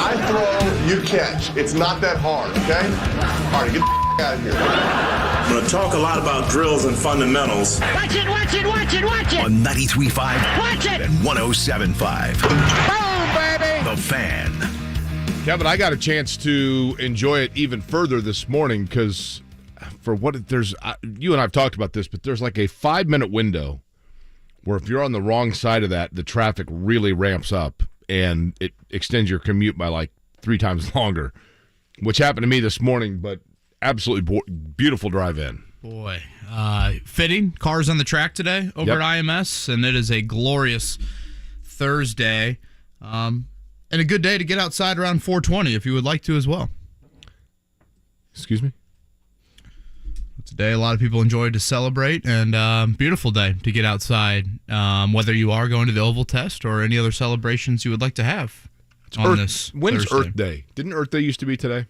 I throw, you catch. It's not that hard, okay? All right, get the out of here. I'm going to talk a lot about drills and fundamentals. Watch it, watch it, watch it, watch it! On 93.5 Watch it! and 107.5. Boom, baby! The Fan. Kevin, I got a chance to enjoy it even further this morning because for what there's, you and I have talked about this, but there's like a 5-minute window where if you're on the wrong side of that, the traffic really ramps up and it extends your commute by like 3 times longer, which happened to me this morning, but absolutely beautiful drive in. Boy, fitting. Cars on the track today over at IMS, and it is a glorious Thursday. And a good day to get outside around 4:20 if you would like to as well. Excuse me? It's a day a lot of people enjoy to celebrate, and beautiful day to get outside, whether you are going to the Oval Test or any other celebrations you would like to have When's Earth Day? Didn't Earth Day used to be today?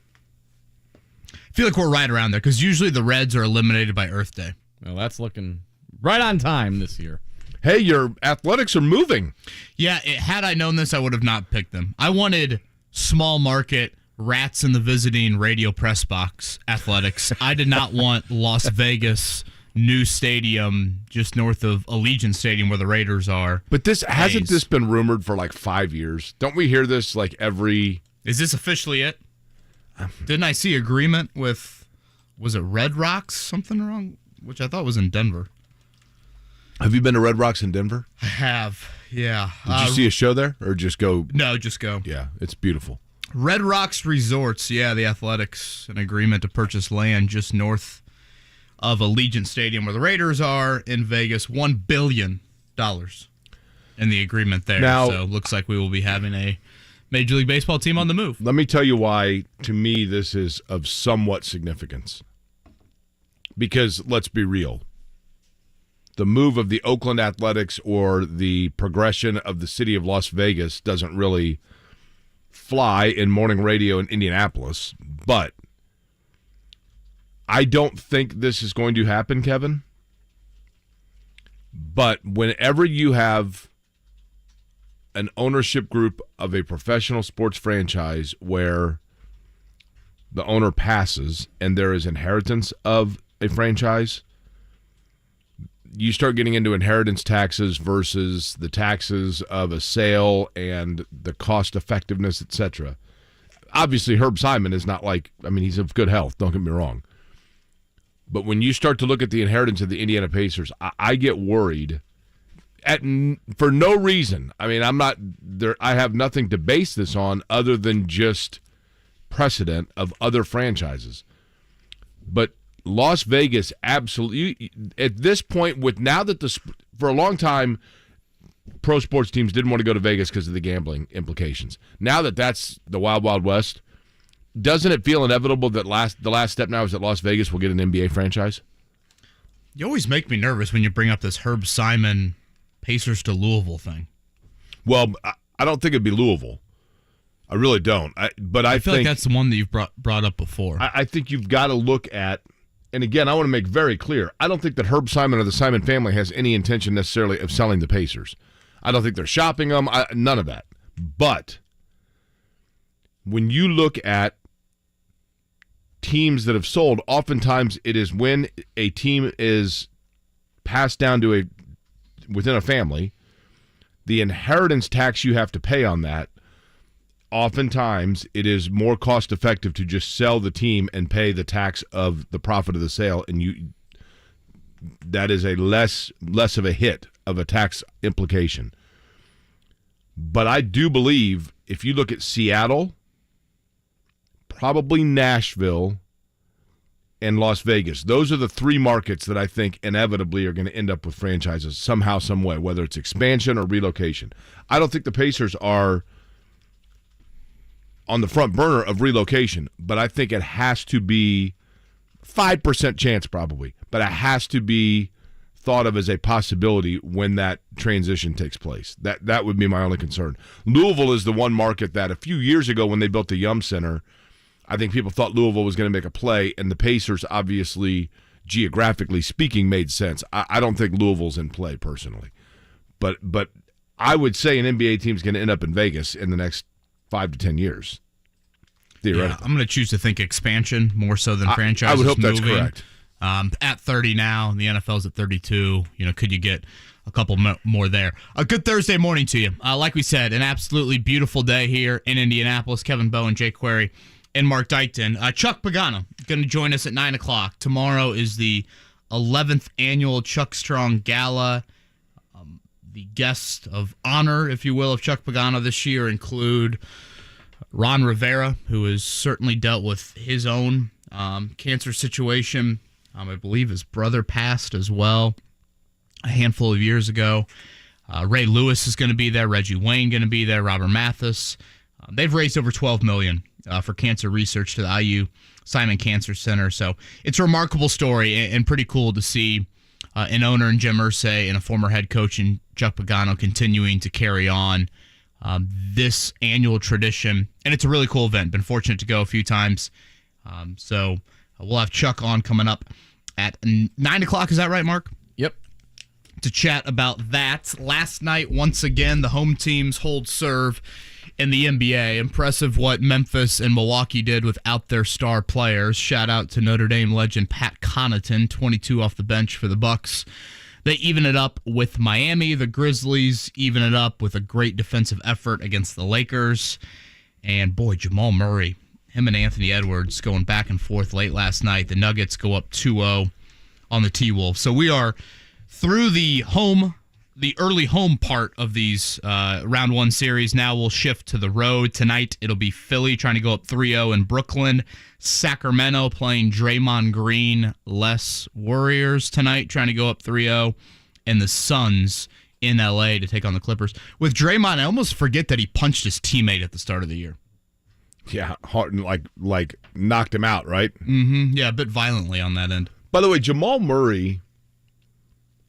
I feel like we're right around there because usually the Reds are eliminated by Earth Day. Well, that's looking right on time this year. Hey, your Athletics are moving. Yeah, had I known this, I would have not picked them. I wanted small market, rats in the visiting radio press box Athletics. I did not want Las Vegas new stadium just north of Allegiant Stadium where the Raiders are. But hasn't this been rumored for like 5 years? Don't we hear this like every... Is this officially it? Didn't I see agreement with, was it Red Rocks, something wrong? Which I thought was in Denver. Have you been to Red Rocks in Denver? I have, yeah. Did you see a show there or just go? No, just go. Yeah, it's beautiful. Red Rocks Resorts, yeah, the Athletics, an agreement to purchase land just north of Allegiant Stadium where the Raiders are in Vegas, $1 billion in the agreement there. Now, so it looks like we will be having a Major League Baseball team on the move. Let me tell you why, to me, this is of somewhat significance. Because, let's be real, the move of the Oakland Athletics or the progression of the city of Las Vegas doesn't really fly in morning radio in Indianapolis. But I don't think this is going to happen, Kevin. But whenever you have an ownership group of a professional sports franchise where the owner passes and there is inheritance of a franchise, you start getting into inheritance taxes versus the taxes of a sale and the cost effectiveness, etc. Obviously, Herb Simon is not like, I mean, he's of good health, don't get me wrong. But when you start to look at the inheritance of the Indiana Pacers, I get worried for no reason. I mean, I'm not there. I have nothing to base this on other than just precedent of other franchises. But Las Vegas, absolutely, at this point, with now that for a long time, pro sports teams didn't want to go to Vegas because of the gambling implications. Now that that's the Wild Wild West, doesn't it feel inevitable that the last step now is that Las Vegas will get an NBA franchise? You always make me nervous when you bring up this Herb Simon Pacers to Louisville thing. Well, I don't think it'd be Louisville. I really don't. I feel like that's the one that you've brought up before. I think you've got to look at, and again, I want to make very clear, I don't think that Herb Simon or the Simon family has any intention necessarily of selling the Pacers. I don't think they're shopping them, none of that. But when you look at teams that have sold, oftentimes it is when a team is passed down to within a family, the inheritance tax you have to pay on that, oftentimes it is more cost effective to just sell the team and pay the tax of the profit of the sale, and that is a less of a hit of a tax implication. But I do believe if you look at Seattle, probably Nashville, and Las Vegas, those are the 3 markets that I think inevitably are going to end up with franchises somehow, some way, whether it's expansion or relocation. I don't think the Pacers are on the front burner of relocation, but I think it has to be 5% chance probably, but it has to be thought of as a possibility when that transition takes place. That would be my only concern. Louisville is the one market that a few years ago when they built the Yum Center, I think people thought Louisville was going to make a play, and the Pacers, obviously, geographically speaking, made sense. I don't think Louisville's in play, personally. But I would say an NBA team's going to end up in Vegas in the next 5 to 10 years. theoretically. Yeah, I'm going to choose to think expansion more so than franchise. I would hope moving. that's correct. At 30 now, the NFL's at 32. Could you get a couple more there? A good Thursday morning to you. Like we said, an absolutely beautiful day here in Indianapolis. Kevin Bowen, Jake Query, and Mark Dykton. Chuck Pagano going to join us at 9 o'clock. Tomorrow is the 11th annual Chuck Strong Gala. The guests of honor, if you will, of Chuck Pagano this year include Ron Rivera, who has certainly dealt with his own cancer situation. I believe his brother passed as well a handful of years ago. Ray Lewis is going to be there. Reggie Wayne going to be there. Robert Mathis. They've raised over $12 million for cancer research to the IU Simon Cancer Center. So it's a remarkable story and pretty cool to see an owner in Jim Irsay and a former head coach in Chuck Pagano continuing to carry on this annual tradition. And it's a really cool event. Been fortunate to go a few times. So we'll have Chuck on coming up at 9 o'clock. Is that right, Mark? Yep. To chat about that. Last night, once again, the home teams hold serve in the NBA. Impressive what Memphis and Milwaukee did without their star players. Shout out to Notre Dame legend Pat Connaughton, 22 off the bench for the Bucks. They even it up with Miami. The Grizzlies even it up with a great defensive effort against the Lakers. And boy, Jamal Murray, him and Anthony Edwards going back and forth late last night. The Nuggets go up 2-0 on the T-Wolves. So we are through the early home part of these round one series. Now we'll shift to the road. Tonight it'll be Philly trying to go up 3-0 in Brooklyn. Sacramento playing Draymond Green less Warriors tonight, trying to go up 3-0. And the Suns in LA to take on the Clippers. With Draymond, I almost forget that he punched his teammate at the start of the year. Yeah, hard, like knocked him out, right? Mm-hmm. Yeah, a bit violently on that end. By the way, Jamal Murray,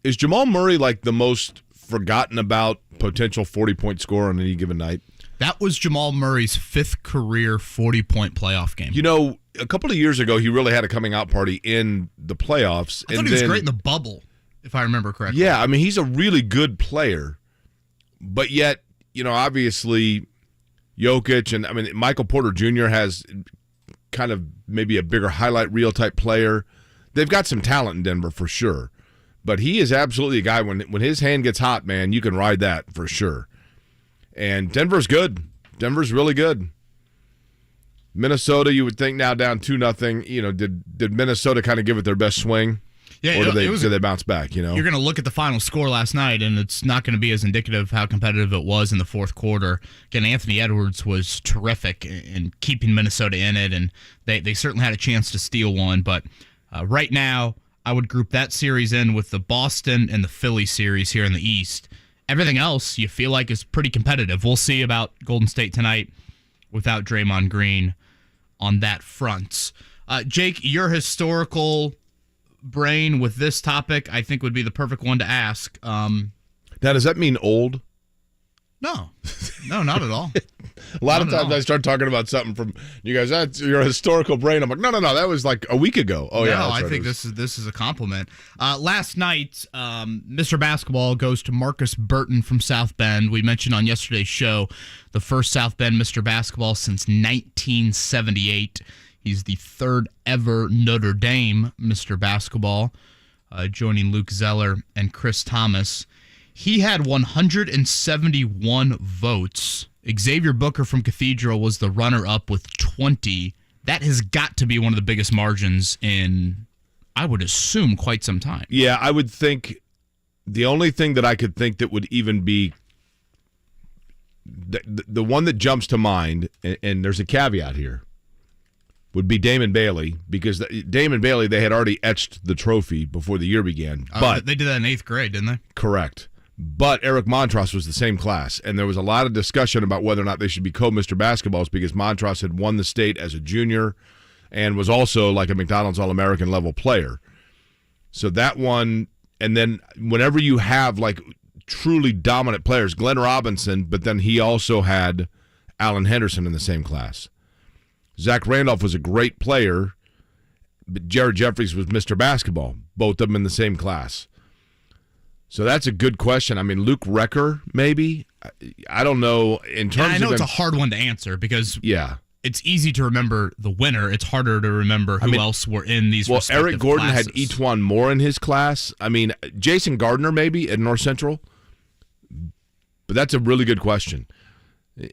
is Jamal Murray like the most forgotten about potential 40-point scorer on any given night? That was Jamal Murray's 5th career 40-point playoff game. A couple of years ago, he really had a coming out party in the playoffs. I thought he was great in the bubble, if I remember correctly. Yeah, I mean, he's a really good player. But yet, obviously, Jokic and, Michael Porter Jr. has kind of maybe a bigger highlight reel type player. They've got some talent in Denver for sure. But he is absolutely a guy, when his hand gets hot, man, you can ride that for sure. And Denver's good. Denver's really good. Minnesota, you would think now down 2-0. Did Minnesota kind of give it their best swing? Yeah, or did they bounce back? You're going to look at the final score last night, and it's not going to be as indicative of how competitive it was in the fourth quarter. Again, Anthony Edwards was terrific in keeping Minnesota in it, and they certainly had a chance to steal one. But right now, I would group that series in with the Boston and the Philly series here in the East. Everything else you feel like is pretty competitive. We'll see about Golden State tonight without Draymond Green on that front. Jake, your historical brain with this topic, I think, would be the perfect one to ask. Now, does that mean old? No, not at all. A lot of times I start talking about something from you guys. That's your historical brain. I'm like, no, that was like a week ago. Oh, yeah. I think this is a compliment. Last night, Mr. Basketball goes to Marcus Burton from South Bend. We mentioned on yesterday's show the first South Bend Mr. Basketball since 1978. He's the third ever Notre Dame Mr. Basketball, joining Luke Zeller and Chris Thomas. He had 171 votes. Xavier Booker from Cathedral was the runner-up with 20. That has got to be one of the biggest margins in, I would assume, quite some time. Yeah, I would think the only thing that I could think that would even be the one that jumps to mind, and there's a caveat here, would be Damon Bailey, because Damon Bailey, they had already etched the trophy before the year began. But they did that in 8th grade, didn't they? Correct. But Eric Montross was the same class, and there was a lot of discussion about whether or not they should be co-Mr. Basketballs because Montross had won the state as a junior and was also like a McDonald's All-American level player. So that one, and then whenever you have like truly dominant players, Glenn Robinson, but then he also had Alan Henderson in the same class. Zach Randolph was a great player, but Jared Jeffries was Mr. Basketball, both of them in the same class. So that's a good question. I mean, Luke Recker, maybe? I don't know. In terms I know of it's a hard one to answer because it's easy to remember the winner. It's harder to remember who else were in these respective Eric Gordon classes. had E'Twaun Moore in his class. I mean, Jason Gardner maybe at North Central. But that's a really good question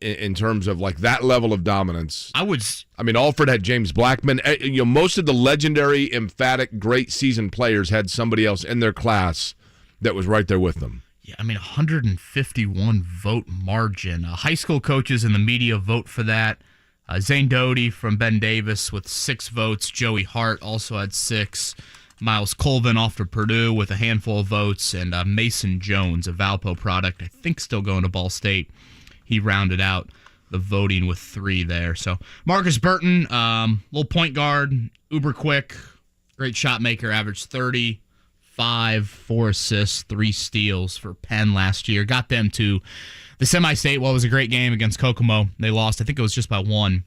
in terms of like that level of dominance. I mean, Alfred had James Blackman. Most of the legendary, emphatic, great season players had somebody else in their class that was right there with them. Yeah, I mean, 151 vote margin. High school coaches and the media vote for that. Zane Doty from Ben Davis with 6 votes. Joey Hart also had 6. Miles Colvin off to Purdue with a handful of votes. And Mason Jones, a Valpo product, I think still going to Ball State. He rounded out the voting with 3 there. So Marcus Burton, little point guard, uber quick, great shot maker, averaged 30. 5, 4 assists, 3 steals for Penn last year. Got them to the semi-state. Well, it was a great game against Kokomo. They lost. I think it was just by 1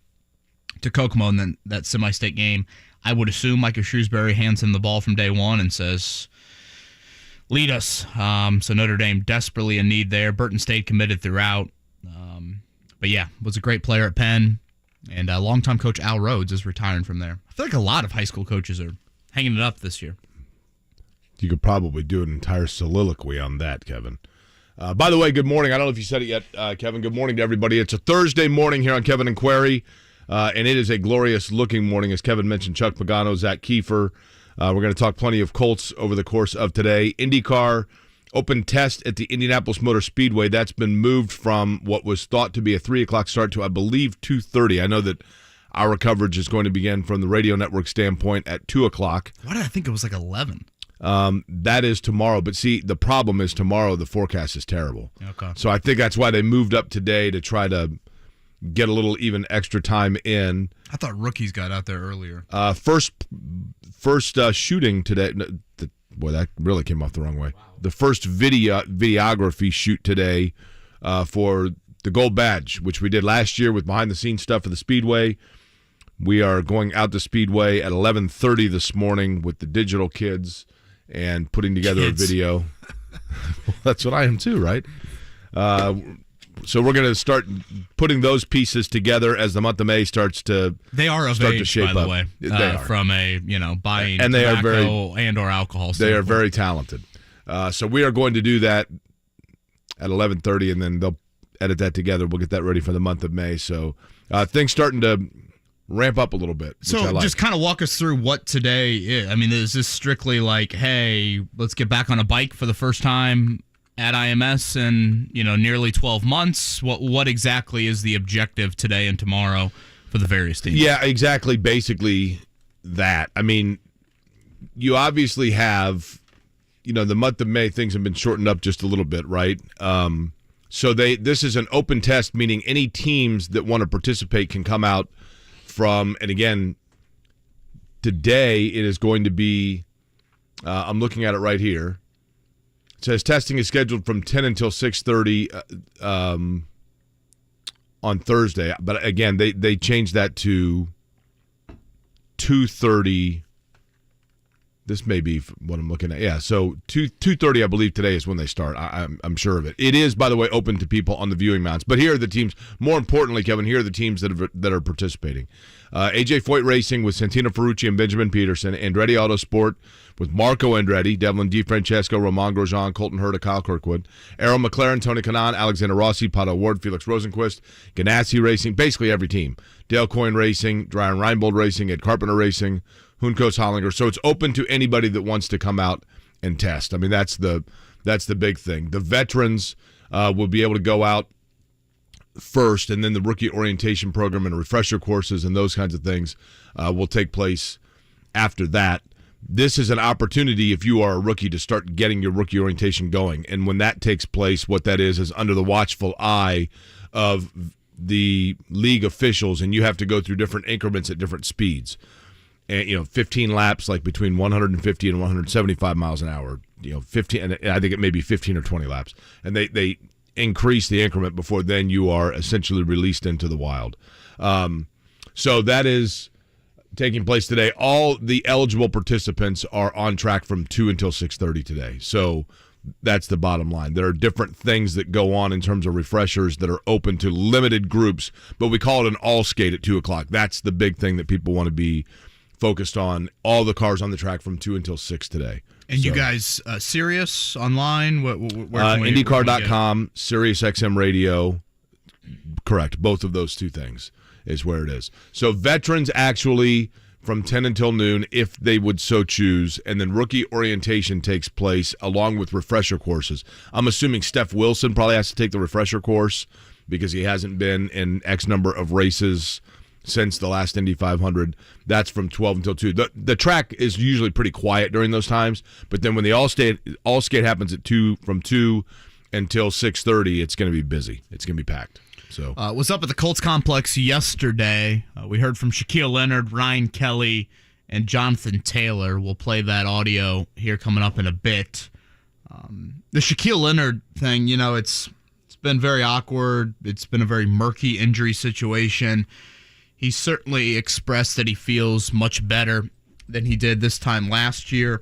to Kokomo in then that semi-state game. I would assume Micah Shrewsbury hands him the ball from day one and says, lead us. So Notre Dame desperately in need there. Burton stayed committed throughout. But yeah, was a great player at Penn. And longtime coach Al Rhodes is retiring from there. I feel like a lot of high school coaches are hanging it up this year. You could probably do an entire soliloquy on that, Kevin. By the way, good morning. I don't know if you said it yet, Kevin. Good morning to everybody. It's a Thursday morning here on Kevin and Query, and it is a glorious-looking morning. As Kevin mentioned, Chuck Pagano, Zak Keefer. We're going to talk plenty of Colts over the course of today. INDYCAR open test at the Indianapolis Motor Speedway. That's been moved from what was thought to be a 3 o'clock start to, I believe, 2:30. I know that our coverage is going to begin from the radio network standpoint at 2 o'clock. Why did I think it was like 11? That is tomorrow. But see, the problem is tomorrow the forecast is terrible. Okay. So I think that's why they moved up today to try to get a little even extra time in. I thought rookies got out there earlier. First shooting today. Boy, that really came off the wrong way. Wow. The first videography shoot today for the Gold Badge, which we did last year with behind-the-scenes stuff for the Speedway. We are going out to Speedway at 11:30 this morning with the digital kids and putting together a video. Well, that's what I am too, right? So we're going to start putting those pieces together as the month of May starts to They are of start age, to shape by up. the way, They are. from a buying and they are tobacco and or alcohol. They are very talented. So we are going to do that at 11:30, and then they'll edit that together. We'll get that ready for the month of May. So things starting to ramp up a little bit. So just kind of walk us through what today is. I mean, is this strictly like, hey, let's get back on a bike for the first time at IMS in nearly 12 months? What exactly is the objective today and tomorrow for the various teams? Yeah, exactly. Basically that. I mean, you obviously have, the month of May, things have been shortened up just a little bit, right? So this is an open test, meaning any teams that want to participate can come out from, and again, today it is going to be, I'm looking at it right here. It says testing is scheduled from 10 until 6:30 on Thursday. But again, they changed that to 2:30. This may be what I'm looking at. Yeah, so 2:30, I believe, today is when they start. I'm sure of it. It is, by the way, open to people on the viewing mounts. But here are the teams. More importantly, Kevin, here are the teams that are participating. AJ Foyt Racing with Santino Ferrucci and Benjamin Peterson. Andretti Autosport with Marco Andretti, Devlin DiFrancesco, Romain Grosjean, Colton Herta, Kyle Kirkwood. Arrow McLaren, Tony Kanaan, Alexander Rossi, Pato Ward, Felix Rosenquist. Ganassi Racing, basically every team. Dale Coyne Racing, Dryan Reinbold Racing, Ed Carpenter Racing, Hunkos Hollinger. So it's open to anybody that wants to come out and test. I mean, that's the big thing. The veterans will be able to go out first, and then the rookie orientation program and refresher courses and those kinds of things will take place after that. This is an opportunity, if you are a rookie, to start getting your rookie orientation going. And when that takes place, what that is under the watchful eye of the league officials, and you have to go through different increments at different speeds. And 15 laps, like between 150 and 175 miles an hour. 15, and I think it may be 15 or 20 laps, and they increase the increment before then you are essentially released into the wild. So that is taking place today. All the eligible participants are on track from 2 until 6:30 today. So That's the bottom line. There are different things that go on in terms of refreshers that are open to limited groups, but we call it an all skate at 2 o'clock. That's the big thing that people want to be focused on. All the cars on the track from 2 until 6 today. And you guys, Sirius online? Where can we, INDYCAR.com, Sirius XM Radio. Correct. Both of those two things is where it is. So veterans actually from 10 until noon, if they would so choose, and then rookie orientation takes place along with refresher courses. I'm assuming Steph Wilson probably has to take the refresher course because he hasn't been in X number of races since the last Indy 500. That's from 12 until 2. The track is usually pretty quiet during those times, but then when the all skate happens at 2 from 2 until 6:30, it's going to be busy. It's going to be packed. So was up at the Colts complex yesterday. We heard from Shaq Leonard, Ryan Kelly, and Jonathan Taylor. We'll play that audio here coming up in a bit. The Shaq Leonard thing, it's been very awkward. It's been a very murky injury situation. He certainly expressed that he feels much better than he did this time last year.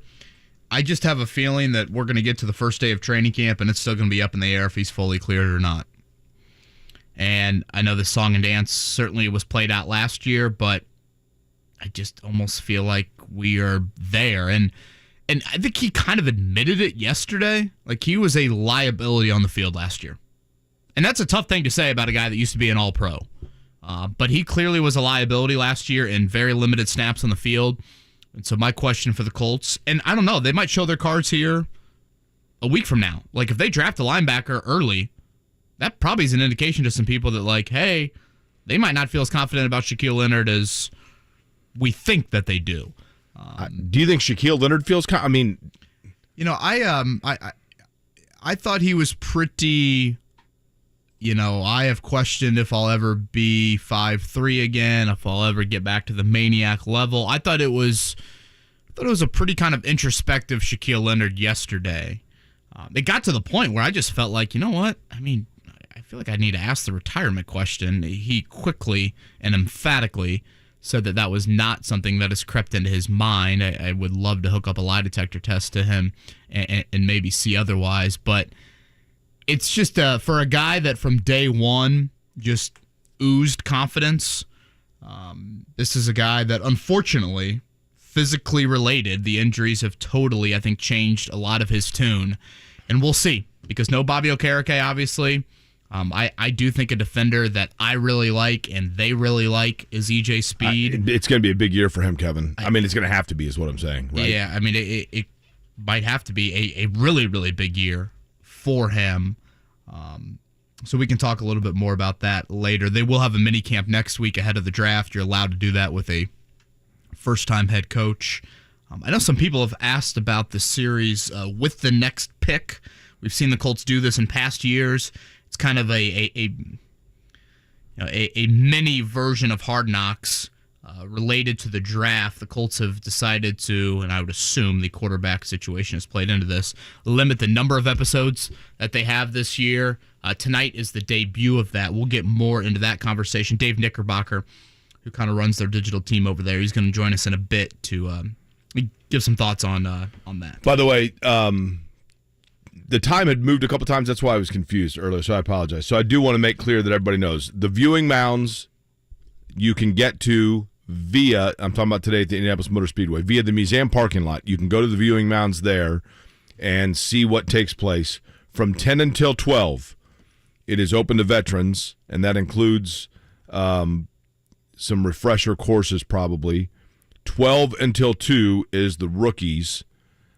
I just have a feeling that we're going to get to the first day of training camp, and it's still going to be up in the air if he's fully cleared or not. And I know the song and dance certainly was played out last year, but I just almost feel like we are there. And I think he kind of admitted it yesterday. Like, he was a liability on the field last year. And that's a tough thing to say about a guy that used to be an all-pro. But he clearly was a liability last year in very limited snaps on the field. And so my question for the Colts, and I don't know, they might show their cards here a week from now. Like, if they draft a linebacker early, that probably is an indication to some people that, like, hey, they might not feel as confident about Shaq Leonard as we think that they do. Do you think Shaq Leonard feels? I thought he was pretty. I have questioned if I'll ever be 5'3" again, if I'll ever get back to the maniac level. I thought it was a pretty kind of introspective Shaq Leonard yesterday. It got to the point where I just felt like, you know what? I feel like I need to ask the retirement question. He quickly and emphatically said that was not something that has crept into his mind. I would love to hook up a lie detector test to him and maybe see otherwise. But it's just for a guy that from day one just oozed confidence. This is a guy that, unfortunately, physically related, the injuries have totally, I think, changed a lot of his tune. And we'll see, because no Bobby Okereke, obviously. I do think a defender that I really like and they really like is EJ Speed. It's going to be a big year for him, Kevin. It's going to have to be, is what I'm saying. Right? Yeah, it might have to be a really, really big year for him. So we can talk a little bit more about that later. They will have a mini camp next week ahead of the draft. You're allowed to do that with a first-time head coach. I know some people have asked about the series with the next pick. We've seen the Colts do this in past years. It's kind of a mini version of Hard Knocks related to the draft. The Colts have decided to, and I would assume the quarterback situation has played into this, limit the number of episodes that they have this year. Tonight is the debut of that. We'll get more into that conversation. Dave Knickerbocker, who kind of runs their digital team over there, he's going to join us in a bit to give some thoughts on that. By the way, the time had moved a couple times. That's why I was confused earlier, so I apologize. So I do want to make clear that everybody knows the viewing mounds you can get to via, I'm talking about today at the Indianapolis Motor Speedway, via the museum parking lot. You can go to the viewing mounds there and see what takes place. From 10 until 12, it is open to veterans, and that includes some refresher courses probably. 12 until 2 is the rookies,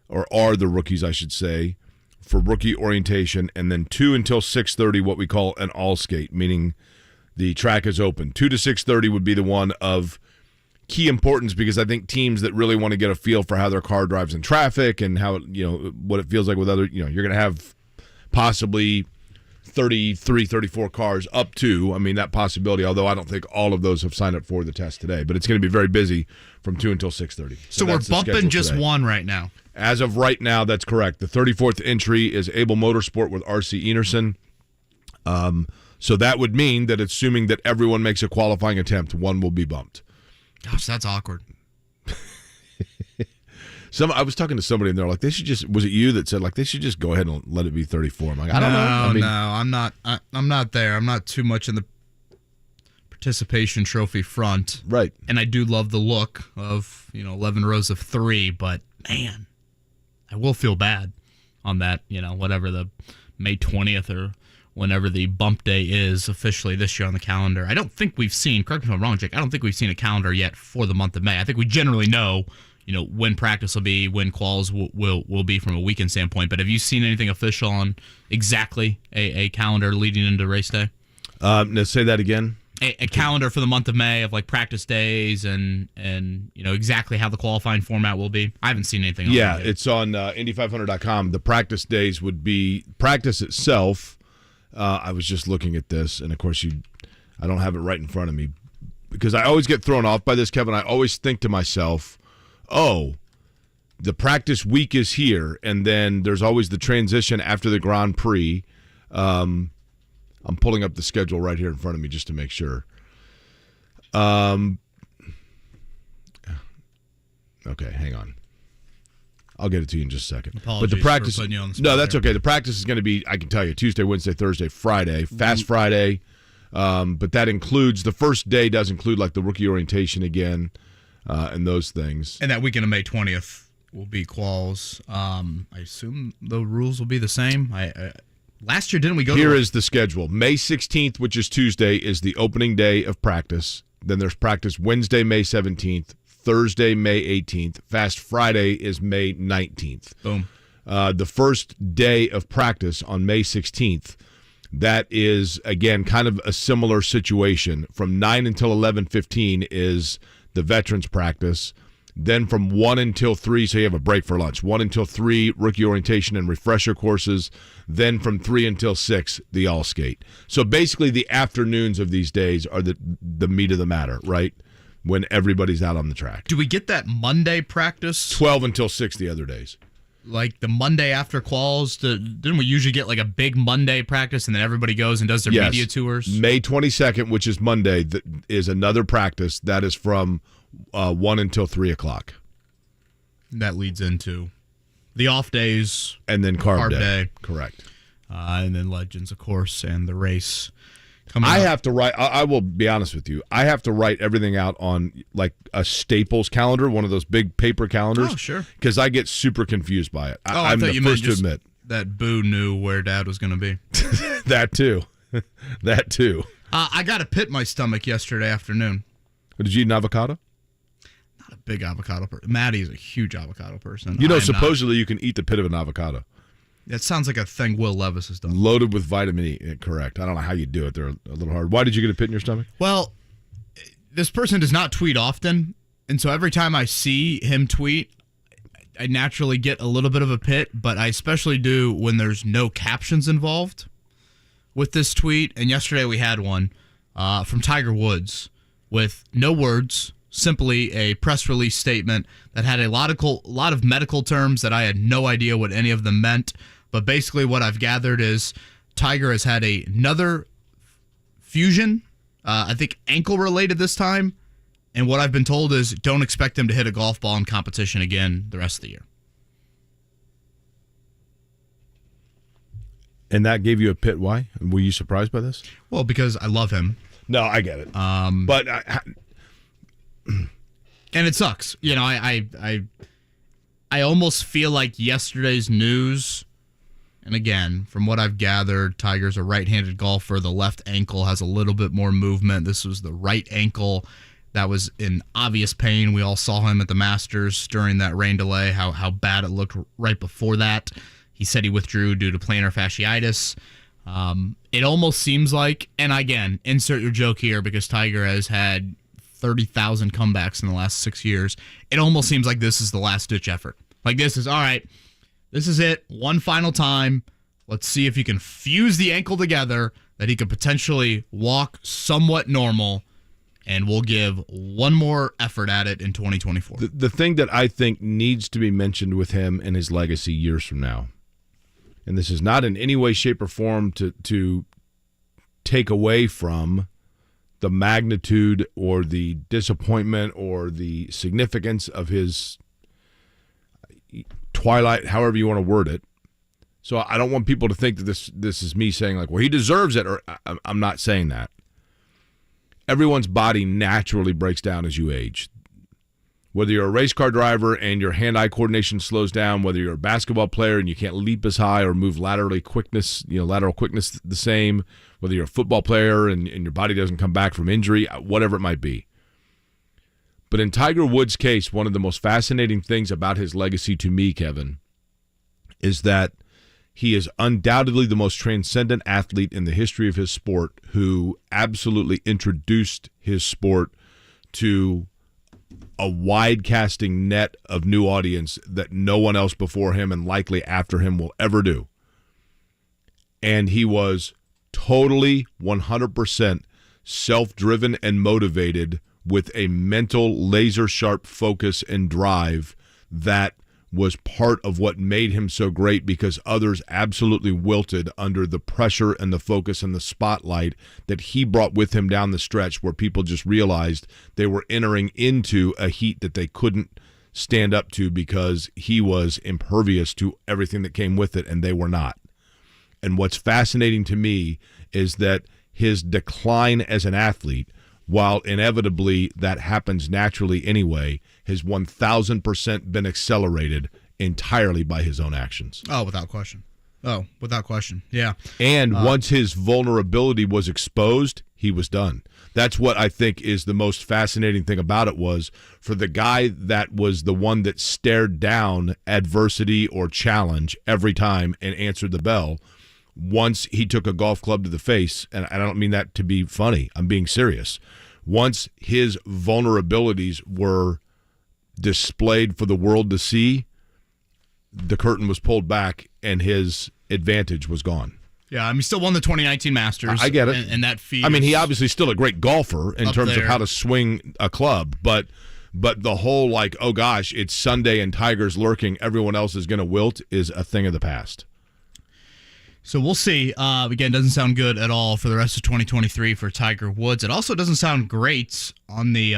or are the rookies, I should say, for rookie orientation, and then 2 until 6:30, what we call an all skate, meaning the track is open. 2 to 6:30 would be the one of key importance, because I think teams that really want to get a feel for how their car drives in traffic and how what it feels like with other, you're going to have possibly 33, 34 cars up to, that possibility, although I don't think all of those have signed up for the test today, but it's going to be very busy from 2 until 6:30. So we're bumping just today. One right now. As of right now, that's correct. The 34th entry is Able Motorsport with R.C. Enerson. So that would mean that, assuming that everyone makes a qualifying attempt, one will be bumped. Gosh, that's awkward. I was talking to somebody and they're like, they should just. Was it you that said like they should just go ahead and let it be 34? I'm like, I don't know. I'm not. I'm not there. I'm not too much in the participation trophy front. Right. And I do love the look of 11 rows of 3, but man, I will feel bad on that. Whatever the May 20th or whenever the bump day is officially this year on the calendar. I don't think we've seen, correct me if I'm wrong, Jake, I don't think we've seen a calendar yet for the month of May. I think we generally know, when practice will be, when quals will be from a weekend standpoint. But have you seen anything official on exactly a calendar leading into race day? Now say that again. A calendar for the month of May of like practice days and exactly how the qualifying format will be. I haven't seen anything. Yeah, it's on Indy500.com. The practice days would be practice itself. I was just looking at this, and of course, I don't have it right in front of me because I always get thrown off by this, Kevin. I always think to myself, oh, the practice week is here, and then there's always the transition after the Grand Prix. I'm pulling up the schedule right here in front of me just to make sure. Okay, hang on. I'll get it to you in just a second. Apologies but the practice, for putting you on the spot no, that's there. okay. The practice is going to be, I can tell you, Tuesday, Wednesday, Thursday, Friday, Fast Friday. But that includes, the first day does include like the rookie orientation again and those things. And that weekend of May 20th will be quals. I assume the rules will be the same. Last year, didn't we go Here is the schedule. May 16th, which is Tuesday, is the opening day of practice. Then there's practice Wednesday, May 17th. Thursday, May 18th. Fast Friday is May 19th. Boom. The first day of practice on May 16th, that is, again, kind of a similar situation. From 9 until 11:15 is the veterans practice. Then from 1 until 3, so you have a break for lunch. 1 until 3, rookie orientation and refresher courses. Then from 3 until 6, the all skate. So basically the afternoons of these days are the meat of the matter, right? When everybody's out on the track. Do we get that Monday practice? 12 until 6 the other days. Like the Monday after quals? Didn't we usually get like a big Monday practice and then everybody goes and does their media tours? May 22nd, which is Monday, is another practice. That is from 1 until 3 o'clock. That leads into the off days. And then carb day. day. Correct. And then Legends, of course, and the race. I have to write, I will be honest with you, I have to write everything out on like a Staples calendar, one of those big paper calendars. Oh, sure. Because I get super confused by it. I I'm thought the you meant first to just admit. that Boo knew where Dad was going to be. That too. That too. I got a pit in my stomach yesterday afternoon. Did you eat an avocado? Not a big avocado person. Maddie is a huge avocado person. You know, I am supposedly you can eat the pit of an avocado. That sounds like a thing Will Levis has done. Loaded with vitamin E. Correct. I don't know how you do it. They're a little hard. Why did you get a pit in your stomach? Well, this person does not tweet often, and so every time I see him tweet, I naturally get a little bit of a pit, but I especially do when there's no captions involved with this tweet. And yesterday we had one from Tiger Woods with no words, simply a press release statement that had a lot of medical terms that I had no idea what any of them meant. But basically what I've gathered is Tiger has had another fusion, I think ankle-related this time. And what I've been told is don't expect him to hit a golf ball in competition again the rest of the year. And that gave you a pit. Why? Were you surprised by this? Well, because I love him. No, I get it. But and it sucks. You know, I almost feel like yesterday's news, and again, from what I've gathered, Tiger's a right-handed golfer. The left ankle has a little bit more movement. This was the right ankle that was in obvious pain. We all saw him at the Masters during that rain delay, how bad it looked right before that. He said he withdrew due to plantar fasciitis. It almost seems like, and again, insert your joke here because Tiger has had 30,000 comebacks in the last 6 years. It almost seems like this is the last-ditch effort. Like this is, all right, this is it, one final time. Let's see if you can fuse the ankle together that he could potentially walk somewhat normal, and we'll give one more effort at it in 2024. The thing that I think needs to be mentioned with him and his legacy years from now, and this is not in any way, shape, or form to take away from the magnitude or the disappointment or the significance of his twilight, however you want to word it. So I don't want people to think that this is me saying like, well, he deserves it, or I'm not saying that. Everyone's body naturally breaks down as you age. Whether you're a race car driver and your hand-eye coordination slows down, whether you're a basketball player and you can't leap as high or move lateral quickness the same, whether you're a football player and your body doesn't come back from injury, whatever it might be. But in Tiger Woods' case, one of the most fascinating things about his legacy to me, Kevin, is that he is undoubtedly the most transcendent athlete in the history of his sport who absolutely introduced his sport to a wide casting net of new audience that no one else before him and likely after him will ever do. And he was totally 100% self-driven and motivated with a mental laser-sharp focus and drive that was part of what made him so great, because others absolutely wilted under the pressure and the focus and the spotlight that he brought with him down the stretch, where people just realized they were entering into a heat that they couldn't stand up to because he was impervious to everything that came with it, and they were not. And what's fascinating to me is that his decline as an athlete, while inevitably that happens naturally anyway, has 1,000% been accelerated entirely by his own actions. Oh, without question. Yeah. And once his vulnerability was exposed, he was done. That's what I think is the most fascinating thing about it, was for the guy that was the one that stared down adversity or challenge every time and answered the bell. Once he took a golf club to the face, and I don't mean that to be funny, I'm being serious. Once his vulnerabilities were displayed for the world to see, the curtain was pulled back and his advantage was gone. Yeah, I mean, he still won the 2019 Masters. I get it. And that feels, I mean, he obviously is still a great golfer in terms there of how to swing a club, but the whole like, oh gosh, it's Sunday and Tiger's lurking, everyone else is going to wilt, is a thing of the past. So we'll see. Again, doesn't sound good at all for the rest of 2023 for Tiger Woods. It also doesn't sound great on the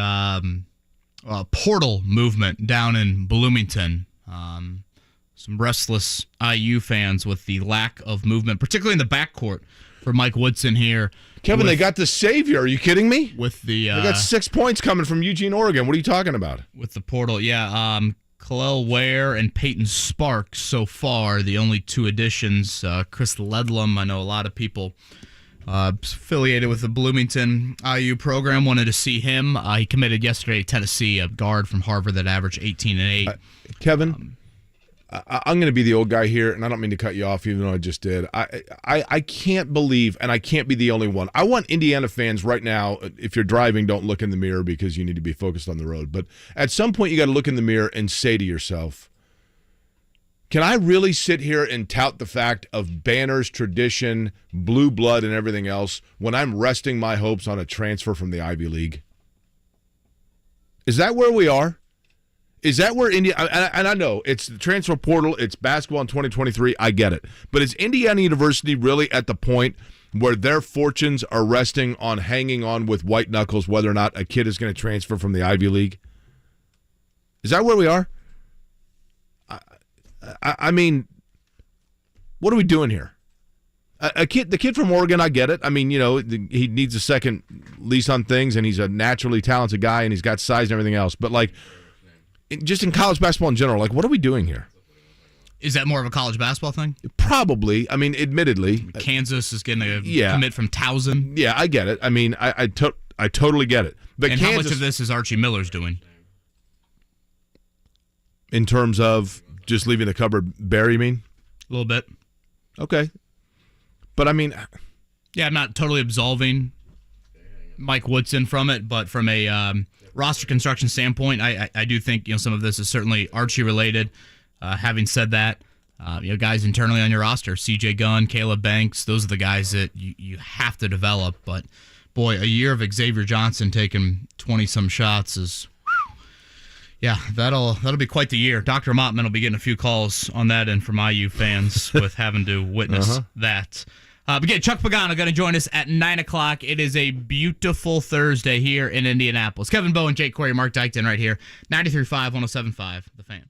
portal movement down in Bloomington. Some restless IU fans with the lack of movement, particularly in the backcourt for Mike Woodson here. Kevin, they got the savior. Are you kidding me? With the they got 6 points coming from Eugene, Oregon. What are you talking about? With the portal, yeah. Khalil Ware and Peyton Sparks so far, the only two additions. Chris Ledlum, I know a lot of people affiliated with the Bloomington IU program wanted to see him. He committed yesterday to Tennessee, a guard from Harvard that averaged 18 and 8. Kevin, I'm going to be the old guy here, and I don't mean to cut you off, even though I just did. I can't believe, and I can't be the only one. I want Indiana fans right now, if you're driving, don't look in the mirror because you need to be focused on the road. But at some point, you got to look in the mirror and say to yourself, can I really sit here and tout the fact of banners, tradition, blue blood, and everything else when I'm resting my hopes on a transfer from the Ivy League? Is that where we are? Is that where Indiana, and I know it's the transfer portal, it's basketball in 2023, I get it. But is Indiana University really at the point where their fortunes are resting on hanging on with white knuckles whether or not a kid is going to transfer from the Ivy League? Is that where we are? I mean, what are we doing here? The kid from Oregon, I get it. I mean, he needs a second lease on things, and he's a naturally talented guy, and he's got size and everything else. But, like, just in college basketball in general, like, what are we doing here? Is that more of a college basketball thing? Probably. I mean, admittedly. Kansas is going to commit from Towson. Yeah, I get it. I mean, I totally get it. But and Kansas, how much of this is Archie Miller's doing? In terms of just leaving the cupboard bare, you mean? A little bit. Okay. But, I mean. Yeah, I'm not totally absolving Mike Woodson from it, but from a roster construction standpoint, I do think some of this is certainly Archie related. Having said that, guys internally on your roster, C.J. Gunn, Caleb Banks, those are the guys that you have to develop. But boy, a year of Xavier Johnson taking 20-some shots is, that'll be quite the year. Dr. Mottman will be getting a few calls on that end from IU fans with having to witness that. But again, Chuck Pagano going to join us at 9 o'clock. It is a beautiful Thursday here in Indianapolis. Kevin Bowen, Jake Corey, Mark Dykton right here. 93.5, 107.5, The Fan.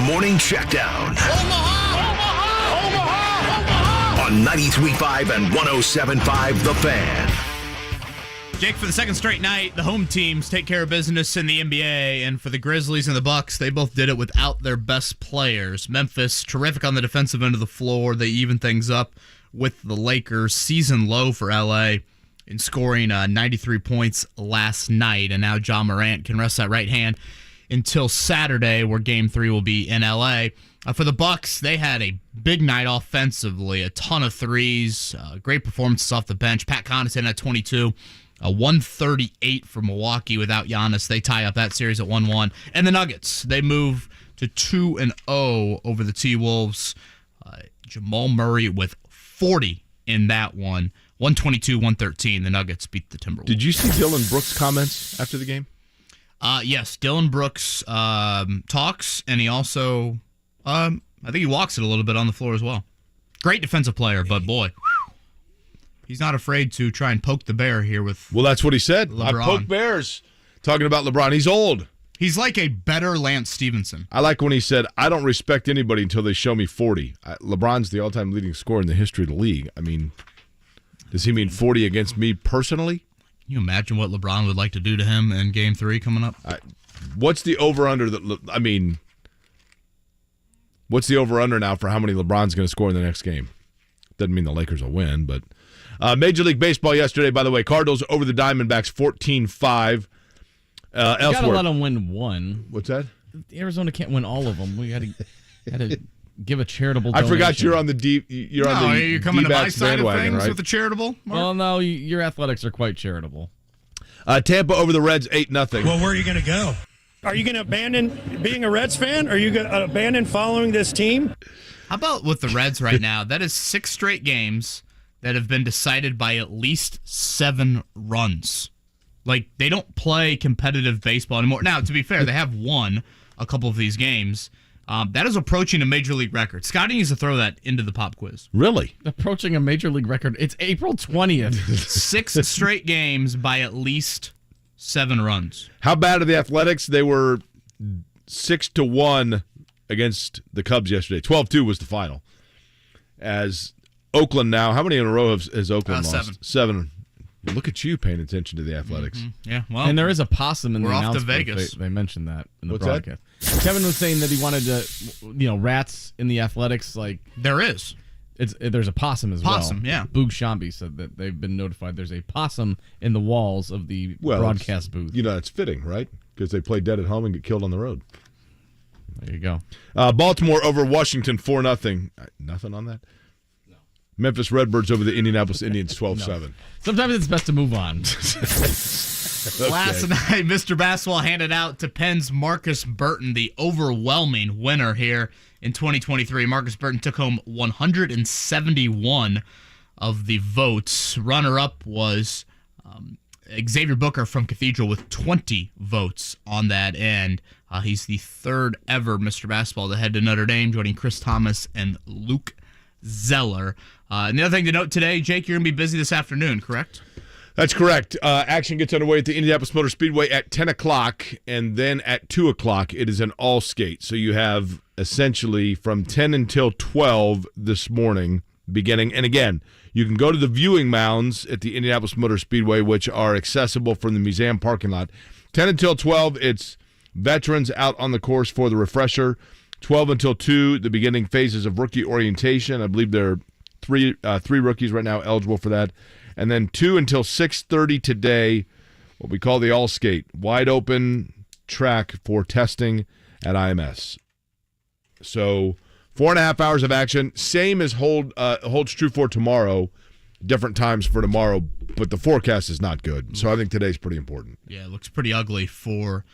Morning Checkdown. On 93.5 and 107.5 The Fan. Jake, for the second straight night, the home teams take care of business in the NBA, and for the Grizzlies and the Bucks, they both did it without their best players. Memphis, terrific on the defensive end of the floor. They even things up with the Lakers. Season low for LA in scoring 93 points last night, and now Ja Morant can rest that right hand until Saturday, where Game 3 will be in LA. For the Bucks, they had a big night offensively, a ton of threes, great performances off the bench. Pat Connaughton at 22. 138 for Milwaukee without Giannis. They tie up that series at 1-1. And the Nuggets, they move to 2-0 over the T-Wolves. Jamal Murray with 40 in that one. 122-113. The Nuggets beat the Timberwolves. Did you see Dylan Brooks' comments after the game? Yes, Dylan Brooks talks, and he also, I think he walks it a little bit on the floor as well. Great defensive player, but boy, he's not afraid to try and poke the bear here with Well, that's what he said. LeBron. I poke bears. Talking about LeBron. He's old. He's like a better Lance Stevenson. I like when he said, I don't respect anybody until they show me 40. LeBron's the all-time leading scorer in the history of the league. I mean, does he mean 40 against me personally? Can you imagine what LeBron would like to do to him in Game 3 coming up? What's the over-under? What's the over-under now for how many LeBron's going to score in the next game? Doesn't mean the Lakers will win, but... Major League Baseball yesterday, by the way, Cardinals over the Diamondbacks 14-5. You gotta Elsewhere. let them win one. What's that? Arizona can't win all of them. We had to give a charitable I donation. forgot you're on the deep. You're on the you're coming to my D-backs side of bandwagon, things right? with the charitable, Mark? Well, no, your Athletics are quite charitable. Tampa over the Reds 8-0. Well, where are you going to go? Are you going to abandon being a Reds fan? Are you going to abandon following this team? How about with the Reds right now? That is 6 straight games that have been decided by at least 7 runs. Like, they don't play competitive baseball anymore. Now, to be fair, they have won a couple of these games. That is approaching a major league record. Scotty needs to throw that into the pop quiz. Really? Approaching a major league record. It's April 20th. 6 straight games by at least 7 runs. How bad are the Athletics? They were 6-1 against the Cubs yesterday. 12-2 was the final. As Oakland now, how many in a row has Oakland lost? 7. 7. Look at you paying attention to the Athletics. Mm-hmm. Yeah, well. And there is a possum in the we're off to announcement. Vegas. They mentioned that in the What's broadcast. Kevin was saying that he wanted to, rats in the Athletics. Like There is. There's a possum as well. Possum, yeah. Boog Shambi said that they've been notified there's a possum in the walls of the broadcast booth. It's fitting, right? Because they play dead at home and get killed on the road. There you go. Baltimore over Washington 4-0. Nothing on that? No. Memphis Redbirds over the Indianapolis Indians 12-7. No. Sometimes it's best to move on. Okay. Last night, Mr. Basketball handed out to Penn's Marcus Burton, the overwhelming winner here in 2023. Marcus Burton took home 171 of the votes. Runner-up was Xavier Booker from Cathedral with 20 votes on that end. He's the 3rd ever Mr. Basketball to head to Notre Dame, joining Chris Thomas and Luke Zeller. And the other thing to note today, Jake, you're going to be busy this afternoon, correct? That's correct. Action gets underway at the Indianapolis Motor Speedway at 10 o'clock, and then at 2 o'clock, it is an all-skate. So you have essentially from 10 until 12 this morning beginning. And again, you can go to the viewing mounds at the Indianapolis Motor Speedway, which are accessible from the museum parking lot. 10 until 12, it's veterans out on the course for the refresher. 12 until 2, the beginning phases of rookie orientation. I believe there are three rookies right now eligible for that. And then 2 until 6:30 today, what we call the all skate, wide open track for testing at IMS. So 4.5 hours of action, same as holds true for tomorrow. Different times for tomorrow, but the forecast is not good. So I think today's pretty important. Yeah, it looks pretty ugly for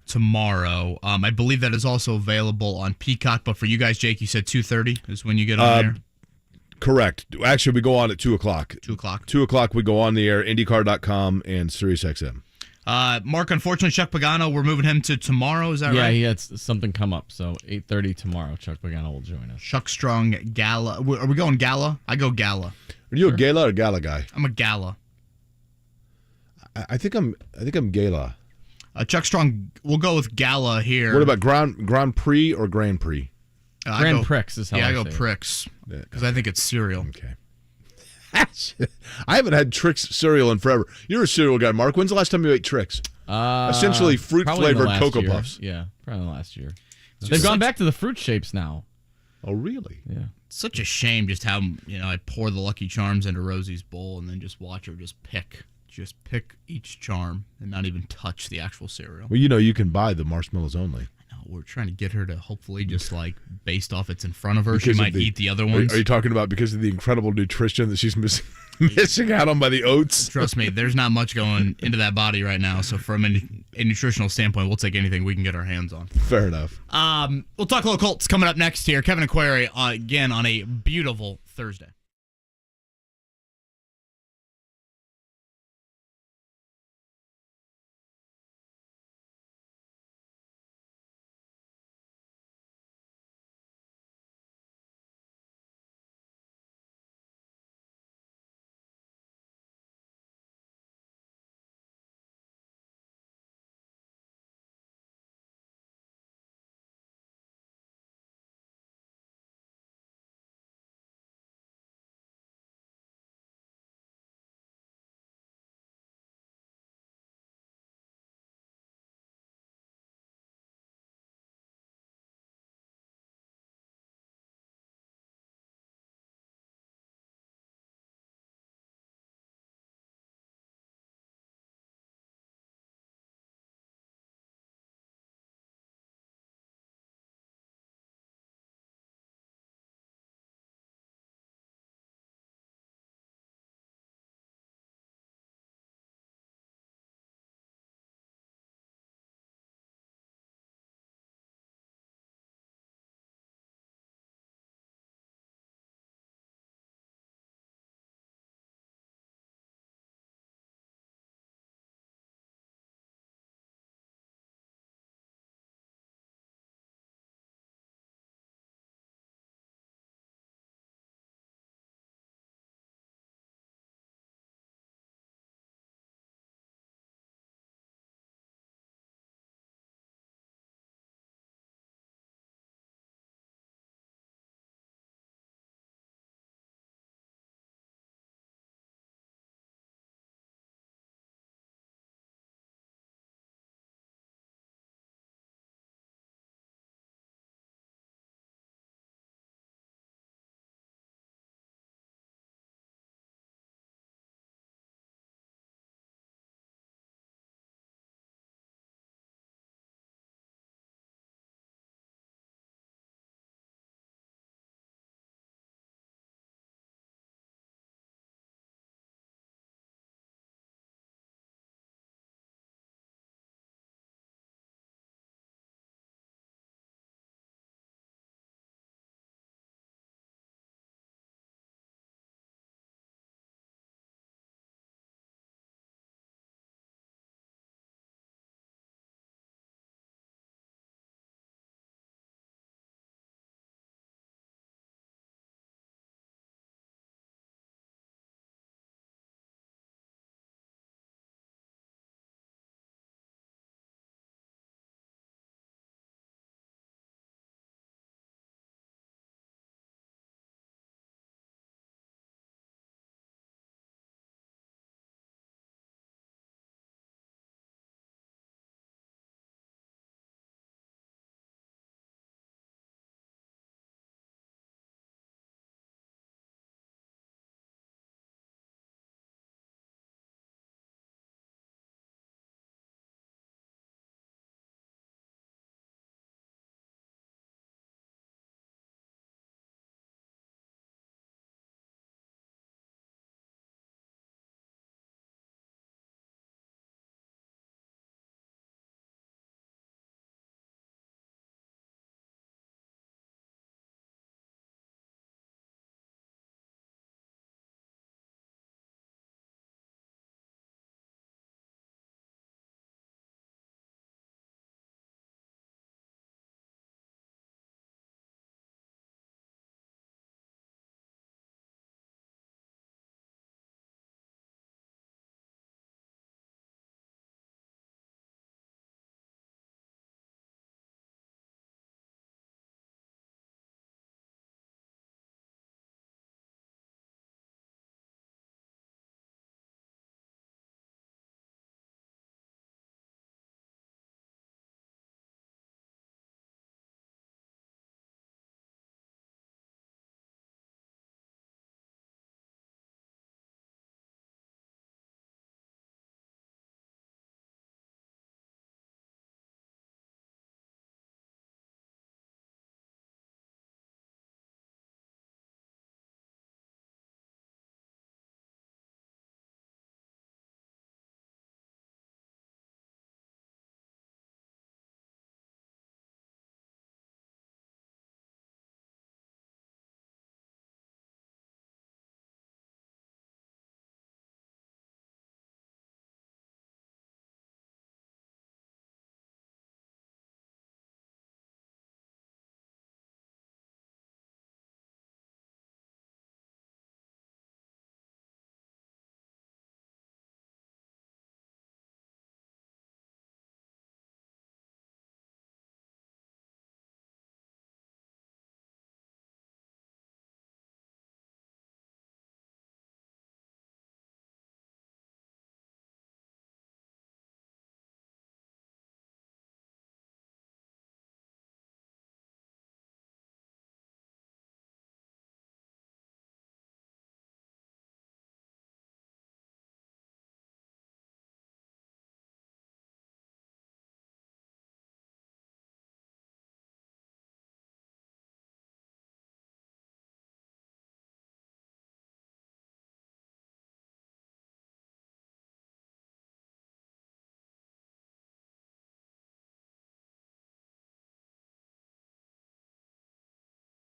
tomorrow. I believe that is also available on Peacock, but for you guys, Jake, you said 2:30 is when you get on there. Correct. Actually, we go on at 2 o'clock. 2 o'clock. 2 o'clock, we go on the air, INDYCAR.com and SiriusXM. Mark, unfortunately, Chuck Pagano, we're moving him to tomorrow. Is that right? Yeah, he had something come up. So 8:30 tomorrow, Chuck Pagano will join us. Chuck Strong Gala. Are we going Gala? I go Gala. Are you a Gala or Gala guy? I'm a Gala. I think I'm Gala. Chuck Strong, we'll go with Gala here. What about Grand Prix or Grand Prix? Grand Prix is how I go say it. Prix because I think it's cereal. Okay. I haven't had Trix cereal in forever. You're a cereal guy, Mark. When's the last time you ate Trix? Essentially fruit-flavored Cocoa year. Puffs. Yeah, probably last year. They've gone back to the fruit shapes now. Oh, really? Yeah. It's such a shame just how, I pour the Lucky Charms into Rosie's bowl and then just watch her just pick each charm and not even touch the actual cereal. Well, you can buy the marshmallows only. I know. We're trying to get her to hopefully just based off it's in front of her, she might eat the other ones. Are you talking about because of the incredible nutrition that she's missing out on by the oats? Trust me, there's not much going into that body right now. So from a nutritional standpoint, we'll take anything we can get our hands on. Fair enough. We'll talk a little Colts coming up next here. Kevin Aquari again on a beautiful Thursday.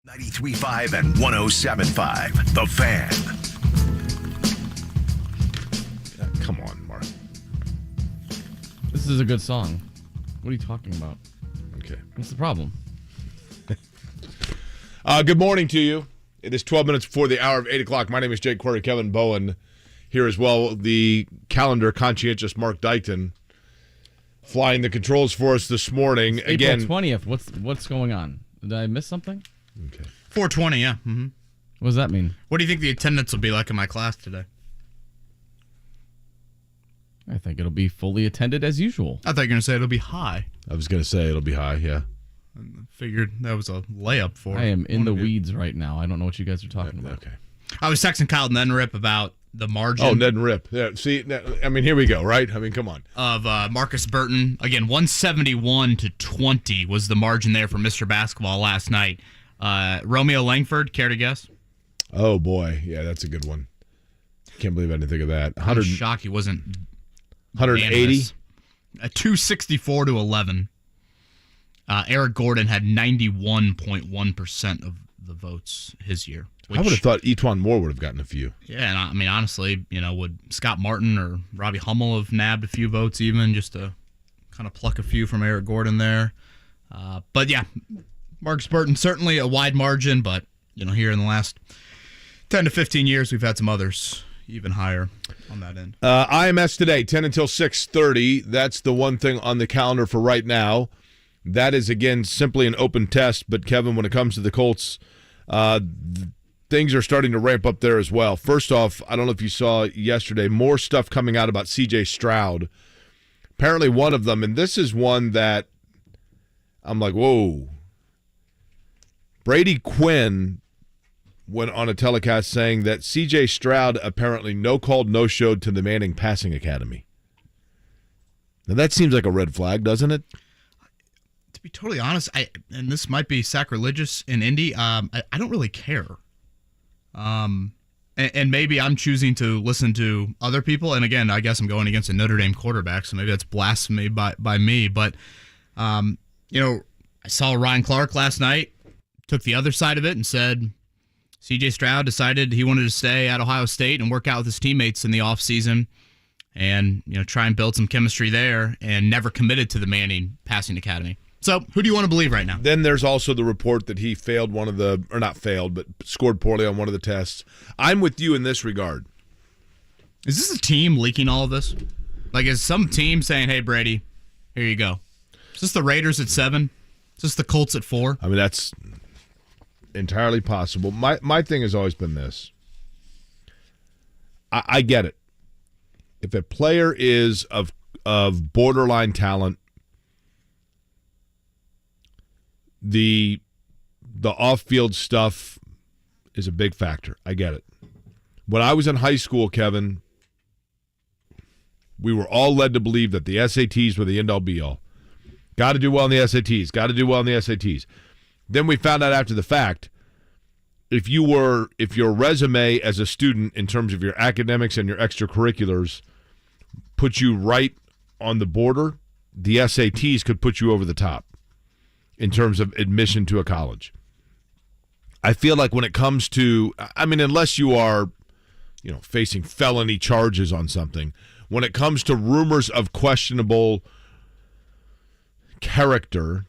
93.5 and 107.5 The Fan. Come on, Mark. This is a good song. What are you talking about? Okay. What's the problem? Good morning to you. It is 12 minutes before the hour of 8 o'clock. My name is Jake Query. Kevin Bowen here as well. The calendar conscientious Mark Dykton flying the controls for us this morning. It's Again, April 20th. What's going on? Did I miss something? Okay. 420, yeah. Mm-hmm. What does that mean? What do you think the attendance will be like in my class today? I think it'll be fully attended as usual. I thought you were going to say it'll be high. I was going to say it'll be high, yeah. I figured that was a layup for I am in the weeds right now. I don't know what you guys are talking about. Okay. I was texting Kyle Neddenrip about the margin. Oh, Ned and Rip. Yeah, see, I mean, here we go, right? I mean, come on. Of Marcus Burton. Again, 171-20 was the margin there for Mr. Basketball last night. Romeo Langford, care to guess? Oh, boy. Yeah, that's a good one. Can't believe I didn't think of that. I'm shocked he wasn't 180? 264-11. Eric Gordon had 91.1% of the votes his year. I would have thought Etwan Moore would have gotten a few. Yeah, and I mean, honestly, would Scott Martin or Robbie Hummel have nabbed a few votes even just to kind of pluck a few from Eric Gordon there? But yeah, Marcus Burton, certainly a wide margin, but, here in the last 10 to 15 years, we've had some others even higher on that end. IMS today, 10 until 6:30. That's the one thing on the calendar for right now. That is, again, simply an open test. But, Kevin, when it comes to the Colts, things are starting to ramp up there as well. First off, I don't know if you saw yesterday, more stuff coming out about C.J. Stroud. Apparently one of them, and this is one that I'm like, whoa. Brady Quinn went on a telecast saying that C.J. Stroud apparently no-called, no-showed to the Manning Passing Academy. Now, that seems like a red flag, doesn't it? To be totally honest, and this might be sacrilegious in Indy, I don't really care. And maybe I'm choosing to listen to other people. And again, I guess I'm going against a Notre Dame quarterback, so maybe that's blasphemy by me. But, I saw Ryan Clark last night, took the other side of it and said C.J. Stroud decided he wanted to stay at Ohio State and work out with his teammates in the offseason and, try and build some chemistry there, and never committed to the Manning Passing Academy. So, who do you want to believe right now? Then there's also the report that he failed one of the, or not failed, but scored poorly on one of the tests. I'm with you in this regard. Is this a team leaking all of this? Like, is some team saying, hey, Brady, here you go? Is this the Raiders at 7? Is this the Colts at 4? I mean, that's entirely possible. My thing has always been this. I get it. If a player is of borderline talent, the off-field stuff is a big factor. I get it. When I was in high school, Kevin, we were all led to believe that the SATs were the end-all be-all. Got to do well in the SATs. Got to do well in the SATs. Then we found out after the fact, if your resume as a student in terms of your academics and your extracurriculars put you right on the border, the SATs could put you over the top in terms of admission to a college. I feel like when it comes to, I mean, unless you are, facing felony charges on something, when it comes to rumors of questionable character,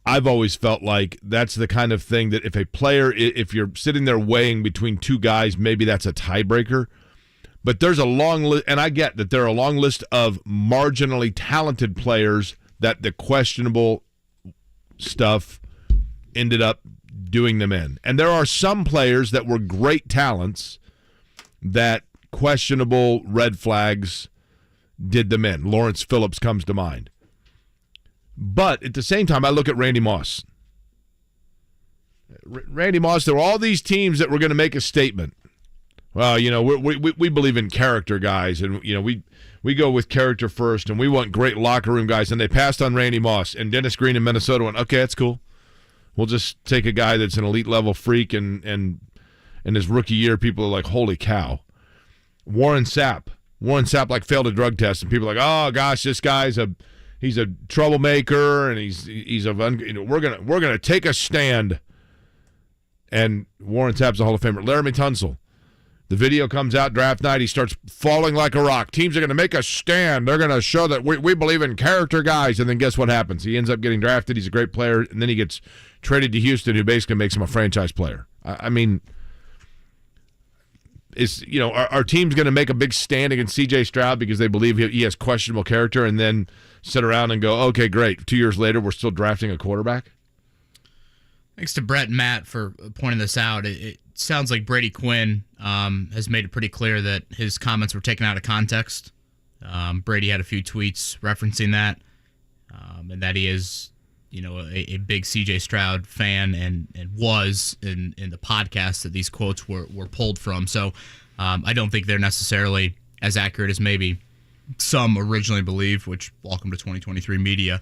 I've always felt like that's the kind of thing that if a player, if you're sitting there weighing between two guys, maybe that's a tiebreaker. But there's a long list, and I get that there are a long list of marginally talented players that the questionable stuff ended up doing them in. And there are some players that were great talents that questionable red flags did them in. Lawrence Phillips comes to mind. But at the same time, I look at Randy Moss. Randy Moss, there were all these teams that were going to make a statement. Well, we believe in character, guys, and we go with character first, and we want great locker room guys. And they passed on Randy Moss, and Dennis Green in Minnesota went, okay, that's cool. We'll just take a guy that's an elite level freak, and in his rookie year, people are like, holy cow. Warren Sapp failed a drug test, and people are like, oh gosh, this guy's he's a troublemaker, and we're gonna take a stand. And Warren Sapp's a Hall of Famer. Laramie Tunsil. The video comes out draft night. He starts falling like a rock. Teams are going to make a stand. They're going to show that we believe in character guys. And then guess what happens? He ends up getting drafted. He's a great player. And then he gets traded to Houston, who basically makes him a franchise player. I mean, are teams going to make a big stand against C.J. Stroud because they believe he has questionable character and then sit around and go, okay, great. 2 years later, we're still drafting a quarterback? Thanks to Brett and Matt for pointing this out. It sounds like Brady Quinn has made it pretty clear that his comments were taken out of context. Brady had a few tweets referencing that, and that he is, a big C.J. Stroud fan and was in the podcast that these quotes were pulled from. So I don't think they're necessarily as accurate as maybe some originally believed, which welcome to 2023 media,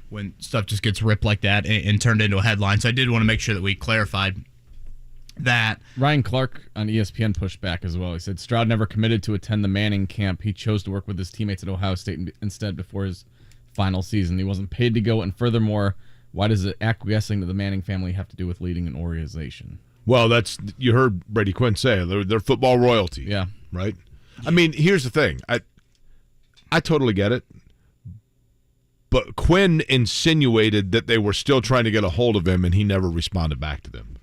when stuff just gets ripped like that and turned into a headline. So I did want to make sure that we clarified that. Ryan Clark on ESPN pushed back as well. He said Stroud never committed to attend the Manning camp. He chose to work with his teammates at Ohio State instead before his final season. He wasn't paid to go, and furthermore, why does it acquiescing to the Manning family have to do with leading an organization? Well, you heard Brady Quinn say they're football royalty. Yeah. Right? I mean, here's the thing. I totally get it. But Quinn insinuated that they were still trying to get a hold of him, and he never responded back to them.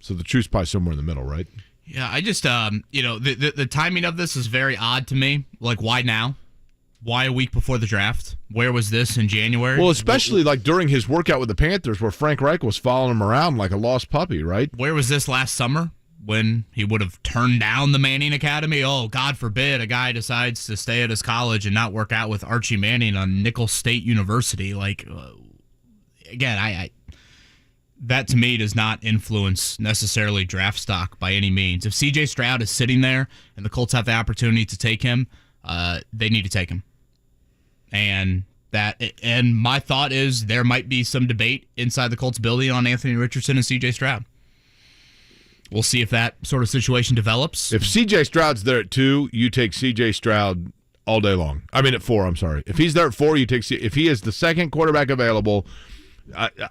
So the truth's probably somewhere in the middle, right? Yeah, I just, the timing of this is very odd to me. Like, why now? Why a week before the draft? Where was this in January? Well, especially like during his workout with the Panthers where Frank Reich was following him around like a lost puppy, right? Where was this last summer when he would have turned down the Manning Academy? Oh, God forbid a guy decides to stay at his college and not work out with Archie Manning on Nicholls State University. Like, again, I that to me does not influence necessarily draft stock by any means. If C.J. Stroud is sitting there and the Colts have the opportunity to take him, they need to take him. And my thought is there might be some debate inside the Colts building on Anthony Richardson and C.J. Stroud. We'll see if that sort of situation develops. If C.J. Stroud's there at 2, you take C.J. Stroud all day long. I mean at 4, I'm sorry. If he's there at 4, you take if he is the second quarterback available,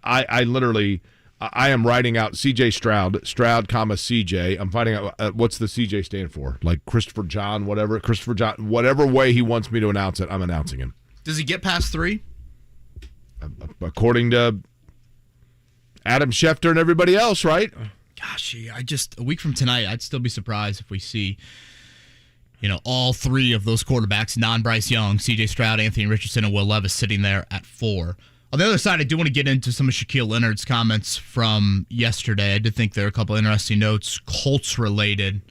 I literally am writing out C.J. Stroud, comma C.J. I'm finding out what's the C.J. stand for. Like Christopher John, whatever way he wants me to announce it, I'm announcing him. Does he get past 3? According to Adam Schefter and everybody else, right? Gosh, a week from tonight, I'd still be surprised if we see, all 3 of those quarterbacks, non-Bryce Young, C.J. Stroud, Anthony Richardson, and Will Levis sitting there at 4. On the other side, I do want to get into some of Shaquille Leonard's comments from yesterday. I did think there are a couple interesting notes, Colts-related,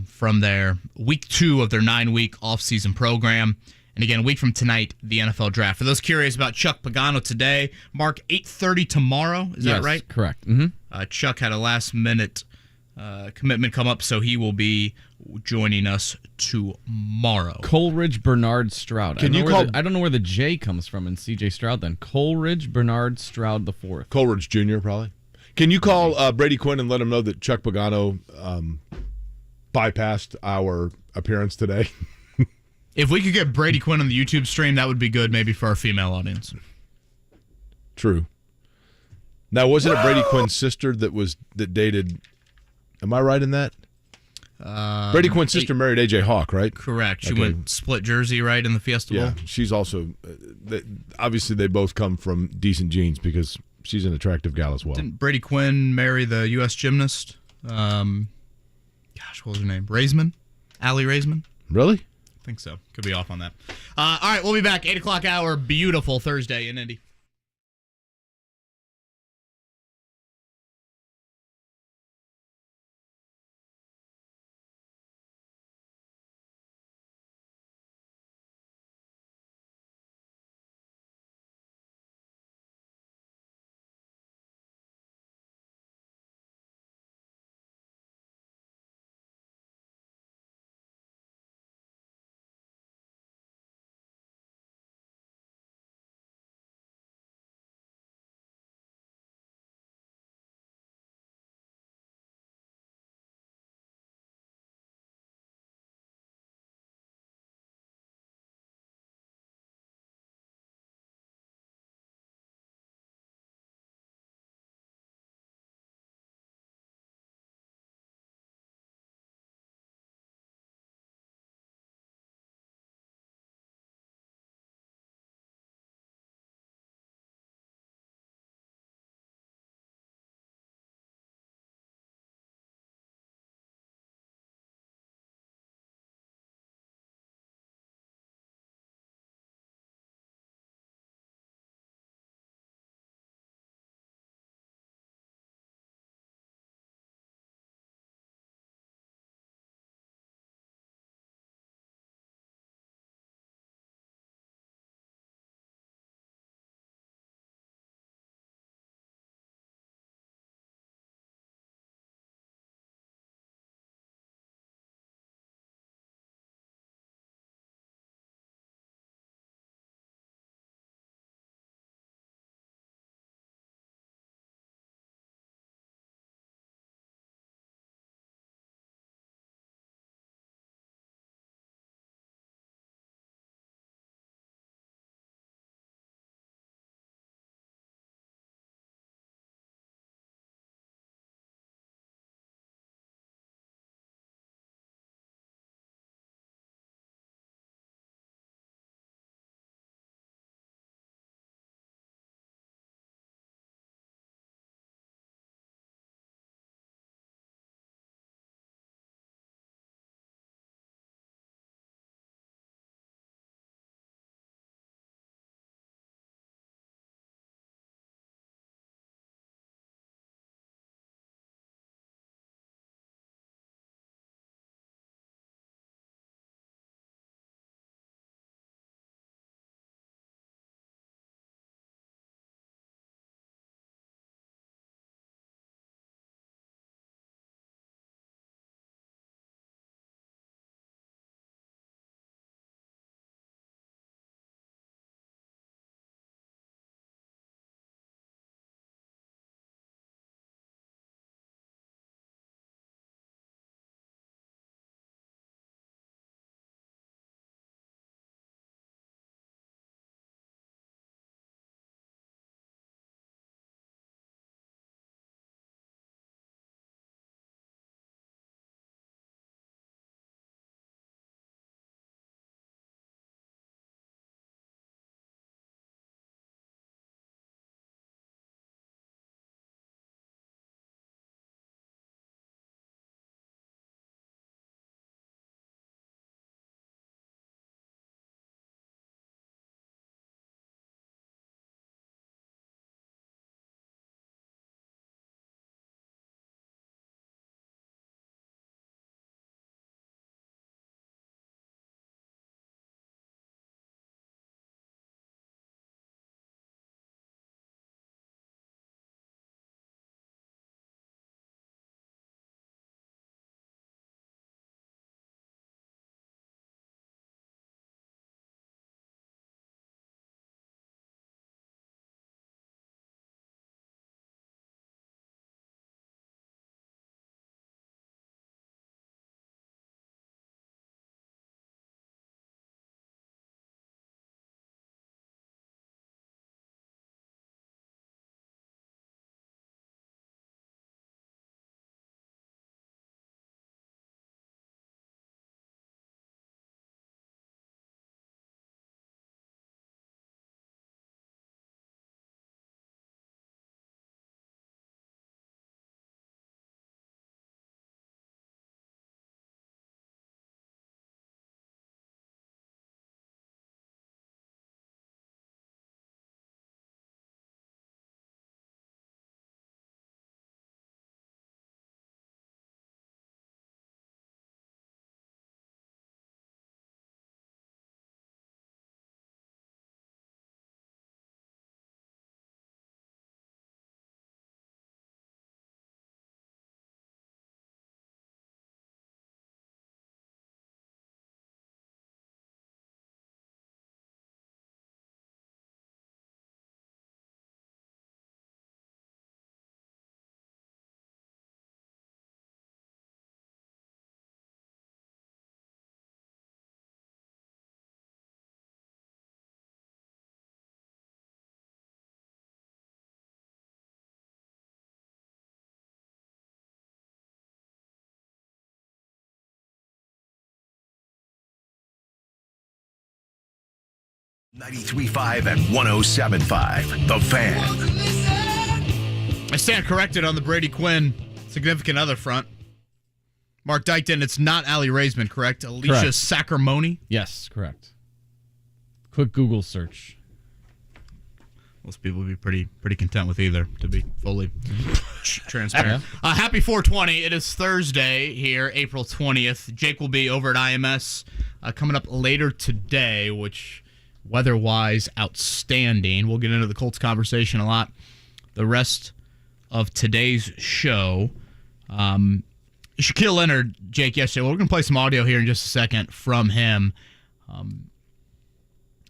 from their week 2 of their 9-week offseason program. And again, a week from tonight, the NFL Draft. For those curious about Chuck Pagano today, Mark, 8:30 tomorrow. Is that right? Correct. Mm-hmm. Chuck had a last-minute commitment come up, so he will be joining us tomorrow. Coleridge Bernard Stroud. I don't know where the J comes from in C.J. Stroud then. Coleridge Bernard Stroud IV. Coleridge Jr. probably. Can you call Brady Quinn and let him know that Chuck Pagano bypassed our appearance today? If we could get Brady Quinn on the YouTube stream, that would be good maybe for our female audience. True. Now, wasn't it Brady Quinn's sister that dated? Am I right in that? Brady Quinn's sister married A.J. Hawk, right? Correct. She went split jersey, right, in the Fiesta Bowl? Yeah, she's also obviously they both come from decent genes because she's an attractive gal as well. Didn't Brady Quinn marry the U.S. gymnast? What was her name? Raisman? Allie Raisman? Really? I think so. Could be off on that. All right, we'll be back 8 o'clock hour. Beautiful Thursday in Indy. 93.5 and 107.5. The Fan. I stand corrected on the Brady Quinn significant other front. Mark Dykton, it's not Allie Raisman, correct? Alicia Correct. Sacramone? Yes, correct. Quick Google search. Most people would be pretty content with either, to be fully transparent. Happy 420. It is Thursday here, April 20th. Jake will be over at IMS coming up later today, which weather-wise, outstanding. We'll get into the Colts conversation a lot. The rest of today's show. Shaq Leonard, Jake, yesterday. Well, we're going to play some audio here in just a second from him.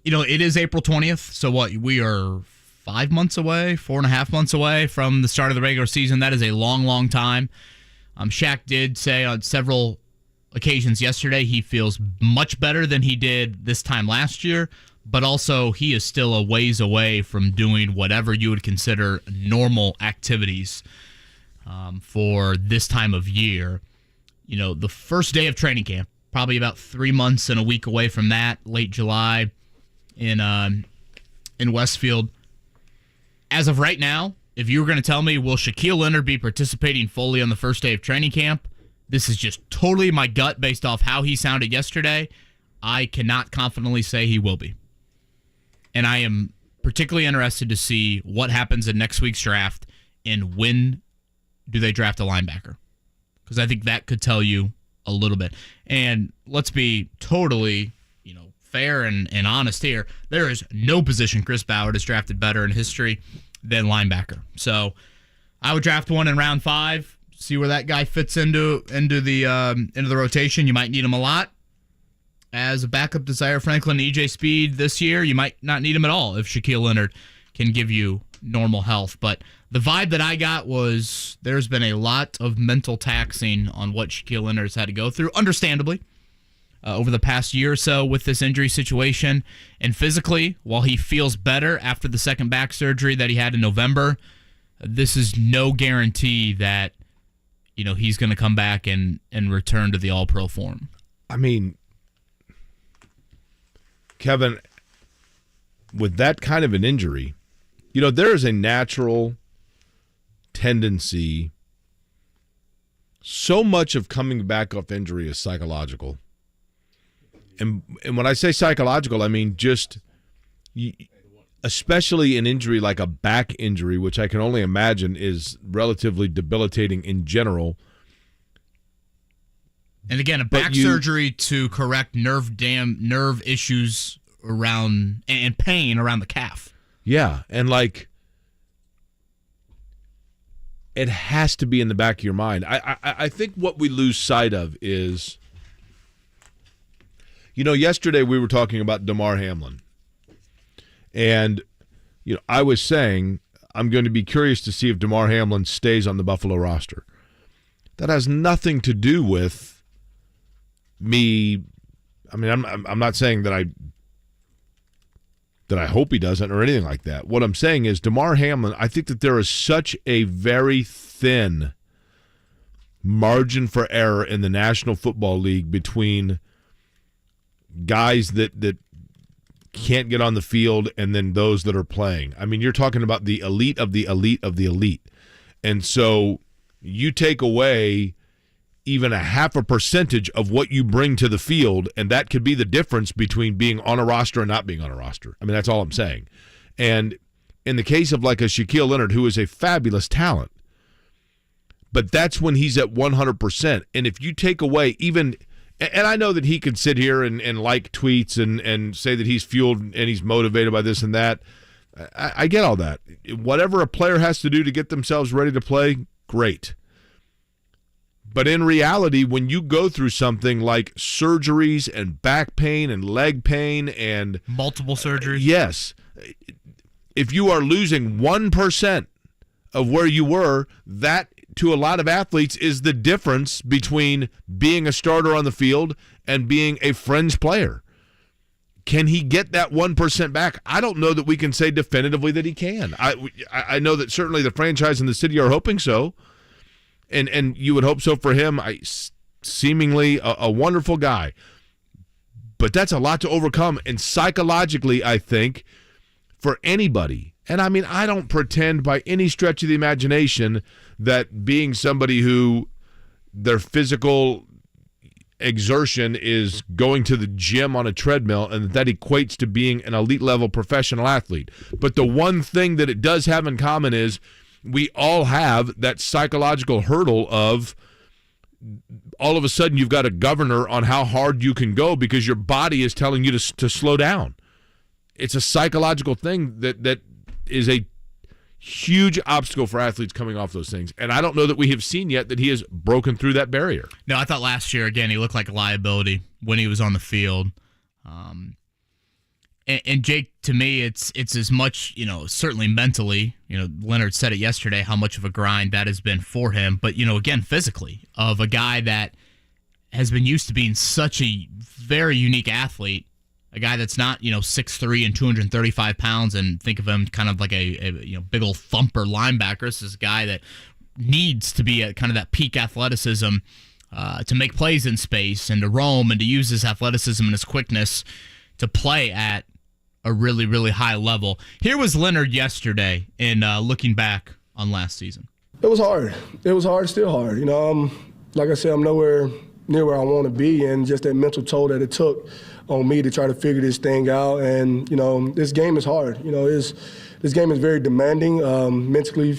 It is April 20th, so we are 5 months away, 4.5 months away from the start of the regular season. That is a long, long time. Shaq did say on several occasions yesterday he feels much better than he did this time last year, but also he is still a ways away from doing whatever you would consider normal activities for this time of year. The first day of training camp, probably about 3 months and a week away from that, late July in Westfield. As of right now, if you were going to tell me, will Shaq Leonard be participating fully on the first day of training camp? This is just totally my gut based off how he sounded yesterday. I cannot confidently say he will be. And I am particularly interested to see what happens in next week's draft and when do they draft a linebacker. Because I think that could tell you a little bit. And let's be totally fair and honest here. There is no position Chris Ballard has drafted better in history than linebacker. So I would draft one in round 5, see where that guy fits into the rotation. You might need him a lot. As a backup to Zaire Franklin and EJ Speed this year, you might not need him at all if Shaq Leonard can give you normal health. But the vibe that I got was there's been a lot of mental taxing on what Shaq Leonard's had to go through, understandably, over the past year or so with this injury situation. And physically, while he feels better after the second back surgery that he had in November, this is no guarantee that he's going to come back and return to the all-pro form. I mean, Kevin, with that kind of an injury, there is a natural tendency. So much of coming back off injury is psychological. And when I say psychological, I mean just, especially an injury like a back injury, which I can only imagine is relatively debilitating in general. And again, a back surgery to correct nerve issues around and pain around the calf. Yeah, and it has to be in the back of your mind. I think what we lose sight of is, yesterday we were talking about Damar Hamlin. And, I was saying I'm going to be curious to see if Damar Hamlin stays on the Buffalo roster. That has nothing to do with me. I mean, I'm not saying that I hope he doesn't or anything like that. What I'm saying is Damar Hamlin, I think that there is such a very thin margin for error in the National Football League between guys that can't get on the field and then those that are playing. I mean, you're talking about the elite of the elite of the elite. And so you take away even 0.5% of what you bring to the field, and that could be the difference between being on a roster and not being on a roster. I mean, that's all I'm saying. And in the case of like a Shaq Leonard, who is a fabulous talent, but that's when he's at 100%. And if you take away even – and I know that he could sit here and like tweets and say that he's fueled and he's motivated by this and that. I get all that. Whatever a player has to do to get themselves ready to play, great. But in reality, when you go through something like surgeries and back pain and leg pain and multiple surgeries, yes, if you are losing 1% of where you were, that to a lot of athletes is the difference between being a starter on the field and being a fringe player. Can he get that 1% back? I don't know that we can say definitively that he can. I know that certainly the franchise and the city are hoping so. And you would hope so for him. Seemingly a wonderful guy. But that's a lot to overcome. And psychologically, I think, for anybody, and I mean, I don't pretend by any stretch of the imagination that being somebody who their physical exertion is going to the gym on a treadmill and that equates to being an elite level professional athlete. But the one thing that it does have in common is we all have that psychological hurdle of all of a sudden you've got a governor on how hard you can go because your body is telling you to slow down. It's a psychological thing that is a huge obstacle for athletes coming off those things. And I don't know that we have seen yet that he has broken through that barrier. No, I thought last year, again, he looked like a liability when he was on the field. And Jake, to me, it's as much, certainly mentally, Leonard said it yesterday, how much of a grind that has been for him. But, again, physically, of a guy that has been used to being such a very unique athlete, a guy that's not, 6'3" and 235 pounds, and think of him kind of like a big old thumper linebacker. This is a guy that needs to be at kind of that peak athleticism to make plays in space and to roam and to use his athleticism and his quickness to play at a really, really high level. Here was Leonard yesterday in looking back on last season. It was hard. It was hard, still hard. Like I said, I'm nowhere near where I want to be, and just that mental toll that it took on me to try to figure this thing out. And, this game is hard. This game is very demanding mentally,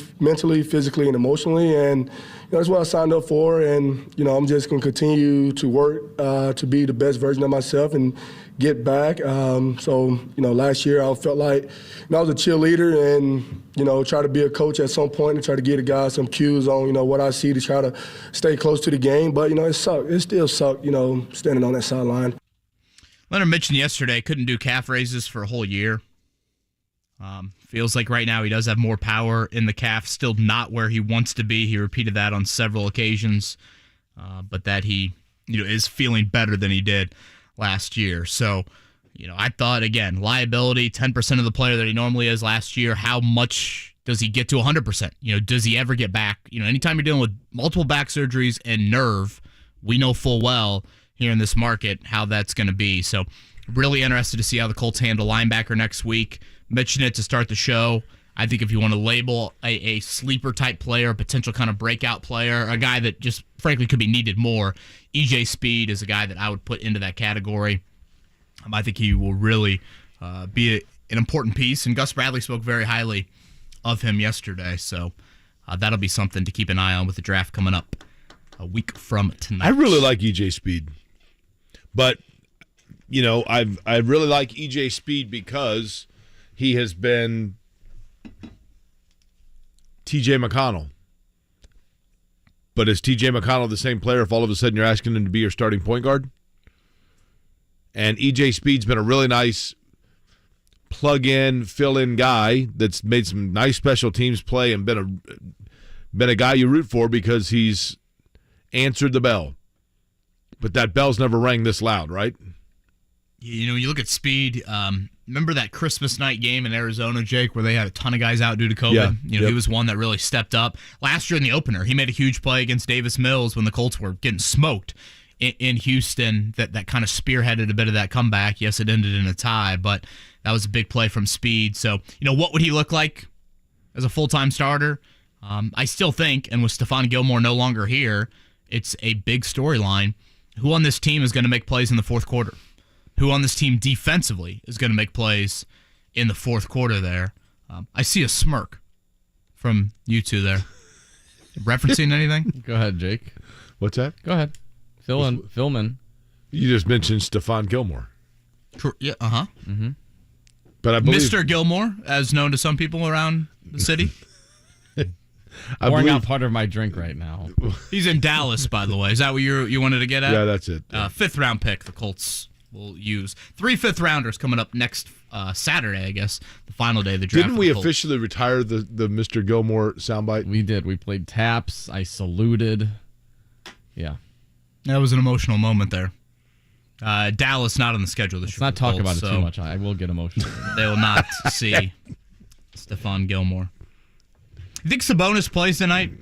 physically, and emotionally. And, that's what I signed up for. And, I'm just going to continue to work to be the best version of myself and get back. Last year I felt like I was a cheerleader and, try to be a coach at some point and try to get a guy some cues on, what I see to try to stay close to the game. But, it sucked. It still sucked, standing on that sideline. Leonard mentioned yesterday couldn't do calf raises for a whole year. Feels like right now he does have more power in the calf, still not where he wants to be. He repeated that on several occasions, but that he is feeling better than he did last year. So, I thought, again, liability, 10% of the player that he normally is last year. How much does he get to 100%? Does he ever get back? Anytime you're dealing with multiple back surgeries and nerve, we know full well here in this market how that's going to be. So really interested to see how the Colts handle linebacker next week. Mentioned it to start the show. I think if you want to label a sleeper type player, a potential kind of breakout player, a guy that just frankly could be needed more, EJ Speed is a guy that I would put into that category. I think he will really be an important piece, and Gus Bradley spoke very highly of him yesterday, so that'll be something to keep an eye on with the draft coming up a week from tonight. I really like EJ Speed, but I really like EJ Speed because he has been T.J. McConnell. But is T.J. McConnell the same player if all of a sudden you're asking him to be your starting point guard? And E.J. Speed's been a really nice plug-in, fill-in guy that's made some nice special teams play and been a guy you root for because he's answered the bell. But that bell's never rang this loud, right? You look at Speed. Remember that Christmas night game in Arizona, Jake, where they had a ton of guys out due to COVID? Yeah. He was one that really stepped up. Last year in the opener, he made a huge play against Davis Mills when the Colts were getting smoked in Houston. That kind of spearheaded a bit of that comeback. Yes, it ended in a tie, but that was a big play from Speed. So, what would he look like as a full-time starter? I still think, and with Stephon Gilmore no longer here, it's a big storyline. Who on this team is going to make plays in the fourth quarter? Who on this team defensively is going to make plays in the fourth quarter there? I see a smirk from you two there. Referencing anything? Go ahead, Jake. What's that? Go ahead. Philman. You just mentioned Stephon Gilmore. Yeah, uh-huh. Mm-hmm. But I believe Mr. Gilmore, as known to some people around the city. Pouring out part of my drink right now. He's in Dallas, by the way. Is that what you wanted to get at? Yeah, that's it. Fifth-round pick, the Colts will use. 3 fifth-rounders coming up next Saturday, I guess, the final day of the draft. Didn't we officially retire the Mr. Gilmore soundbite? We did. We played taps. I saluted. Yeah. That was an emotional moment there. Dallas not on the schedule this year. Let's not talk about it too much. I will get emotional. They will not see Stephon Gilmore. You think Sabonis plays tonight?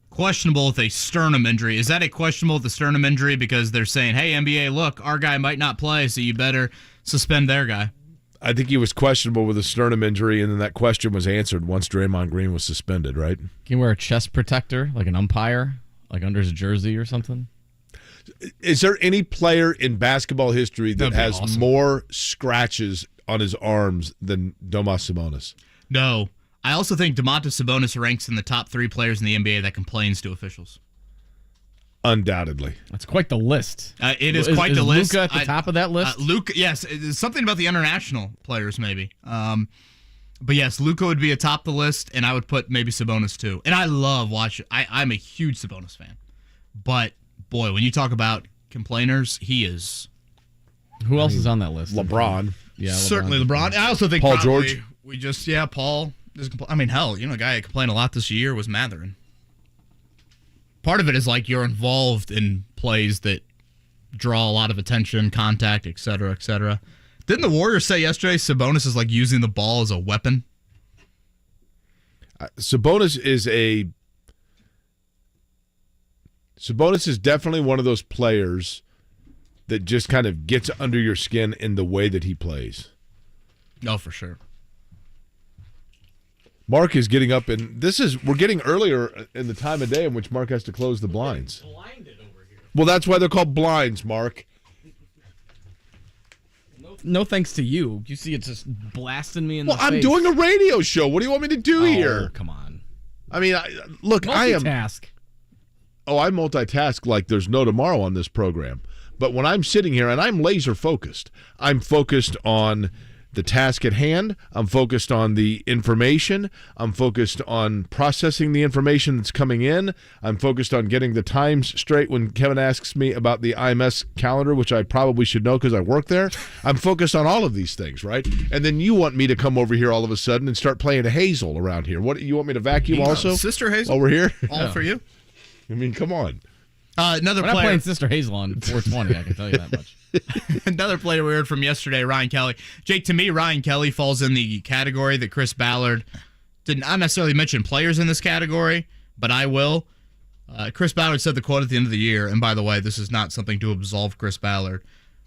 Questionable with a sternum injury. Is that a questionable with a sternum injury because they're saying, hey, NBA, look, our guy might not play, so you better suspend their guy? I think he was questionable with a sternum injury, and then that question was answered once Draymond Green was suspended, right? Can you wear a chest protector, like an umpire, like under his jersey or something? Is there any player in basketball history that has awesome. more scratches on his arms than Domas Sabonis? No. I also think Domantas Sabonis ranks in the top 3 players in the NBA that complains to officials. Undoubtedly. That's quite the list. It is quite the list. Luka at the top of that list? Luka, yes. It's something about the international players, maybe. But yes, Luka would be atop the list, and I would put maybe Sabonis too. And I love watching. I'm a huge Sabonis fan. But, boy, when you talk about complainers, he is. Who else is on that list? LeBron. Yeah, Certainly LeBron. I also think Paul probably George. Paul. I mean, hell, a guy that complained a lot this year was Matherin. Part of it is like you're involved in plays that draw a lot of attention, contact, et cetera, et cetera. Didn't the Warriors say yesterday Sabonis is like using the ball as a weapon? Sabonis is definitely one of those players that just kind of gets under your skin in the way that he plays. Oh, for sure. Mark is getting up, and we're getting earlier in the time of day in which Mark has to close the blinds. Blinded over here. Well, that's why they're called blinds, Mark. No thanks to you. You see, it's just blasting me in the face. Well, I'm doing a radio show. What do you want me to do here? Come on. I mean, look, Multitask. I multitask like there's no tomorrow on this program. But when I'm sitting here and I'm laser focused, I'm focused on the task at hand. I'm focused on the information. I'm focused on processing the information that's coming in. I'm focused on getting the times straight when Kevin asks me about the IMS calendar, which I probably should know because I work there. I'm focused on all of these things, right? And then you want me to come over here all of a sudden and start playing a Hazel around here. What, you want me to vacuum also? Sister Hazel. Over here? All for you. I mean, come on. Another We're player. not playing Sister Hazel on 420, I can tell you that much. Another player we heard from yesterday, Ryan Kelly. Jake, to me, Ryan Kelly falls in the category that Chris Ballard did not necessarily mention players in this category, but I will. Chris Ballard said the quote at the end of the year, and by the way, this is not something to absolve Chris Ballard,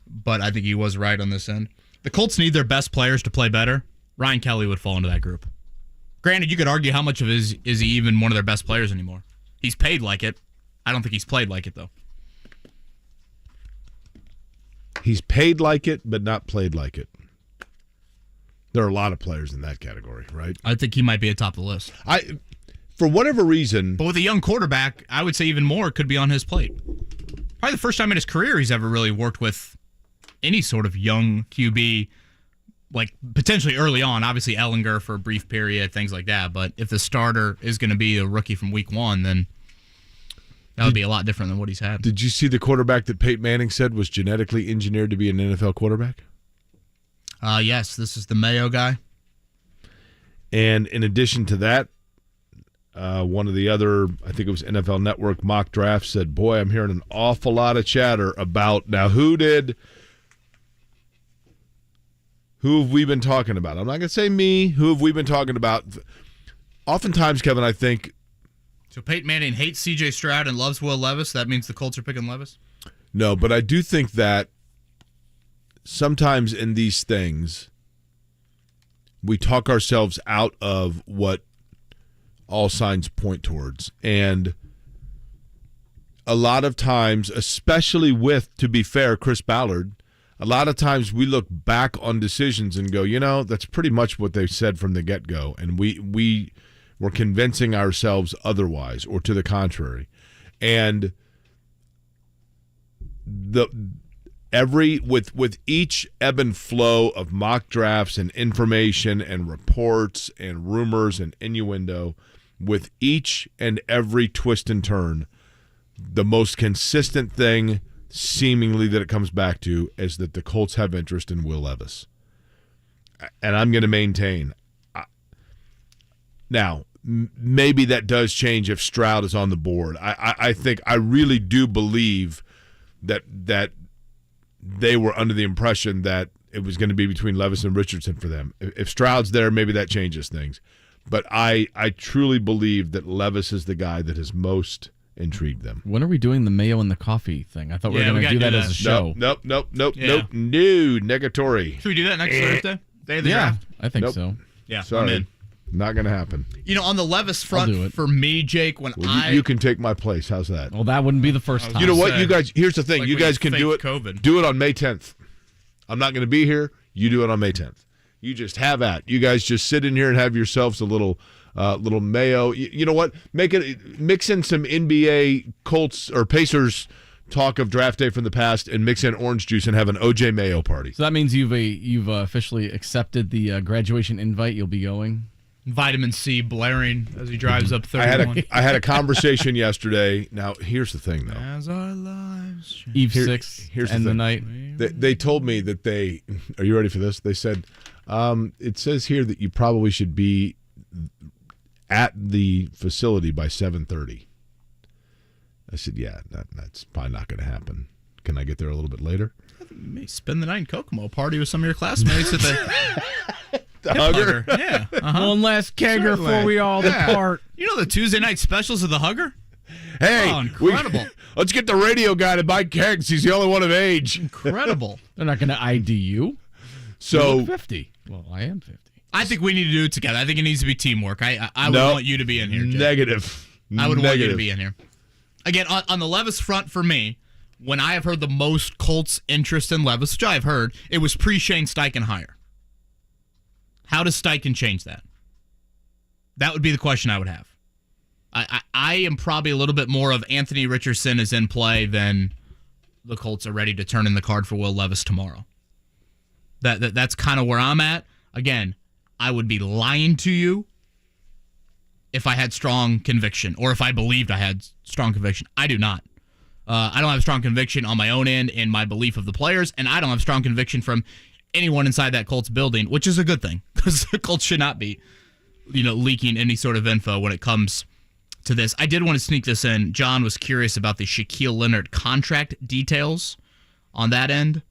but I think he was right on this end. The Colts need their best players to play better. Ryan Kelly would fall into that group. Granted, you could argue how much of is he even one of their best players anymore. He's paid like it. I don't think he's played like it, though. He's paid like it, but not played like it. There are a lot of players in that category, right? I think he might be atop the list. For whatever reason... But with a young quarterback, I would say even more could be on his plate. Probably the first time in his career he's ever really worked with any sort of young QB, like potentially early on. Obviously Ellinger for a brief period, things like that. But if the starter is going to be a rookie from week 1, then that would be a lot different than what he's had. Did you see the quarterback that Peyton Manning said was genetically engineered to be an NFL quarterback? Yes, this is the Mayo guy. And in addition to that, one of the other, I think it was NFL Network mock drafts said, boy, I'm hearing an awful lot of chatter about, now who have we been talking about? I'm not going to say me. Who have we been talking about? Oftentimes, Kevin, I think. So Peyton Manning hates C.J. Stroud and loves Will Levis. That means the Colts are picking Levis? No, but I do think that sometimes in these things, we talk ourselves out of what all signs point towards. And a lot of times, especially with, to be fair, Chris Ballard, a lot of times we look back on decisions and go, that's pretty much what they said from the get-go. And we're convincing ourselves otherwise or to the contrary. And with each ebb and flow of mock drafts and information and reports and rumors and innuendo, with each and every twist and turn, the most consistent thing seemingly that it comes back to is that the Colts have interest in Will Levis. And I'm going to maintain. Now, maybe that does change if Stroud is on the board. I really do believe that they were under the impression that it was going to be between Levis and Richardson for them. If Stroud's there, maybe that changes things. But I truly believe that Levis is the guy that has most intrigued them. When are we doing the mayo and the coffee thing? I thought we were going to do that as a show. Nope. Yeah. No, negatory. Should we do that next Thursday? Day of the draft? I think so. Yeah, Sorry. I'm in. Not going to happen. On the Levis I'll do front, it. for me, Jake, You can take my place. How's that? Well, that wouldn't be the first time. You know what, you guys? Here's the thing. Like you when guys you can do it. faked COVID. Do it on May 10th. I'm not going to be here. You do it on May 10th. You just have at. You guys just sit in here and have yourselves a little mayo. You know what? Mix in some NBA Colts or Pacers talk of draft day from the past, and mix in orange juice and have an OJ Mayo party. So that means you've officially accepted the graduation invite. You'll be going. Vitamin C blaring as he drives up 31. I had a conversation yesterday. Now here's the thing, though. As our lives change. Eve 6 here's and the the thing. night. They told me that they. Are you ready for this? They said it says here that you probably should be at the facility by 7:30. I said, yeah, that's probably not going to happen. Can I get there a little bit later? You may spend the night in Kokomo, party with some of your classmates at the Hugger? Yeah. Uh-huh. One last kegger before we all depart. You know the Tuesday night specials of the Hugger? Hey, Oh, incredible. Let's get the radio guy to buy kegs. He's the only one of age. Incredible. They're not going to ID you. You So look 50. Well, I am 50. I think we need to do it together. I think it needs to be teamwork. I would No. want you to be in here, Jake. Negative. I would want you to Negative. be in here. Again, on the Levis front for me, when I have heard the most Colts interest in Levis, which I've heard, it was pre-Shane Steichen hire. How does Steichen change that? That would be the question I would have. I am probably a little bit more of Anthony Richardson is in play than the Colts are ready to turn in the card for Will Levis tomorrow. That's kind of where I'm at. Again, I would be lying to you if I had strong conviction, or if I believed I had strong conviction. I do not. I don't have strong conviction on my own end in my belief of the players, and I don't have strong conviction from anyone inside that Colts building, which is a good thing, because the Colts should not be, leaking any sort of info when it comes to this. I did want to sneak this in. John was curious about the Shaquille Leonard contract details on that end.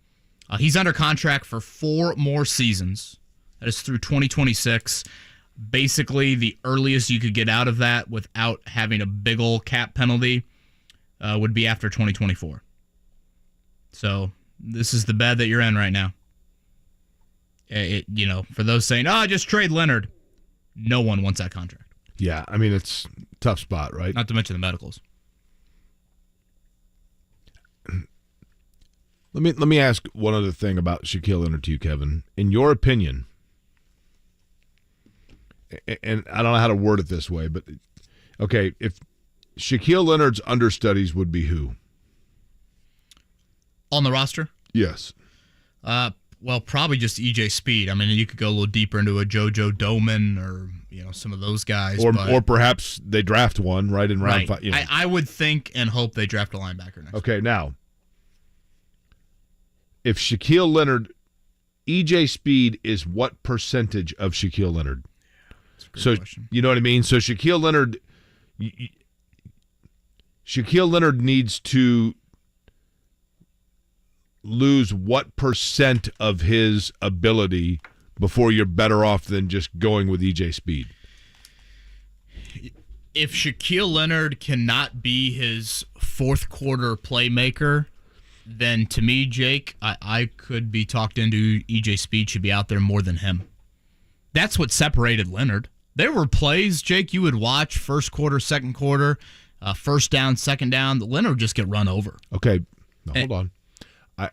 He's under contract for 4 more seasons. That is through 2026. Basically, the earliest you could get out of that without having a big old cap penalty would be after 2024. So this is the bed that you're in right now. For those saying, just trade Leonard, no one wants that contract. Yeah, I mean, it's a tough spot, right? Not to mention the medicals. Let me ask one other thing about Shaquille Leonard to you, Kevin. In your opinion, and I don't know how to word it this way, but okay, if Shaquille Leonard's understudies would be who? On the roster? Yes. Well, probably just EJ Speed. I mean, you could go a little deeper into a JoJo Doman or some of those guys. Or perhaps they draft one right in round 5. I would think and hope they draft a linebacker next. Okay, now, if Shaquille Leonard, EJ Speed is what percentage of Shaquille Leonard? That's a great question. You know what I mean? So Shaquille Leonard needs to lose what percent of his ability before you're better off than just going with EJ Speed? If Shaquille Leonard cannot be his fourth quarter playmaker, then to me, Jake, I could be talked into EJ Speed should be out there more than him. That's what separated Leonard. There were plays, Jake, you would watch first quarter, second quarter, first down, second down. Leonard would just get run over. Okay, no, hold on.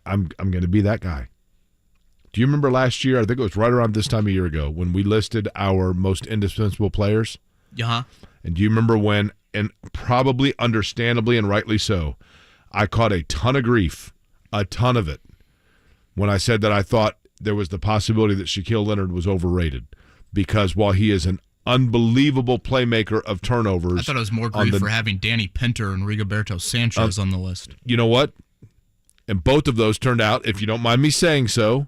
I'm going to be that guy. Do you remember last year? I think it was right around this time a year ago when we listed our most indispensable players. Uh-huh. And do you remember when, and probably understandably and rightly so, I caught a ton of grief, a ton of it, when I said that I thought there was the possibility that Shaquille Leonard was overrated because while he is an unbelievable playmaker of turnovers. I thought it was more grief for having Danny Pinter and Rigoberto Sanchez on the list. You know what? And both of those turned out, if you don't mind me saying so,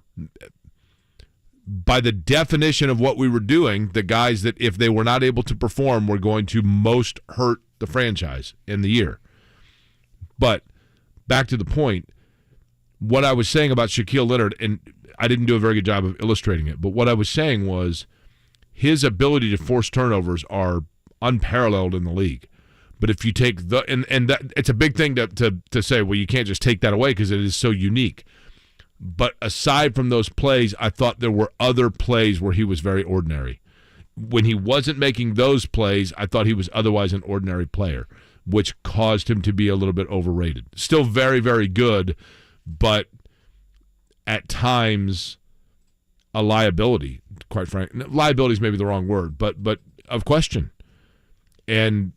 by the definition of what we were doing, the guys that if they were not able to perform were going to most hurt the franchise in the year. But back to the point, what I was saying about Shaquille Leonard, and I didn't do a very good job of illustrating it, but what I was saying was his ability to force turnovers are unparalleled in the league. But if you take and that, it's a big thing to say, well, you can't just take that away because it is so unique. But aside from those plays, I thought there were other plays where he was very ordinary. When he wasn't making those plays, I thought he was otherwise an ordinary player, which caused him to be a little bit overrated. Still very, very good, but at times a liability, quite frankly. Liability is maybe the wrong word, but of question. And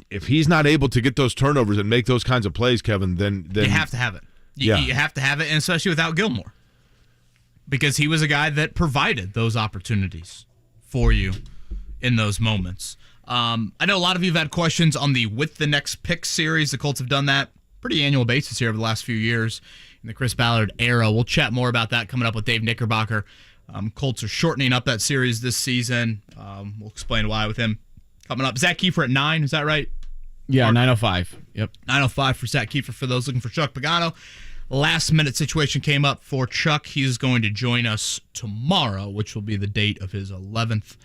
if he's not able to get those turnovers and make those kinds of plays, Kevin, then you have to have it. You have to have it, and especially without Gilmore, because he was a guy that provided those opportunities for you in those moments. I know a lot of you have had questions on the With the Next Pick series. The Colts have done that pretty annual basis here over the last few years in the Chris Ballard era. We'll chat more about that coming up with Dave Knickerbocker. Colts are shortening up that series this season. We'll explain why with him coming up. Zak Keefer at 9, is that right? Yeah, 9:05. Yep. 9:05 for Zak Keefer for those looking for Chuck Pagano. Last-minute situation came up for Chuck. He's going to join us tomorrow, which will be the date of his 11th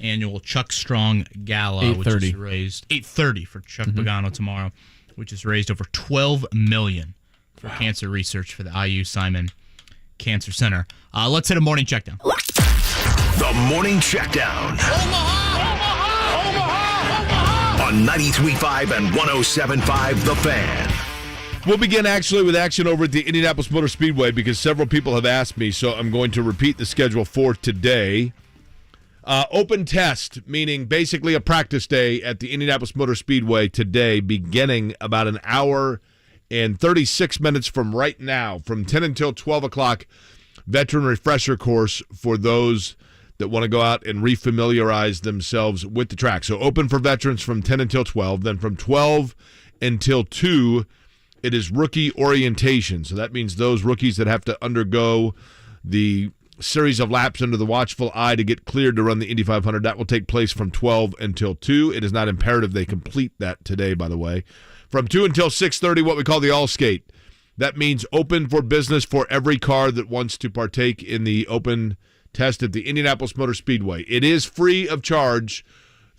annual Chuck Strong Gala, which is raised 8:30 for Chuck Pagano tomorrow, which has raised over $12 million for cancer research for the IU Simon Cancer Center. Let's hit a morning checkdown. The Morning Checkdown. On 93.5 and 107.5 The Fan. We'll begin actually with action over at the Indianapolis Motor Speedway because several people have asked me, so I'm going to repeat the schedule for today. Open test, meaning basically a practice day at the Indianapolis Motor Speedway today, beginning about an hour and 36 minutes from right now, from 10 until 12 o'clock, veteran refresher course for those that want to go out and refamiliarize themselves with the track. So open for veterans from 10 until 12. Then from 12 until 2, it is rookie orientation. So that means those rookies that have to undergo the series of laps under the watchful eye to get cleared to run the Indy 500. That will take place from 12 until 2. It is not imperative they complete that today, by the way. From 2 until 6:30, what we call the all-skate. That means open for business for every car that wants to partake in the open test at the Indianapolis Motor Speedway. It is free of charge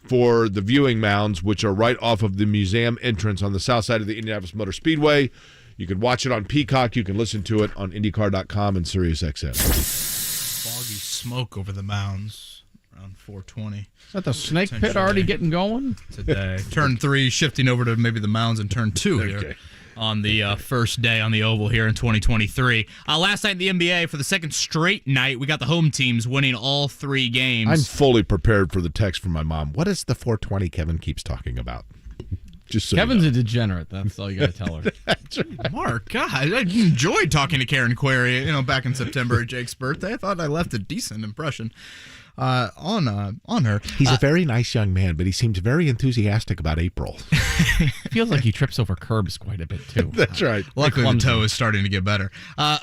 for the viewing mounds, which are right off of the museum entrance on the south side of the Indianapolis Motor Speedway. You can watch it on Peacock. You can listen to it on IndyCar.com and SiriusXM. Foggy smoke over the mounds around 4:20. Is that the snake pit already getting going? Today. Turn 3, shifting over to maybe the mounds in turn 2 here on the first day on the Oval here in 2023. Last night in the NBA, for the second straight night, we got the home teams winning all 3 games. I'm fully prepared for the text from my mom. What is the 420 Kevin keeps talking about? Just so Kevin's you know. a degenerate. That's all you got to tell her. Mark, God, I enjoyed talking to Karen Query, back in September at Jake's birthday. I thought I left a decent impression on her. He's a very nice young man, but he seems very enthusiastic about April. Feels like he trips over curbs quite a bit, too. That's right. Luckily, the toe is starting to get better.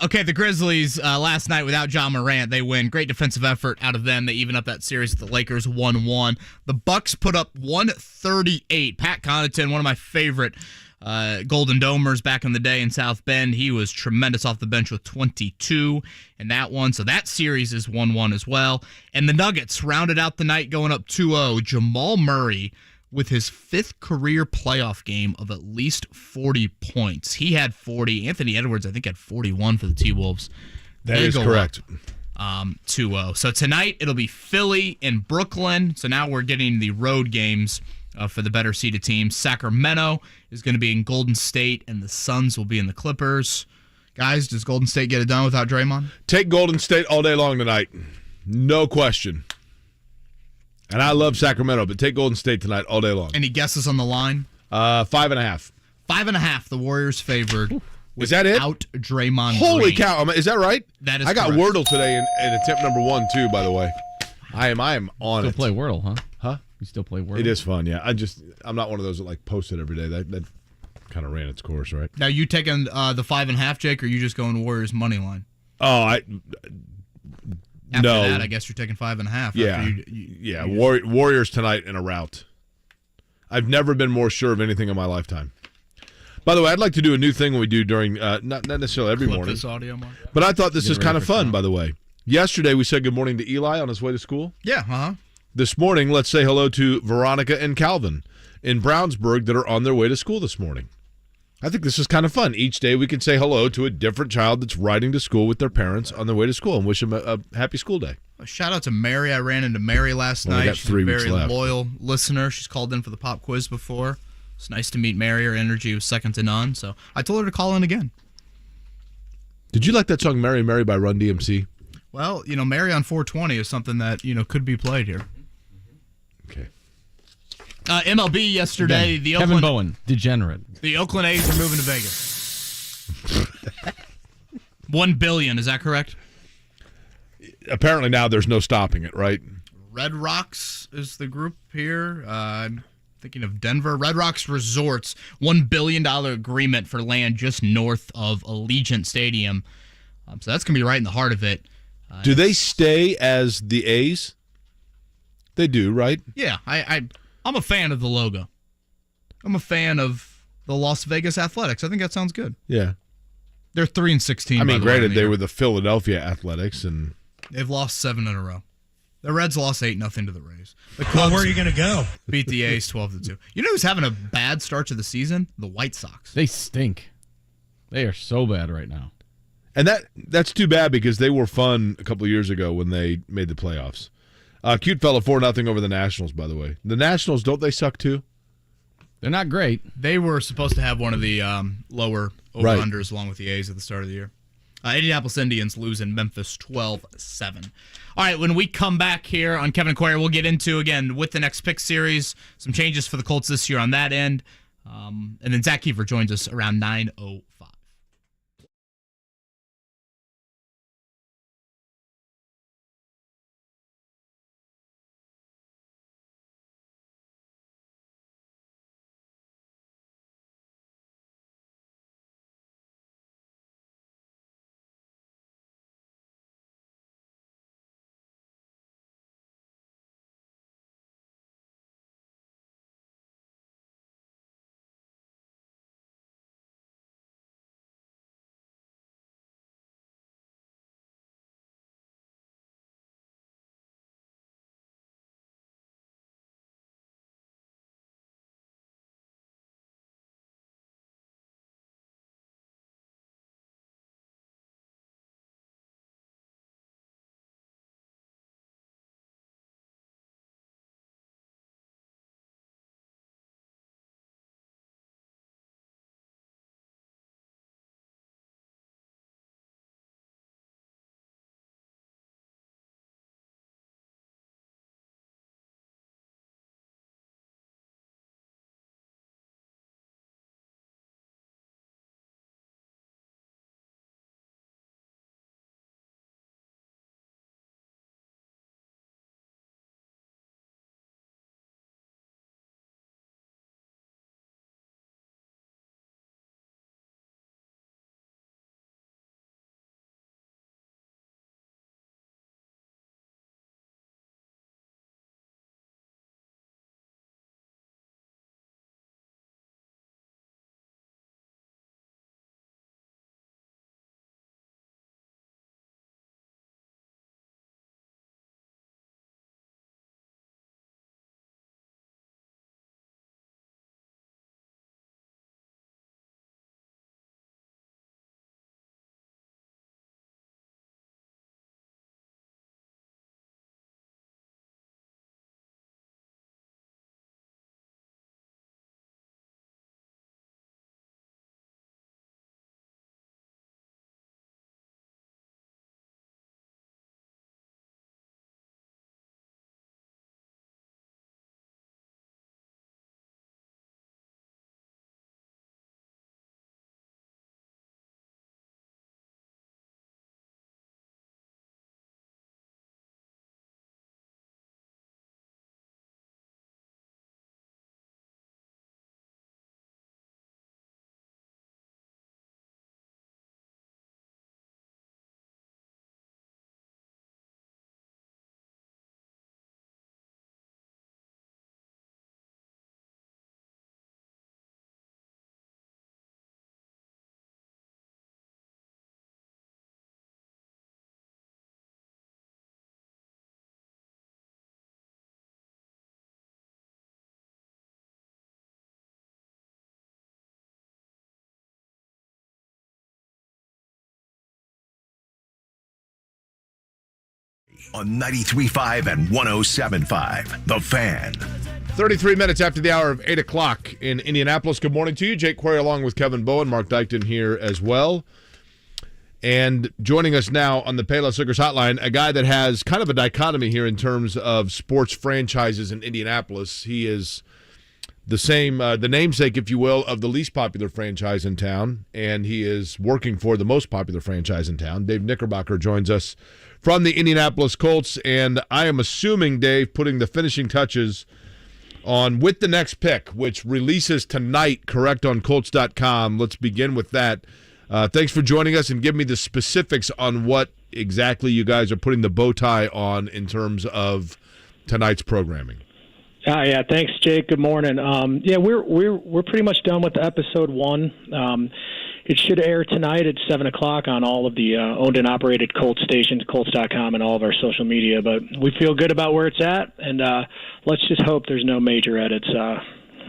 Okay, the Grizzlies, last night without Ja Morant, they win. Great defensive effort out of them. They even up that series with the Lakers 1-1. The Bucks put up 138. Pat Connaughton, one of my favorite Golden Domers back in the day in South Bend. He was tremendous off the bench with 22 in that one. So that series is 1-1 as well. And the Nuggets rounded out the night going up 2-0. Jamal Murray with his 5th career playoff game of at least 40 points. He had 40. Anthony Edwards, I think, had 41 for the T-Wolves. That is correct. 2-0. So tonight it'll be Philly and Brooklyn. So now we're getting the road games for the better seeded teams. Sacramento is going to be in Golden State, and the Suns will be in the Clippers. Guys, does Golden State get it done without Draymond? Take Golden State all day long tonight. No question. And I love Sacramento, but take Golden State tonight all day long. Any guesses on the line? 5.5. 5.5. The Warriors favored. Is that it? Without Draymond Holy Green. cow. Is that right? That is I got correct. Wordle today in attempt number 1, too, by the way. I am on Still it. play Wordle, huh? Huh? You still play Wordle? It is fun, yeah. I'm not one of those that post it every day. That kind of ran its course, right? Now, you taking the 5.5, Jake, or are you just going Warriors money line? Oh, After no. that, I guess you're taking 5.5. Yeah. Warriors tonight in a rout. I've never been more sure of anything in my lifetime. By the way, I'd like to do a new thing we do during, not necessarily every morning. This audio, Mark. But I thought this is kind of fun, by the way. Yesterday, we said good morning to Eli on his way to school. Yeah, uh-huh. This morning, let's say hello to Veronica and Calvin in Brownsburg that are on their way to school this morning. I think this is kind of fun. Each day we can say hello to a different child that's riding to school with their parents on their way to school and wish them a happy school day. A shout out to Mary. I ran into Mary last Well, we night. got She's 3 a weeks very left. loyal listener. She's called in for the pop quiz before. It's nice to meet Mary. Her energy was second to none. So I told her to call in again. Did you like that song Mary Mary by Run DMC? Well, Mary on 420 is something that, could be played here. Okay. MLB yesterday, Again, the Kevin Oakland Bowen, degenerate. The Oakland A's are moving to Vegas. $1 billion, is that correct? Apparently now there's no stopping it, right? Red Rocks is the group here. I'm thinking of Denver. Red Rocks Resorts, $1 billion agreement for land just north of Allegiant Stadium. So that's going to be right in the heart of it. Do they stay as the A's? They do, right? Yeah, I'm a fan of the logo. I'm a fan of the Las Vegas Athletics. I think that sounds good. Yeah. They're 3-16. I mean, by the way, granted, in the they year. were the Philadelphia Athletics, and They've lost 7 in a row. The Reds lost 8-0 to the Rays. The Well, Cubs where are you going to go? beat the A's 12-2. You know who's having a bad start to the season? The White Sox. They stink. They are so bad right now. and that's too bad because they were fun a couple of years ago when they made the playoffs. Cute fella 4-0 over the Nationals, by the way. The Nationals, don't they suck too? They're not great. They were supposed to have one of the lower over-unders along with the A's at the start of the year. Indianapolis Indians losing Memphis 12-7. All right, when we come back here on Kevin and Query, we'll get into, again, with the next pick series, some changes for the Colts this year on that end. And then Zak Keefer joins us around 9:05. on 93.5 and 107.5. The Fan. 33 minutes after the hour of 8 o'clock in Indianapolis. Good morning to you. Jake Query along with Kevin Bowen, Mark Dykton here as well. And joining us now on the Payless Liquors Hotline, a guy that has kind of a dichotomy here in terms of sports franchises in Indianapolis. He is the same, the namesake, if you will, of the least popular franchise in town, and he is working for the most popular franchise in town. Dave Knickerbocker joins us from the Indianapolis Colts, and I am assuming, Dave, putting the finishing touches on with the next pick, which releases tonight, correct, on Colts.com. Let's begin with that. Thanks for joining us and give me the specifics on what exactly you guys are putting the bow tie on in terms of tonight's programming. Yeah, thanks, Jake. Good morning. We're pretty much done with episode 1. It should air tonight at 7 o'clock on all of the owned and operated Colts stations, Colts.com, and all of our social media. But we feel good about where it's at, and let's just hope there's no major edits.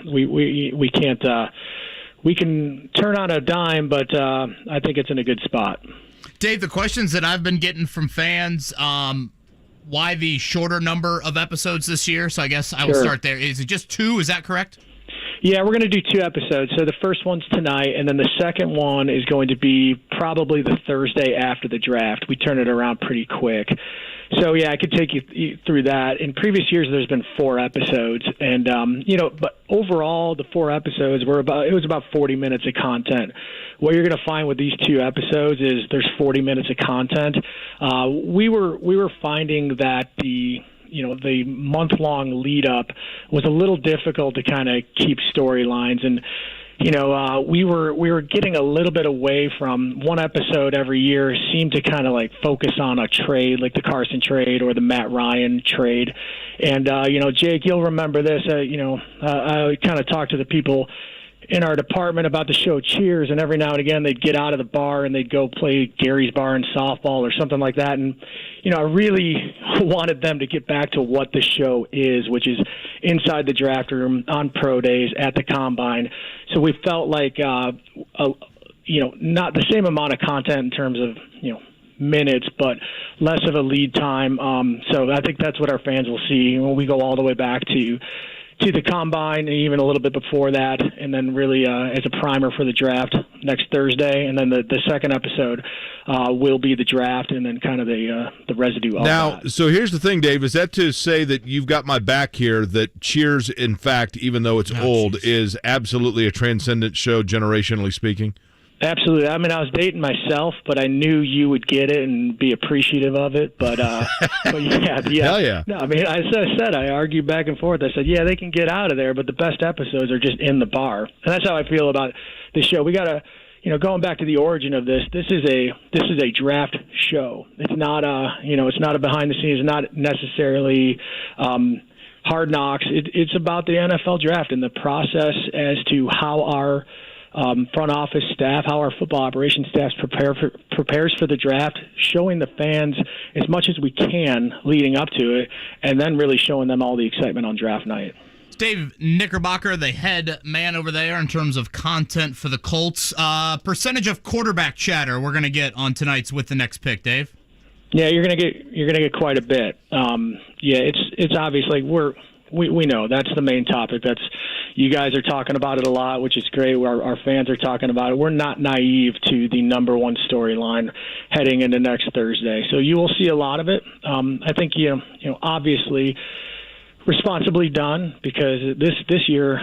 We can't. We can turn on a dime, but I think it's in a good spot. Dave, the questions that I've been getting from fans, why the shorter number of episodes this year? So I guess I will start there. Is it just 2? Is that correct? Yeah, we're going to do 2 episodes. So the first one's tonight, and then the second one is going to be probably the Thursday after the draft. We turn it around pretty quick. So, yeah, I could take you through that. In previous years, there's been 4 episodes. And, but overall, the 4 episodes it was about 40 minutes of content. What you're going to find with these 2 episodes is there's 40 minutes of content. We were finding that the month-long lead-up was a little difficult to kind of keep storylines. And, we were getting a little bit away from one episode every year seemed to kind of like focus on a trade, like the Carson trade or the Matt Ryan trade. And, Jake, you'll remember this. I kind of talked to the people in our department about the show Cheers, and every now and again they'd get out of the bar and they'd go play Gary's Bar and softball or something like that. And, I really wanted them to get back to what the show is, which is inside the draft room, on pro days, at the combine. So we felt like, not the same amount of content in terms of, minutes, but less of a lead time. So I think that's what our fans will see when we go all the way back to the combine, and even a little bit before that, and then really as a primer for the draft next Thursday. And then the second episode will be the draft, and then kind of the residue of now, that. So here's the thing, Dave. Is that to say that you've got my back here, that Cheers, in fact, even though it's old, is absolutely a transcendent show, generationally speaking? Absolutely. I mean, I was dating myself, but I knew you would get it and be appreciative of it. But yeah. Hell yeah. No, I mean, I argued back and forth. I said, yeah, they can get out of there, but the best episodes are just in the bar. And that's how I feel about the show. We got to, going back to the origin of this is a draft show. It's not it's not a behind the scenes, not necessarily Hard Knocks. It's about the NFL draft and the process as to how our front office staff, how our football operations staff prepares for the draft, showing the fans as much as we can leading up to it, and then really showing them all the excitement on draft night. Dave Knickerbocker, the head man over there in terms of content for the Colts. Percentage of quarterback chatter we're going to get on tonight's With the Next Pick, Dave? Yeah, you're gonna get quite a bit. It's obviously we know that's the main topic. You guys are talking about it a lot, which is great. Our fans are talking about it. We're not naive to the number one storyline heading into next Thursday, so you will see a lot of it. I think obviously responsibly done, because this year,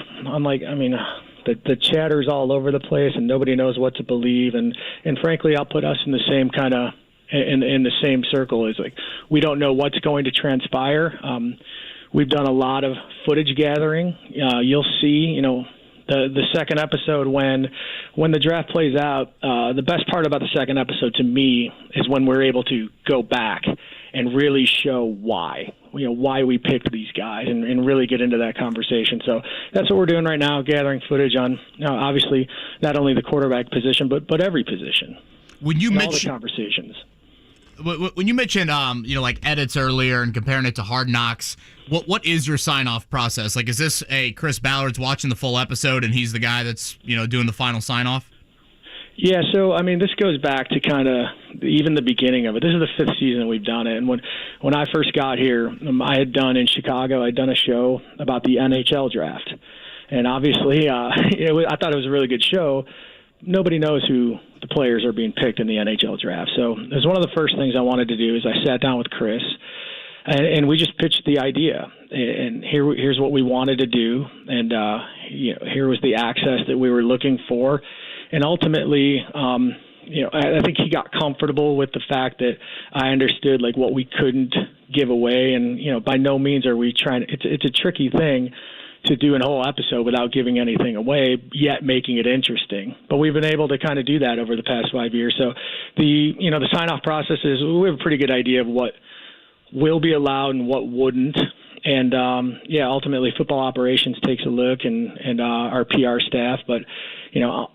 the chatter's all over the place and nobody knows what to believe, and frankly, I'll put us in the same kind of in the same circle. Is like we don't know what's going to transpire. We've done a lot of footage gathering. You'll see, the second episode when the draft plays out. The best part about the second episode to me is when we're able to go back and really show why we picked these guys and really get into that conversation. So that's what we're doing right now, gathering footage on, obviously, not only the quarterback position, but every position. When you mentioned all the conversations. When you mentioned, like edits earlier and comparing it to Hard Knocks, what is your sign-off process? Like, is this Chris Ballard's watching the full episode and he's the guy that's, doing the final sign-off? Yeah, so I mean, this goes back to kind of even the beginning of it. This is the 5th season we've done it, and when I first got here, I had done in Chicago. I'd done a show about the NHL draft, and obviously, I thought it was a really good show. Nobody knows who the players are being picked in the NHL draft, so it was one of the first things I wanted to do. Is I sat down with Chris, and we just pitched the idea, and here's what we wanted to do, and here was the access that we were looking for. And ultimately, I think he got comfortable with the fact that I understood like what we couldn't give away, and by no means are we trying. It's a tricky thing to do a whole episode without giving anything away, yet making it interesting. But we've been able to kind of do that over the past 5 years. So the sign off process is we have a pretty good idea of what will be allowed and what wouldn't. And ultimately, football operations takes a look, and our PR staff. But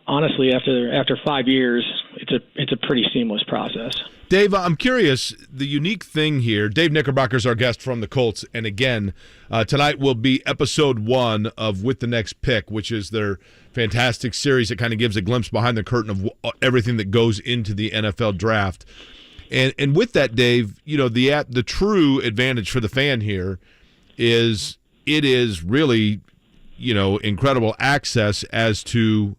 honestly, after 5 years, it's a pretty seamless process. Dave, I'm curious. The unique thing here, Dave Knickerbocker is our guest from the Colts, and again, tonight will be episode 1 of With the Next Pick, which is their fantastic series that kind of gives a glimpse behind the curtain of everything that goes into the NFL draft. And with that, Dave, the true advantage for the fan here is it is really, incredible access as to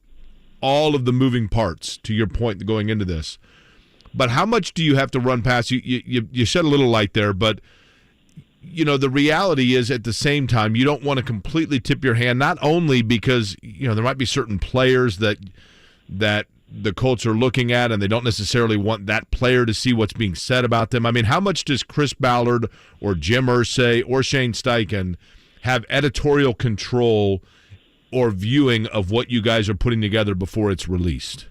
all of the moving parts, to your point going into this. But how much do you have to run past? You shed a little light there, but, the reality is at the same time, you don't want to completely tip your hand, not only because, there might be certain players that the Colts are looking at, and they don't necessarily want that player to see what's being said about them. I mean, how much does Chris Ballard or Jim Irsay or Shane Steichen have editorial control or viewing of what you guys are putting together before it's released?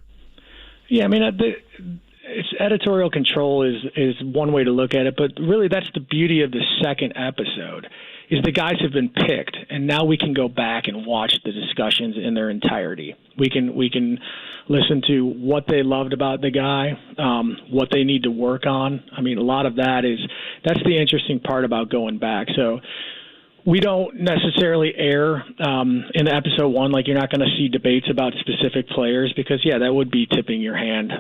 Yeah, I mean, it's editorial control is one way to look at it, but really that's the beauty of the second episode. Is the guys have been picked, and now we can go back and watch the discussions in their entirety. We can listen to what they loved about the guy, what they need to work on. I mean, a lot of that's the interesting part about going back. So we don't necessarily air in episode 1, like you're not going to see debates about specific players because, that would be tipping your hand.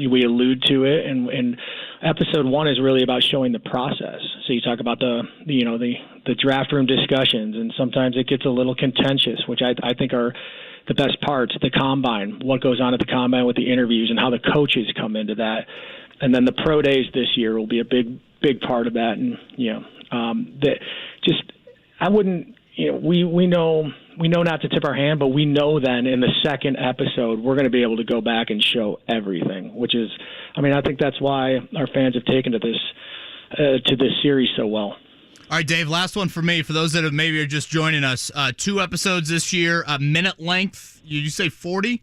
We allude to it, and episode 1 is really about showing the process. So you talk about the draft room discussions, and sometimes it gets a little contentious, which I think are the best parts. The combine, what goes on at the combine with the interviews, and how the coaches come into that. And then the pro days this year will be a big part of that. And I wouldn't. We know not to tip our hand, but we know then in the second episode we're going to be able to go back and show everything. Which is, I think that's why our fans have taken to this series so well. All right, Dave, last one for me. For those that maybe are just joining us, 2 episodes this year, minute length. You say 40?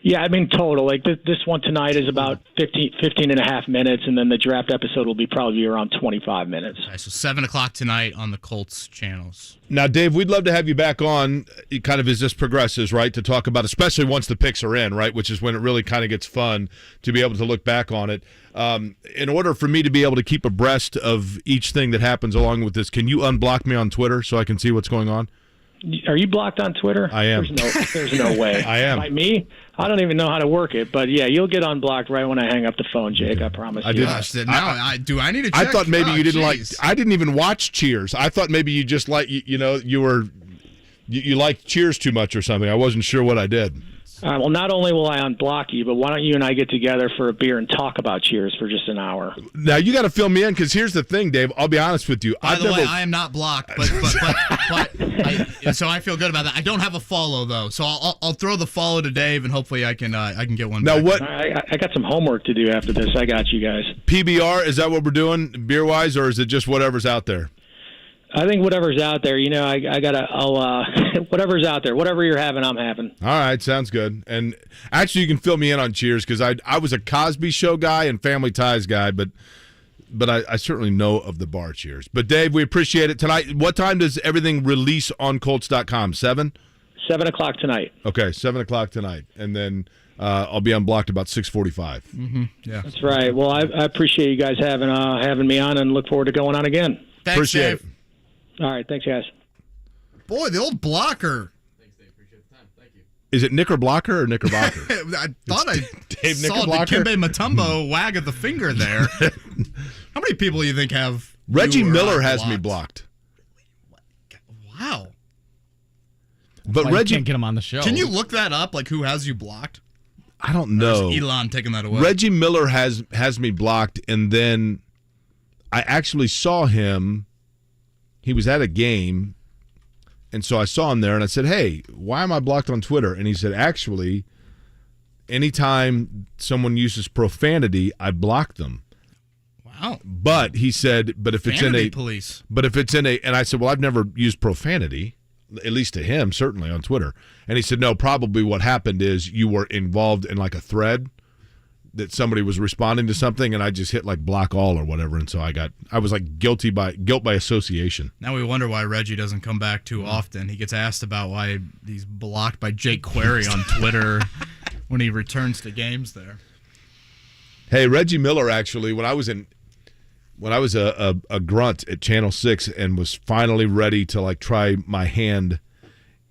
Yeah, total. Like this one tonight is about 15 and a half minutes, and then the draft episode will be probably around 25 minutes. Okay, so 7 o'clock tonight on the Colts channels. Now, Dave, we'd love to have you back on kind of as this progresses, right, to talk about, especially once the picks are in, right, which is when it really kind of gets fun to be able to look back on it. In order for me to be able to keep abreast of each thing that happens along with this, can you unblock me on Twitter so I can see what's going on? Are you blocked on Twitter? I am. There's no way. I am. By me? I don't even know how to work it, but you'll get unblocked right when I hang up the phone, Jake. I promise you. Do I need to check? I thought maybe you didn't like. I didn't even watch Cheers. I thought maybe you just like you liked Cheers too much or something. I wasn't sure what I did. Well, not only will I unblock you, but why don't you and I get together for a beer and talk about Cheers for just an hour? Now, you got to fill me in, because here's the thing, Dave. I'll be honest with you. By the way, I am not blocked, but so I feel good about that. I don't have a follow, though, so I'll throw the follow to Dave, and hopefully I can get one now, back. What? I got some homework to do after this. I got you guys. PBR, is that what we're doing, beer-wise, or is it just whatever's out there? I think whatever's out there, whatever's out there, whatever you're having, I'm having. All right, sounds good. And actually, you can fill me in on Cheers, because I was a Cosby Show guy and Family Ties guy, but I certainly know of the bar Cheers. But Dave, we appreciate it tonight. What time does everything release on Colts.com? 7? 7 o'clock tonight. Okay, 7 o'clock tonight, and then I'll be unblocked about 6:45. Mm-hmm. Yeah, that's right. Well, I appreciate you guys having me on, and look forward to going on again. Thanks, appreciate Dave. it. All right, thanks, guys. Boy, the old blocker. Thanks, Dave. Appreciate the time. Thank you. Is it Knickerbocker or Knickerbocker? I thought I Dave saw Knickerbocker? Dikembe Mutombo wag of the finger there. How many people do you think have Reggie you or Miller I has me blocked. Wow. But Why you Reggie can't get him on the show. Can you look that up? Like, who has you blocked? I don't Or know. is Elon taking that away? Reggie Miller has me blocked, and then I actually saw him. He was at a game, and so I saw him there, and I said, "Hey, why am I blocked on Twitter?" And he said, "Actually, anytime someone uses profanity, I block them." Wow. But he said, "But if it's in Vanity a police." But if it's in a," and I said, "Well, I've never used profanity, at least to him, certainly on Twitter." And he said, "No, probably what happened is you were involved in like a thread that somebody was responding to something, and I just hit like block all or whatever, and so I was like guilt by association." Now we wonder why Reggie doesn't come back too often. He gets asked about why he's blocked by Jake Query on Twitter when he returns to games there. Hey, Reggie Miller, actually, when I was a grunt at Channel 6 and was finally ready to like try my hand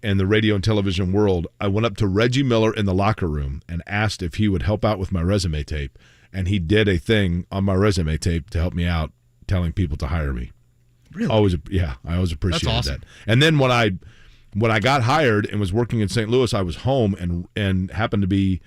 in the radio and television world, I went up to Reggie Miller in the locker room and asked if he would help out with my resume tape, and he did a thing on my resume tape to help me out, telling people to hire me. Really? I always appreciated That's awesome. that. And then when I got hired and was working in St. Louis, I was home and happened to be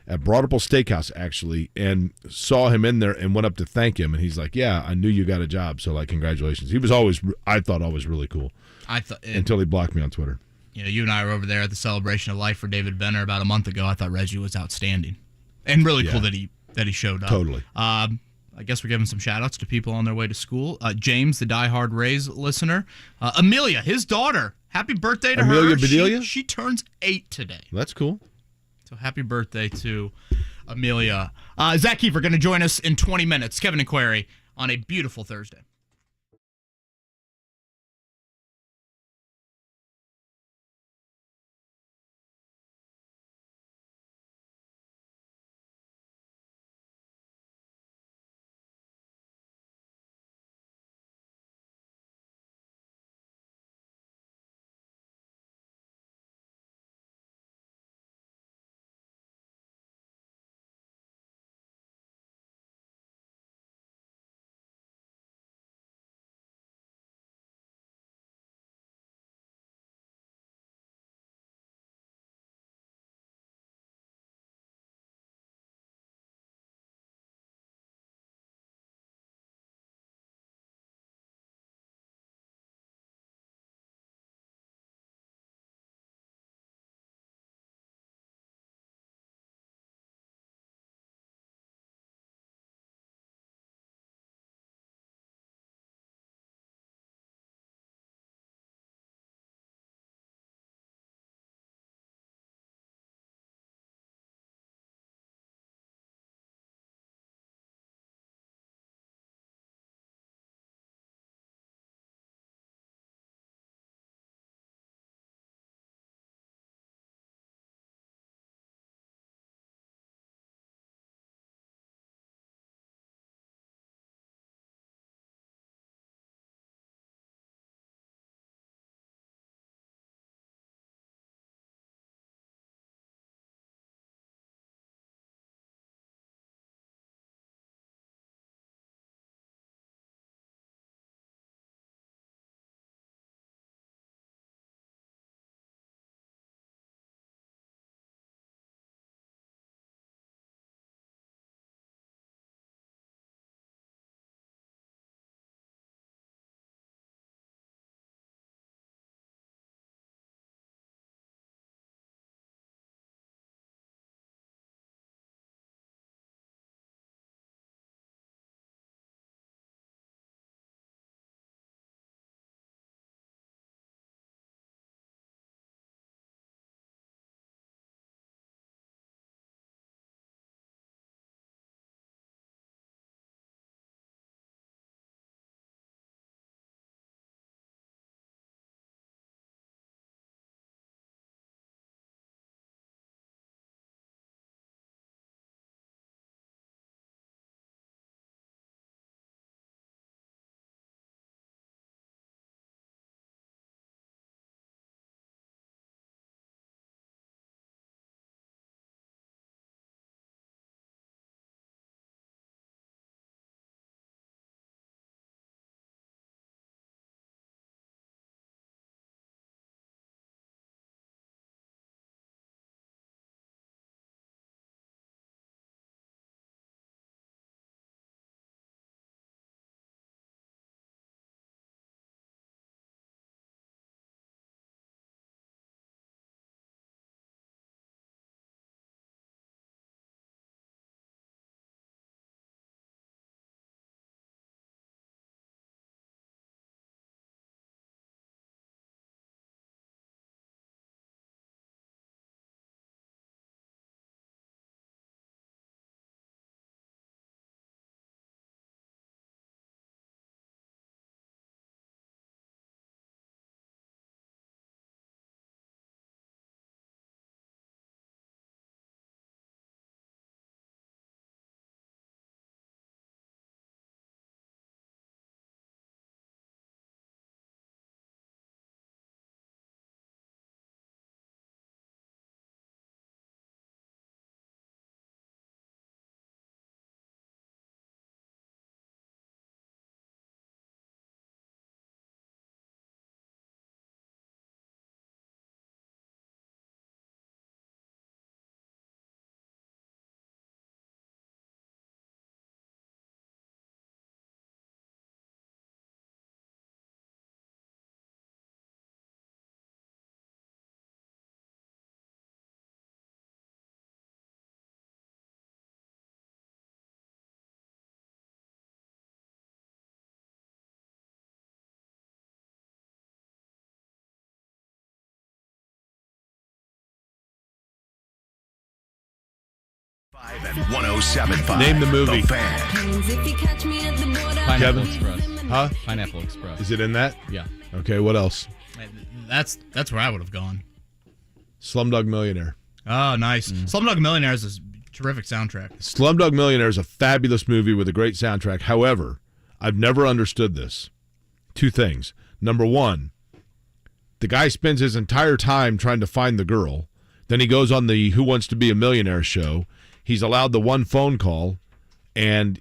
at Broadapple Steakhouse, actually, and saw him in there and went up to thank him. And he's like, "Yeah, I knew you got a job, so like, congratulations." He was always, I thought, always really cool. Until he blocked me on Twitter. You know, you and I were over there at the Celebration of Life for David Benner about a month ago. I thought Reggie was outstanding and really cool that he showed up. Totally. I guess we're giving some shout-outs to people on their way to school. James, the diehard Rays listener. Amelia, his daughter. Happy birthday to Amelia her. Bedelia? She turns 8 today. That's cool. So happy birthday to Amelia. Zak Keefer going to join us in 20 minutes. Kevin and Query on a beautiful Thursday. 107.5. Name the movie. The Fan. Pineapple Kevin? Express. Huh? Pineapple Express. Is it in that? Yeah. Okay, what else? That's where I would have gone. Slumdog Millionaire. Oh, nice. Slumdog Millionaire is a terrific soundtrack. Slumdog Millionaire is a fabulous movie with a great soundtrack. However, I've never understood this. Two things. Number one, the guy spends his entire time trying to find the girl. Then he goes on the Who Wants to Be a Millionaire show. He's allowed the one phone call, and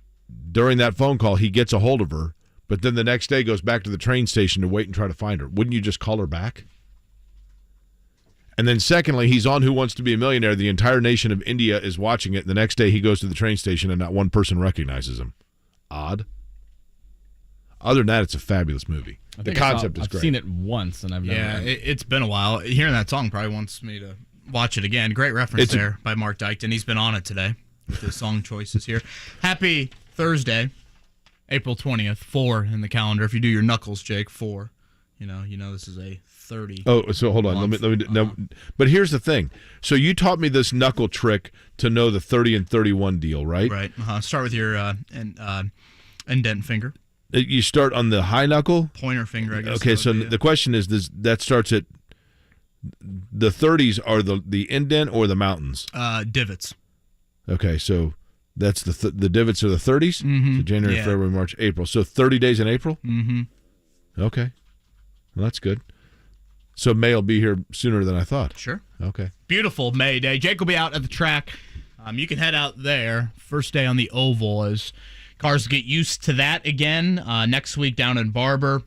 during that phone call, he gets a hold of her. But then the next day goes back to the train station to wait and try to find her. Wouldn't you just call her back? And then secondly, he's on Who Wants to Be a Millionaire. The entire nation of India is watching it. The next day he goes to the train station and not one person recognizes him. Odd. Other than that, it's a fabulous movie. The concept is great. I've seen it once, and I've never. Yeah, it's been a while. Hearing that song probably wants me to watch it again. Great reference there by Mark Dykton. He's been on it today with the song choices here. Happy Thursday, April 20th, 4 in the calendar. If you do your knuckles, Jake, 4. You know this is a 30. Oh, so hold on. Let me. No, but here's the thing. So you taught me this knuckle trick to know the 30 and 31 deal, right? Right. Start with your indent finger. You start on the high knuckle? Pointer finger, I guess. Okay, so the question is, that starts at the 30s are the indent or the mountains? Divots. Okay, so that's the divots are the 30s? Mm-hmm. So January, February, March, April. So 30 days in April? Mm-hmm. Okay. Well, that's good. So May will be here sooner than I thought. Sure. Okay. Beautiful May Day. Jake will be out at the track. You can head out there. First day on the oval as cars get used to that again. Next week down in Barber.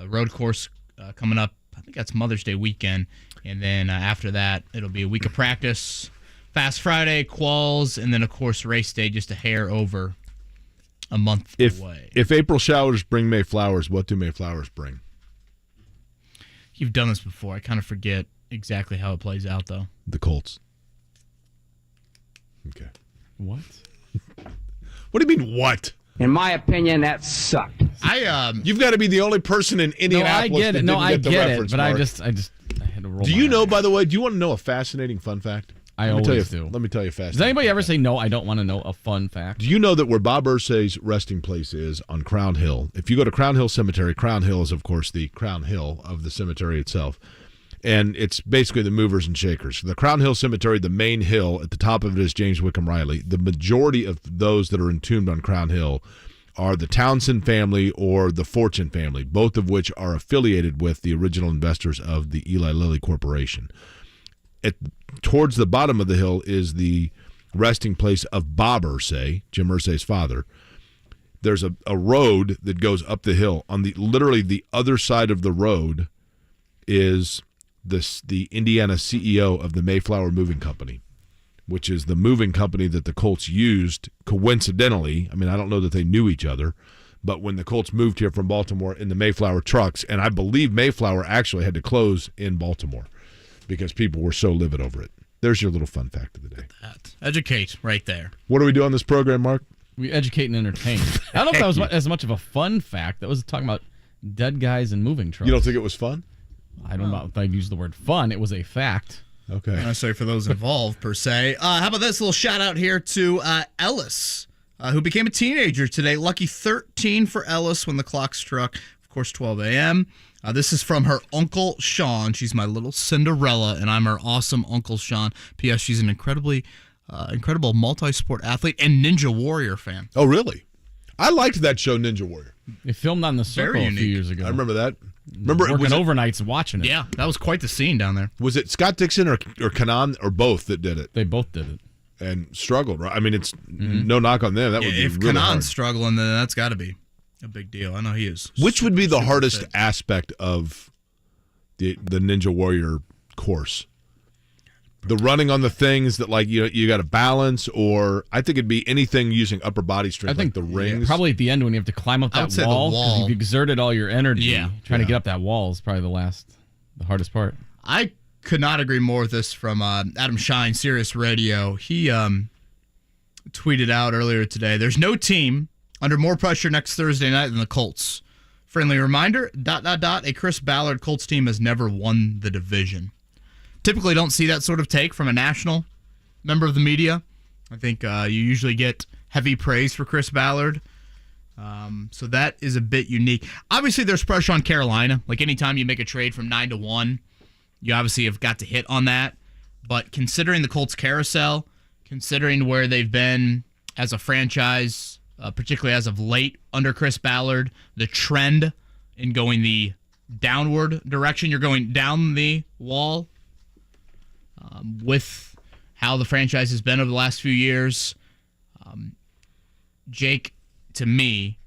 Road course coming up. I think that's Mother's Day weekend. And then after that, it'll be a week of practice. Fast Friday, quals, and then, of course, race day just a hair over a month away. If April showers bring Mayflowers, what do Mayflowers bring? You've done this before. I kind of forget exactly how it plays out, though. The Colts. Okay. What? What do you mean, what? In my opinion, that sucked. You've got to be the only person in Indianapolis I get it. that didn't get the reference, but Mark. I had to roll. Do you know, by the way, do you want to know a fascinating fun fact? I always do. Let me tell you a fascinating. Does anybody ever say, no, I don't want to know a fun fact? Do you know that where Bob Irsay's resting place is on Crown Hill? If you go to Crown Hill Cemetery, Crown Hill is, of course, the Crown Hill of the cemetery itself. And it's basically the movers and shakers. The Crown Hill Cemetery, the main hill, at the top of it is James Wickham Riley. The majority of those that are entombed on Crown Hill are the Townsend family or the Fortune family, both of which are affiliated with the original investors of the Eli Lilly Corporation. Towards the bottom of the hill is the resting place of Bob Irsay, Jim Irsay's father. There's a road that goes up the hill. On literally the other side of the road is the Indiana CEO of the Mayflower Moving Company, which is the moving company that the Colts used coincidentally. I mean, I don't know that they knew each other, but when the Colts moved here from Baltimore in the Mayflower trucks, and I believe Mayflower actually had to close in Baltimore because people were so livid over it. There's your little fun fact of the day. Educate right there. What do we do on this program, Mark? We educate and entertain. I don't know if that was as much of a fun fact. That was talking about dead guys and moving trucks. You don't think it was fun? I don't know if I'd use the word fun. It was a fact. Okay. Not necessarily for those involved, per se. How about this little shout out here to Ellis, who became a teenager today. Lucky 13 for Ellis when the clock struck, of course, 12 a.m. This is from her Uncle Sean. She's my little Cinderella, and I'm her awesome Uncle Sean. P.S. She's an incredible multi-sport athlete and Ninja Warrior fan. Oh, really? I liked that show, Ninja Warrior. They filmed on the Circle a few years ago. I remember that. Remember working overnights watching it. Yeah, that was quite the scene down there. Was it Scott Dixon or Kanan or both that did it? They both did it. And struggled, right? I mean, it's no knock on them. That would be if really Kanan's hard. struggling, then that's got to be a big deal. I know he is. Which would be the hardest aspect of the Ninja Warrior course? The running on the things that, like, you got to balance, or I think it'd be anything using upper body strength, like the rings. Probably at the end when you have to climb up that wall, because you've exerted all your energy trying to get up that wall is probably the hardest part. I could not agree more with this from Adam Shine, Sirius Radio. He tweeted out earlier today, there's no team under more pressure next Thursday night than the Colts. Friendly reminder, ... a Chris Ballard Colts team has never won the division. Typically don't see that sort of take from a national member of the media. I think you usually get heavy praise for Chris Ballard. So that is a bit unique. Obviously, there's pressure on Carolina. Like anytime you make a trade from 9-1, you obviously have got to hit on that. But considering the Colts carousel, considering where they've been as a franchise, particularly as of late under Chris Ballard, the trend in going the downward direction, you're going down the wall with how the franchise has been over the last few years. Jake, to me,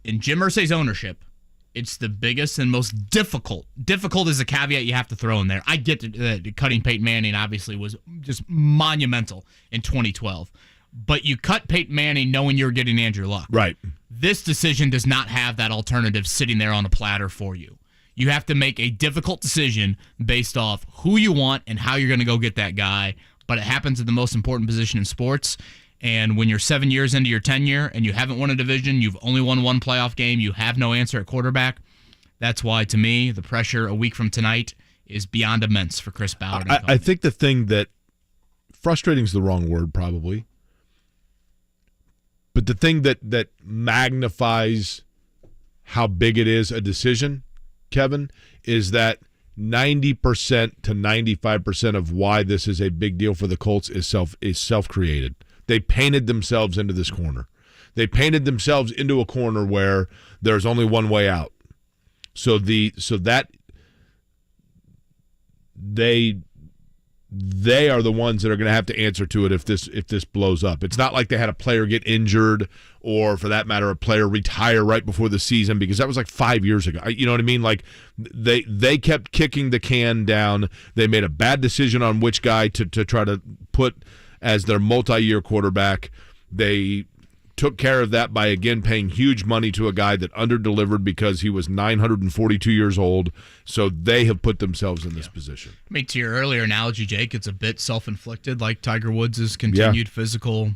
in Jim Irsay's ownership, it's the biggest and most difficult. Difficult is a caveat you have to throw in there. I get that cutting Peyton Manning obviously was just monumental in 2012. But you cut Peyton Manning knowing you were getting Andrew Luck. Right. This decision does not have that alternative sitting there on a platter for you. You have to make a difficult decision based off who you want and how you're going to go get that guy. But it happens at the most important position in sports. And when you're 7 years into your tenure and you haven't won a division, you've only won one playoff game, you have no answer at quarterback. That's why, to me, the pressure a week from tonight is beyond immense for Chris Ballard. I think the thing that frustrating is the wrong word, probably. But the thing that magnifies how big it is a decision, Kevin, is that 90% to 95% of why this is a big deal for the Colts is self-created. They painted themselves into this corner. They painted themselves into a corner where there's only one way out. So that they are the ones that are going to have to answer to it if this blows up. It's not like they had a player get injured or, for that matter, a player retire right before the season, because that was like 5 years ago. You know what I mean? Like they kept kicking the can down. They made a bad decision on which guy to try to put as their multi-year quarterback. They took care of that by, again, paying huge money to a guy that underdelivered because he was 942 years old. So they have put themselves in this position. I mean, to your earlier analogy, Jake, it's a bit self-inflicted, like Tiger Woods' continued physical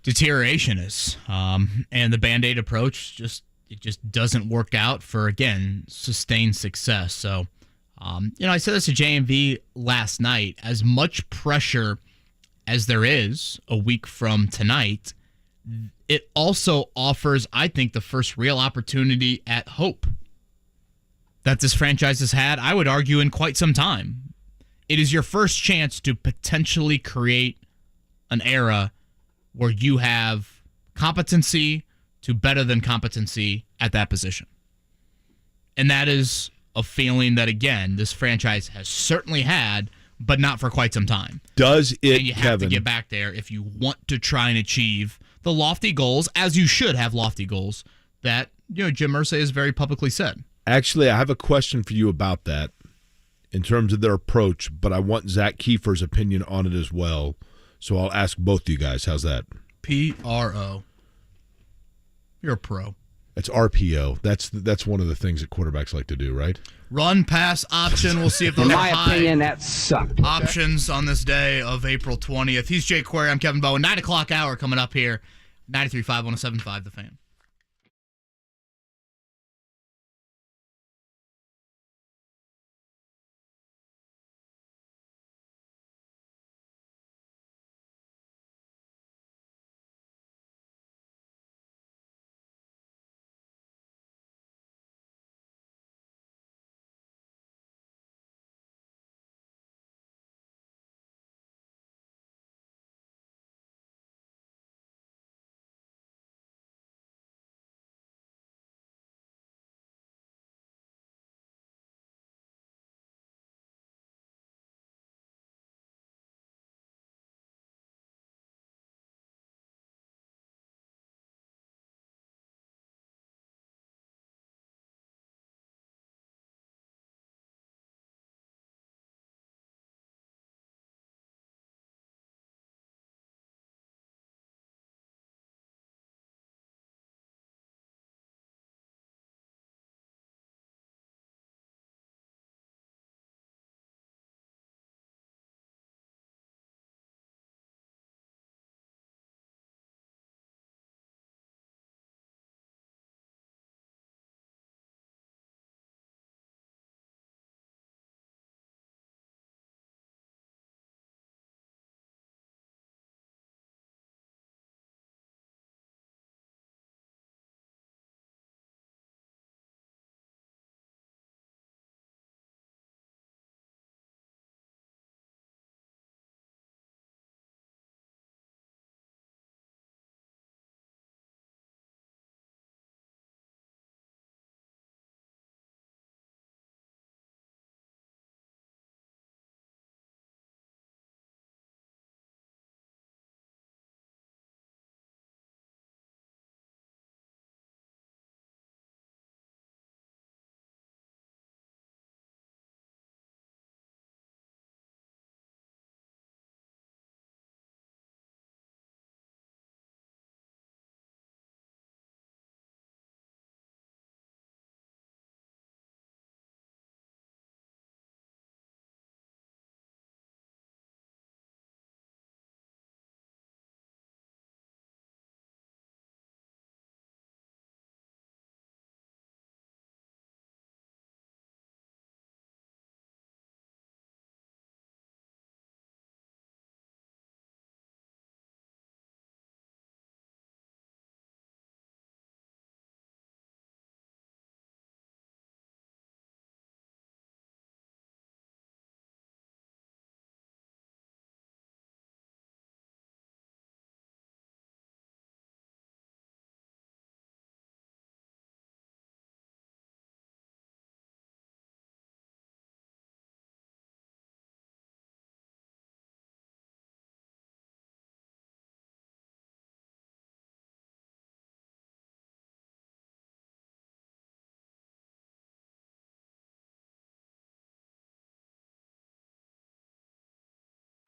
deterioration is. And the Band-Aid approach, it just doesn't work out for, again, sustained success. So, I said this to JMV last night. As much pressure as there is a week from tonight, it also offers, I think, the first real opportunity at hope that this franchise has had, I would argue, in quite some time. It is your first chance to potentially create an era where you have competency to better than competency at that position. And that is a feeling that, again, this franchise has certainly had, but not for quite some time. Does it, and you have to get back there if you want to try and achieve the lofty goals, as you should have lofty goals, that Jim Irsay has very publicly said. Actually, I have a question for you about that in terms of their approach, but I want Zak Keefer's opinion on it as well. So I'll ask both you guys. How's that? PRO. You're a pro. It's RPO. That's one of the things that quarterbacks like to do, right? Run, pass, option. We'll see if those In are my high opinion, that sucked. options on this day of April 20th. He's Jake Query. I'm Kevin Bowen. 9 o'clock hour coming up here. 93.5, 107.5, The Fan.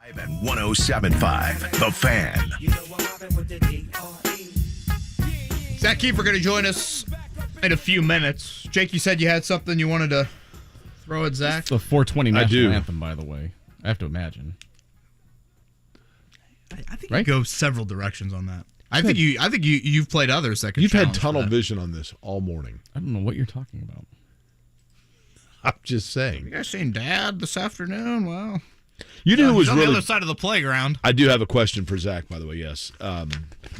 At 107.5, The Fan. Zak Keefer going to join us in a few minutes. Jake, you said you had something you wanted to throw at Zach? It's the 420 national anthem, by the way. I have to imagine. I think you go several directions on that. I think you've played others that could. You've had tunnel vision on this all morning. I don't know what you're talking about. I'm just saying. You guys seen Dad this afternoon? Well, you know who was on really the other side of the playground. I do have a question for Zach, by the way. Yes,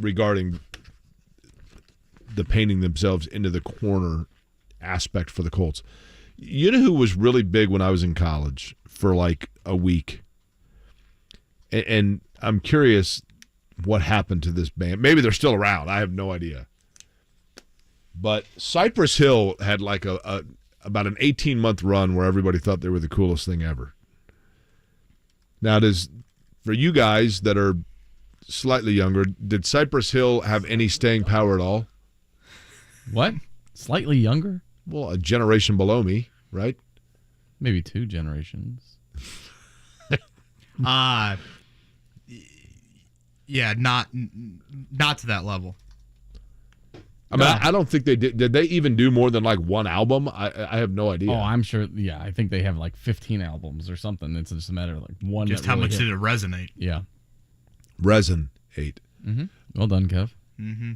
regarding the painting themselves into the corner aspect for the Colts. You know who was really big when I was in college for like a week, and I'm curious what happened to this band. Maybe they're still around. I have no idea. But Cypress Hill had like about an 18-month run where everybody thought they were the coolest thing ever. Now, for you guys that are slightly younger, did Cypress Hill have any staying power at all? What? Slightly younger? Well, a generation below me, right? Maybe 2 generations. Yeah, not to that level. I mean, I don't think they did. Did they even do more than like one album? I have no idea. Oh, I'm sure. Yeah, I think they have like 15 albums or something. It's just a matter of like one. Just how much did it resonate? Yeah. Resonate. Mm-hmm. Well done, Kev. Mm-hmm.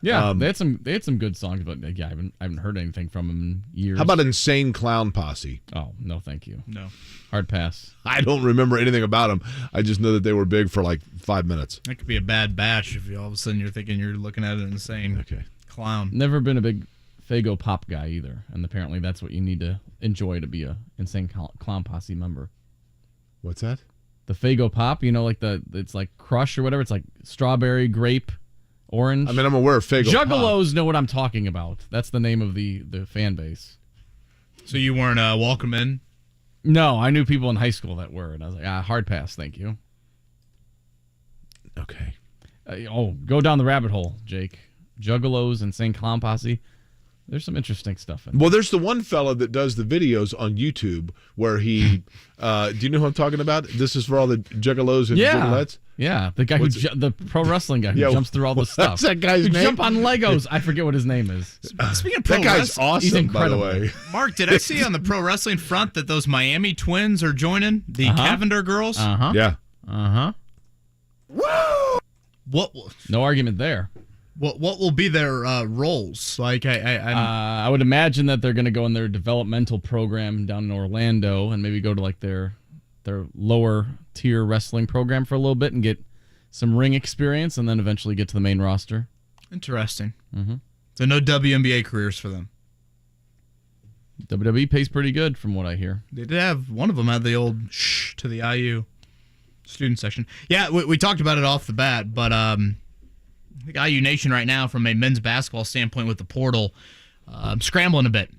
Yeah, they had some good songs, but yeah, I haven't heard anything from them in years. How about Insane Clown Posse? Oh, no, thank you. No. Hard pass. I don't remember anything about them. I just know that they were big for like 5 minutes. That could be a bad batch if all of a sudden you're thinking you're looking at an insane clown. Never been a big Faygo pop guy either, and apparently that's what you need to enjoy to be a Insane Clown Posse member. What's that? The Faygo pop, like it's like Crush or whatever. It's like strawberry, grape, orange. I mean, I'm aware of Faygo Juggalos pop. know what I'm talking about. That's the name of the fan base. So you weren't welcome in? No, I knew people in high school that were, and I was like, hard pass, thank you. Okay. Go down the rabbit hole, Jake. Juggalos, Insane Clown Posse. There's some interesting stuff in there. Well, there's the one fella that does the videos on YouTube where he, do you know who I'm talking about? This is for all the juggalos and juggalettes? Yeah, the guy the pro wrestling guy who jumps through all the stuff. What's that guy's name? Jump on Legos. I forget what his name is. Speaking of pro that guy's awesome, he's incredible. by the way. Mark, did I see on the pro wrestling front that those Miami twins are joining the Cavinder girls? Uh-huh. Yeah. Uh-huh. Woo! What? No argument there. What will be their roles? Like I would imagine that they're going to go in their developmental program down in Orlando and maybe go to like their lower tier wrestling program for a little bit and get some ring experience and then eventually get to the main roster. Interesting. Mm-hmm. So no WNBA careers for them. WWE pays pretty good from what I hear. They did have one of them had the old shh to the IU student section. Yeah, we talked about it off the bat, but I think IU Nation right now, from a men's basketball standpoint with the portal, scrambling a bit.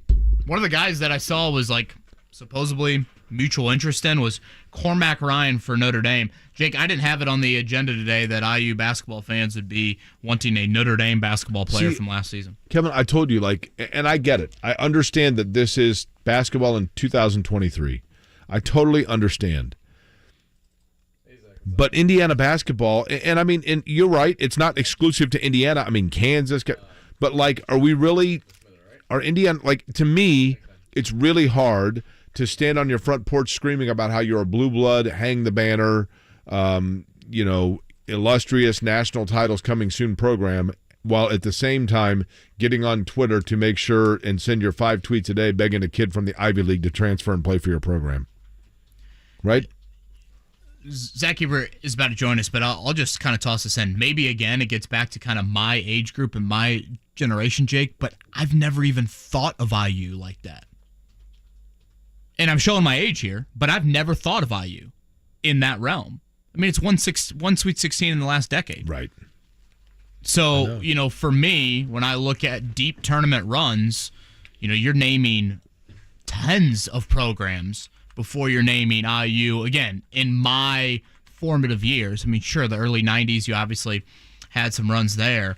One of the guys that I saw was like supposedly mutual interest in was Cormac Ryan for Notre Dame. Jake, I didn't have it on the agenda today that IU basketball fans would be wanting a Notre Dame basketball player from last season. Kevin, I told you, and I get it. I understand that this is basketball in 2023. I totally understand. But Indiana basketball, and I mean, and you're right, it's not exclusive to Indiana. I mean, Kansas, but are we really, are Indiana, to me, it's really hard to stand on your front porch screaming about how you're a blue blood, hang the banner, illustrious national titles coming soon program, while at the same time getting on Twitter to make sure and send your 5 tweets a day begging a kid from the Ivy League to transfer and play for your program. Right? Zak Keefer is about to join us, but I'll just kind of toss this in. Maybe, again, it gets back to kind of my age group and my generation, Jake, but I've never even thought of IU like that. And I'm showing my age here, but I've never thought of IU in that realm. I mean, it's one Sweet 16 in the last decade. Right. So, for me, when I look at deep tournament runs, you're naming tens of programs before you're naming IU. Again, in my formative years, I mean, sure, the early 90s, you obviously had some runs there,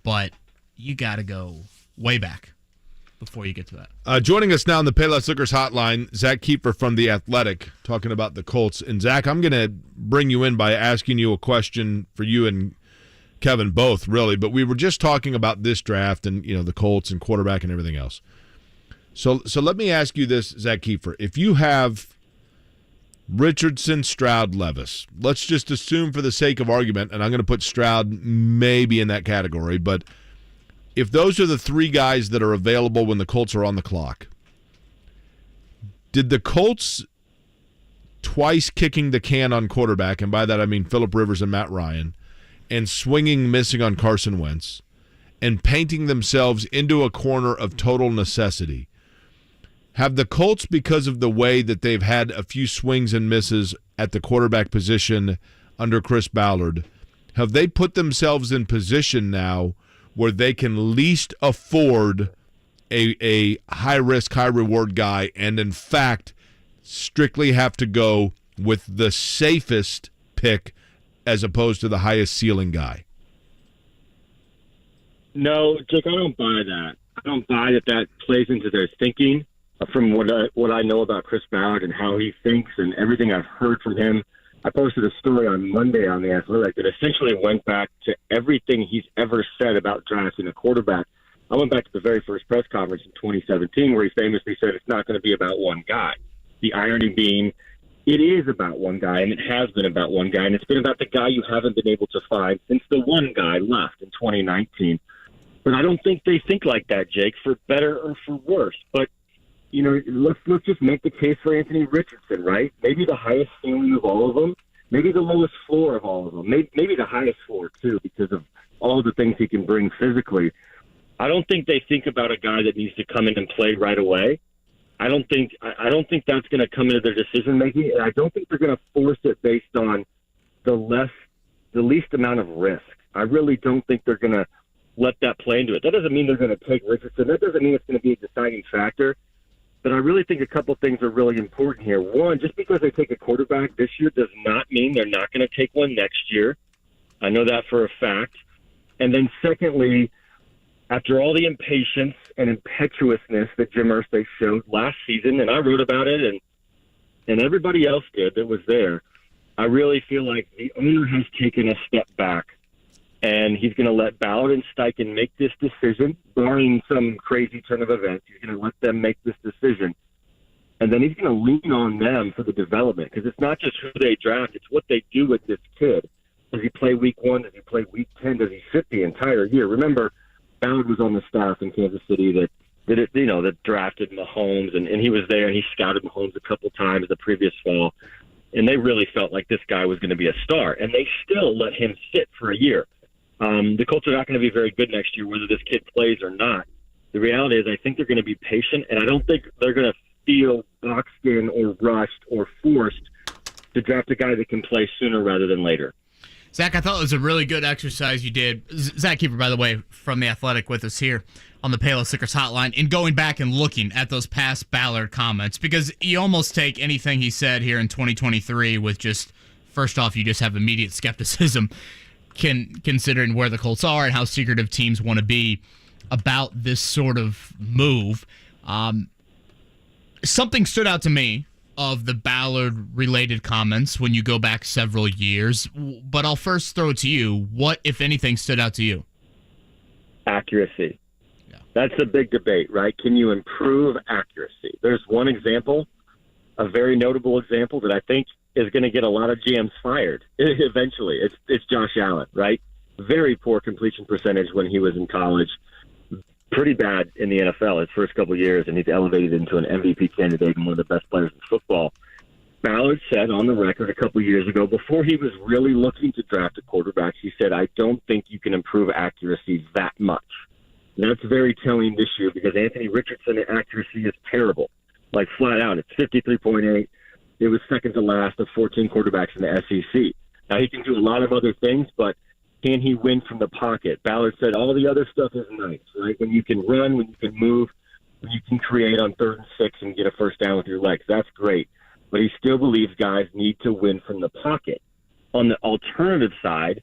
but you got to go way back. before you get to that. Joining us now on the Payless Liquors hotline, Zak Keefer from The Athletic, talking about the Colts. And, Zach, I'm going to bring you in by asking you a question for you and Kevin both, really. But we were just talking about this draft and, the Colts and quarterback and everything else. So let me ask you this, Zak Keefer. If you have Richardson, Stroud, Levis, let's just assume for the sake of argument, and I'm going to put Stroud maybe in that category, but if those are the three guys that are available when the Colts are on the clock, did the Colts twice kicking the can on quarterback, and by that I mean Phillip Rivers and Matt Ryan, and missing on Carson Wentz, and painting themselves into a corner of total necessity, have the Colts, because of the way that they've had a few swings and misses at the quarterback position under Chris Ballard, have they put themselves in position now where they can least afford a high-risk, high-reward guy and, in fact, strictly have to go with the safest pick as opposed to the highest ceiling guy? No, Jake, I don't buy that. I don't buy that plays into their thinking. From what I know about Chris Ballard and how he thinks and everything I've heard from him, I posted a story on Monday on The Athletic that essentially went back to everything he's ever said about drafting a quarterback. I went back to the very first press conference in 2017 where he famously said it's not going to be about one guy. The irony being it is about one guy, and it has been about one guy, and it's been about the guy you haven't been able to find since the one guy left in 2019. But I don't think they think like that, Jake, for better or for worse. But let's just make the case for Anthony Richardson, right? Maybe the highest ceiling of all of them, maybe the lowest floor of all of them, maybe the highest floor too, because of all the things he can bring physically. I don't think they think about a guy that needs to come in and play right away. I don't think that's going to come into their decision making, and I don't think they're going to force it based on the least amount of risk. I really don't think they're going to let that play into it. That doesn't mean they're going to take Richardson. That doesn't mean it's going to be a deciding factor. But I really think a couple things are really important here. One, just because they take a quarterback this year does not mean they're not going to take one next year. I know that for a fact. And then secondly, after all the impatience and impetuousness that Jim Irsay showed last season, and I wrote about it and everybody else did that was there, I really feel like the owner has taken a step back. And he's going to let Ballard and Steichen make this decision, barring some crazy turn of events. He's going to let them make this decision. And then he's going to lean on them for the development, because it's not just who they draft, it's what they do with this kid. Does he play week 1? Does he play week 10? Does he sit the entire year? Remember, Ballard was on the staff in Kansas City that drafted Mahomes, and he was there, and he scouted Mahomes a couple times the previous fall. And they really felt like this guy was going to be a star. And they still let him sit for a year. The Colts are not going to be very good next year, whether this kid plays or not. The reality is I think they're going to be patient, and I don't think they're going to feel boxed in or rushed or forced to draft a guy that can play sooner rather than later. Zach, I thought it was a really good exercise you did. Zak Keefer, by the way, from The Athletic with us here on the Payless Liquors hotline, and going back and looking at those past Ballard comments, because you almost take anything he said here in 2023 with just, first off, you just have immediate skepticism. Considering where the Colts are and how secretive teams want to be about this sort of move. Something stood out to me of the Ballard-related comments when you go back several years, but I'll first throw it to you. What, if anything, stood out to you? Accuracy. Yeah. That's a big debate, right? Can you improve accuracy? There's one example, a very notable example that I think is going to get a lot of GMs fired eventually. It's Josh Allen, right? Very poor completion percentage when he was in college. Pretty bad in the NFL his first couple of years, and he's elevated into an MVP candidate and one of the best players in football. Ballard said on the record a couple of years ago, before he was really looking to draft a quarterback, he said, I don't think you can improve accuracy that much. And that's very telling this year, because Anthony Richardson accuracy is terrible. Like flat out, it's 53.8. It was second to last of 14 quarterbacks in the SEC. Now, he can do a lot of other things, but can he win from the pocket? Ballard said all the other stuff is nice, right? When you can run, when you can move, when you can create on 3rd and 6 and get a first down with your legs, that's great. But he still believes guys need to win from the pocket. On the alternative side,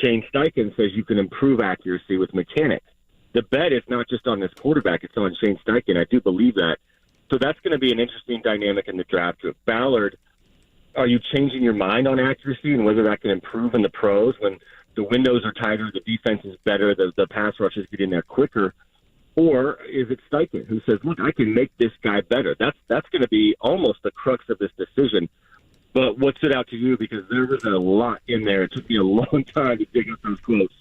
Shane Steichen says you can improve accuracy with mechanics. the bet is not just on this quarterback, it's on Shane Steichen. I do believe that. So that's going to be an interesting dynamic in the draft. With Ballard, are you changing your mind on accuracy and whether that can improve in the pros when the windows are tighter, the defense is better, the pass rushes get in there quicker? Or is it Steichen who says, look, I can make this guy better? That's going to be almost the crux of this decision. But what stood out to you, because there was a lot in there. It took me a long time to dig up those quotes.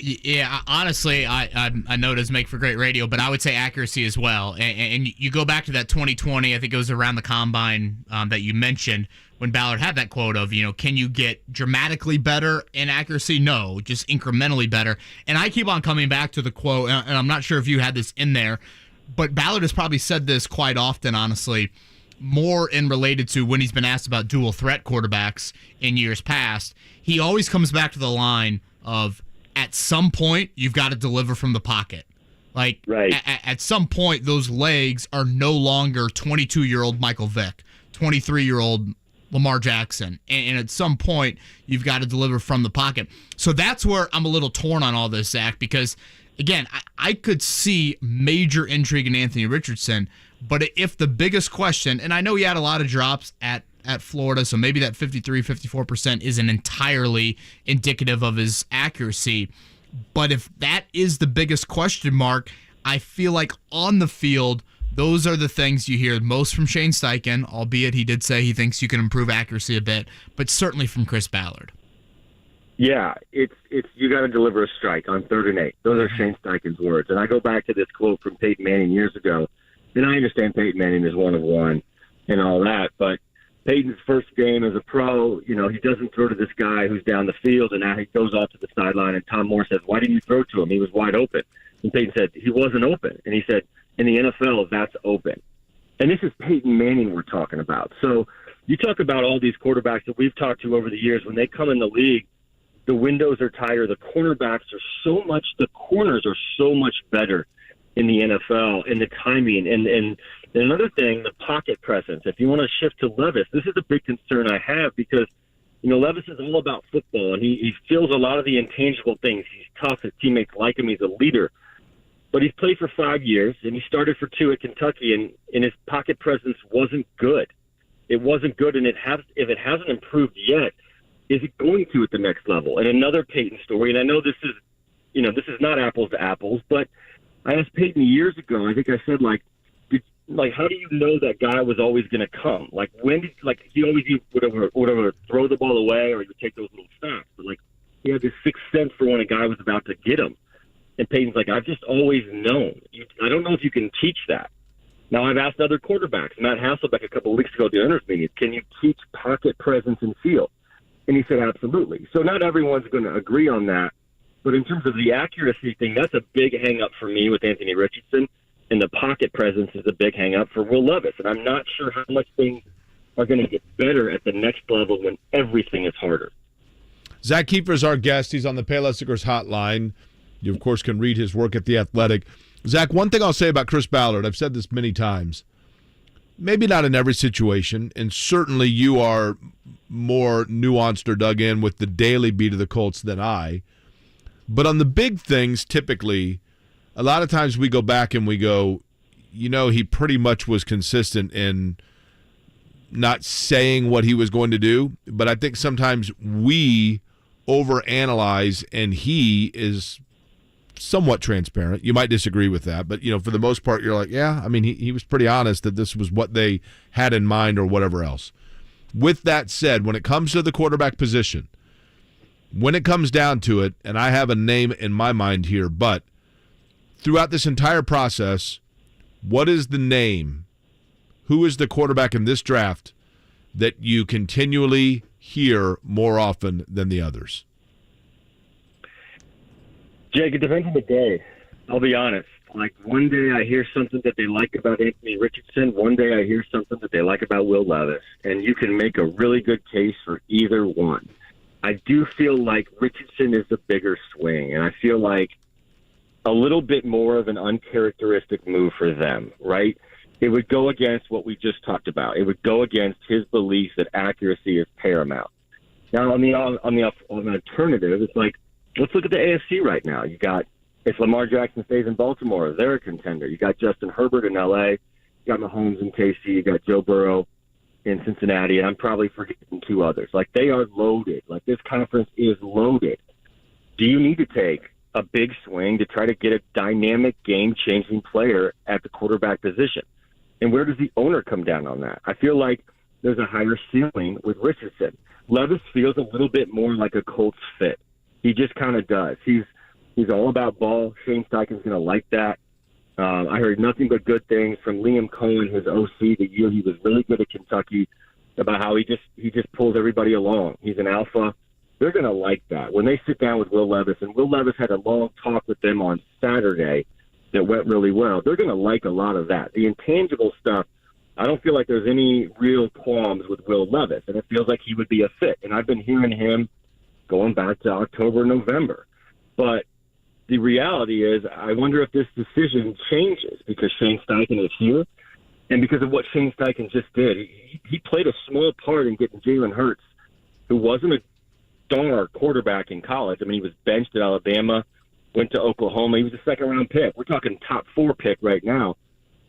Yeah, honestly, I know it doesn't make for great radio, but I would say accuracy as well. And you go back to that 2020, I think it was around the combine that you mentioned, when Ballard had that quote of, can you get dramatically better in accuracy? No, just incrementally better. And I keep on coming back to the quote, and I'm not sure if you had this in there, but Ballard has probably said this quite often, honestly, more in related to when he's been asked about dual threat quarterbacks in years past. He always comes back to the line of, at some point, you've got to deliver from the pocket. Like, right. At some point, those legs are no longer 22-year-old Michael Vick, 23-year-old Lamar Jackson. And at some point, you've got to deliver from the pocket. So that's where I'm a little torn on all this, Zach, because, again, I could see major intrigue in Anthony Richardson, but if the biggest question, and I know he had a lot of drops at Florida, so maybe that 53, 54% isn't entirely indicative of his accuracy. But if that is the biggest question mark, I feel like on the field, those are the things you hear most from Shane Steichen, albeit he did say he thinks you can improve accuracy a bit, but certainly from Chris Ballard. Yeah, it's you got to deliver a strike on 3rd and 8. Those are Shane Steichen's words. And I go back to this quote from Peyton Manning years ago, and I understand Peyton Manning is 1 of 1 and all that, but Peyton's first game as a pro, he doesn't throw to this guy who's down the field, and now he goes off to the sideline, and Tom Moore says, why didn't you throw to him? He was wide open. And Peyton said, he wasn't open. And he said, in the NFL, that's open. And this is Peyton Manning we're talking about. So you talk about all these quarterbacks that we've talked to over the years. When they come in the league, the windows are tighter. The corners are so much better in the NFL, and the timing. And another thing, the pocket presence. If you want to shift to Levis, this is a big concern I have because, Levis is all about football, and he feels a lot of the intangible things. He's tough. His teammates like him. He's a leader. But he's played for 5 years, and he started for 2 at Kentucky, and his pocket presence wasn't good. It wasn't good, and if it hasn't improved yet, is it going to at the next level? And another Peyton story, and I know this is not apples to apples, but I asked Peyton years ago, I think I said, how do you know that guy was always going to come? He always would throw the ball away or he would take those little stops. But, he had this sixth sense for when a guy was about to get him. And Peyton's like, I've just always known. I don't know if you can teach that. Now, I've asked other quarterbacks, Matt Hasselbeck a couple of weeks ago at the owners' meeting, can you teach pocket presence and feel? And he said, absolutely. So not everyone's going to agree on that. But in terms of the accuracy thing, that's a big hang-up for me with Anthony Richardson. And the pocket presence is a big hang-up for Will Levis. And I'm not sure how much things are going to get better at the next level when everything is harder. Zak Keefer is our guest. He's on the Payless Liquors hotline. You, of course, can read his work at The Athletic. Zach, one thing I'll say about Chris Ballard, I've said this many times, maybe not in every situation, and certainly you are more nuanced or dug in with the daily beat of the Colts than I, but on the big things, typically, a lot of times we go back and we go, he pretty much was consistent in not saying what he was going to do, but I think sometimes we overanalyze, and he is somewhat transparent. You might disagree with that, but for the most part, you're like, yeah, I mean, he was pretty honest that this was what they had in mind or whatever else. With that said, when it comes to the quarterback position, when it comes down to it, and I have a name in my mind here, but throughout this entire process, what is the name? Who is the quarterback in this draft that you continually hear more often than the others? Jake, it depends on the day. I'll be honest. One day I hear something that they like about Anthony Richardson. One day I hear something that they like about Will Levis. And you can make a really good case for either one. I do feel like Richardson is the bigger swing. And I feel like a little bit more of an uncharacteristic move for them, right? It would go against what we just talked about. It would go against his belief that accuracy is paramount. Now, on the alternative, it's let's look at the AFC right now. You got If Lamar Jackson stays in Baltimore, they're a contender. You got Justin Herbert in L.A., you got Mahomes in KC, you got Joe Burrow in Cincinnati, and I'm probably forgetting 2 others. Like, they are loaded. Like, this conference is loaded. Do you need to take a big swing to try to get a dynamic, game-changing player at the quarterback position? And where does the owner come down on that? I feel like there's a higher ceiling with Richardson. Levis feels a little bit more like a Colts fit. He just kind of does. He's all about ball. Shane Steichen's going to like that. I heard nothing but good things from Liam Cohen, his OC, the year he was really good at Kentucky, about how he just pulls everybody along. He's an alpha. They're going to like that. When they sit down with Will Levis, and Will Levis had a long talk with them on Saturday that went really well, they're going to like a lot of that. The intangible stuff, I don't feel like there's any real qualms with Will Levis, and it feels like he would be a fit. And I've been hearing him going back to October, November. But the reality is, I wonder if this decision changes because Shane Steichen is here and because of what Shane Steichen just did. He played a small part in getting Jalen Hurts, who wasn't a star quarterback in college. I mean, he was benched at Alabama, went to Oklahoma. He was a second-round pick. We're talking top 4 pick right now.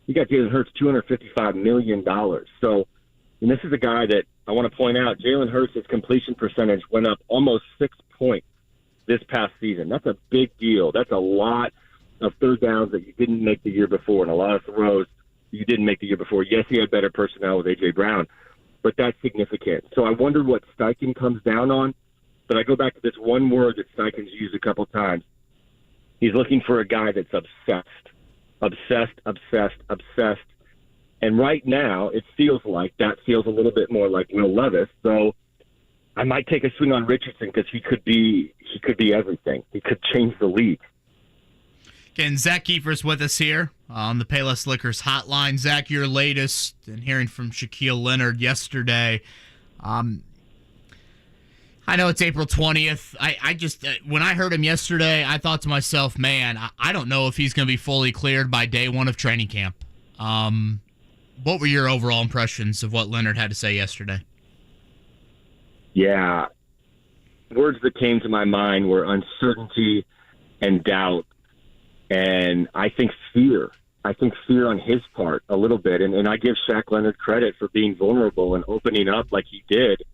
You got Jalen Hurts, $255 million. So, and this is a guy that I want to point out, Jalen Hurts' completion percentage went up almost 6 points this past season. That's a big deal. That's a lot of third downs that you didn't make the year before, and a lot of throws you didn't make the year before. Yes, he had better personnel with A.J. Brown, but that's significant. So I wonder what Steichen comes down on. But I go back to this one word that Steichen's used a couple times. He's looking for a guy that's obsessed. And right now, it feels like that feels a little bit more like Will Levis. So I might take a swing on Richardson because he could be everything. He could change the league. Again, Zak Keefer's with us here on the Payless Liquors hotline. Zach, your latest, and hearing from Shaq Leonard yesterday. I know it's April 20th. I just, when I heard him yesterday, I thought to myself, man, I don't know if he's going to be fully cleared by day 1 of training camp. What were your overall impressions of what Leonard had to say yesterday? Yeah. Words that came to my mind were uncertainty and doubt, and I think fear. I think fear on his part a little bit, and I give Shaq Leonard credit for being vulnerable and opening up like he did.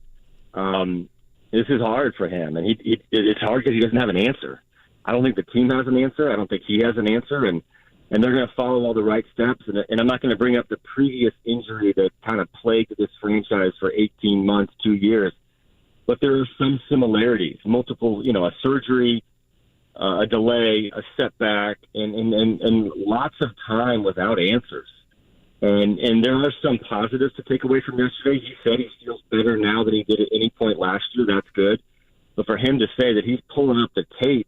This is hard for him, and it's hard because he doesn't have an answer. I don't think the team has an answer. I don't think he has an answer, and they're going to follow all the right steps. And I'm not going to bring up the previous injury that kind of plagued this franchise for 18 months, 2 years. But there are some similarities, multiple, a surgery, a delay, a setback, and lots of time without answers. And there are some positives to take away from yesterday. He said he feels better now than he did at any point last year. That's good. But for him to say that he's pulling up the tape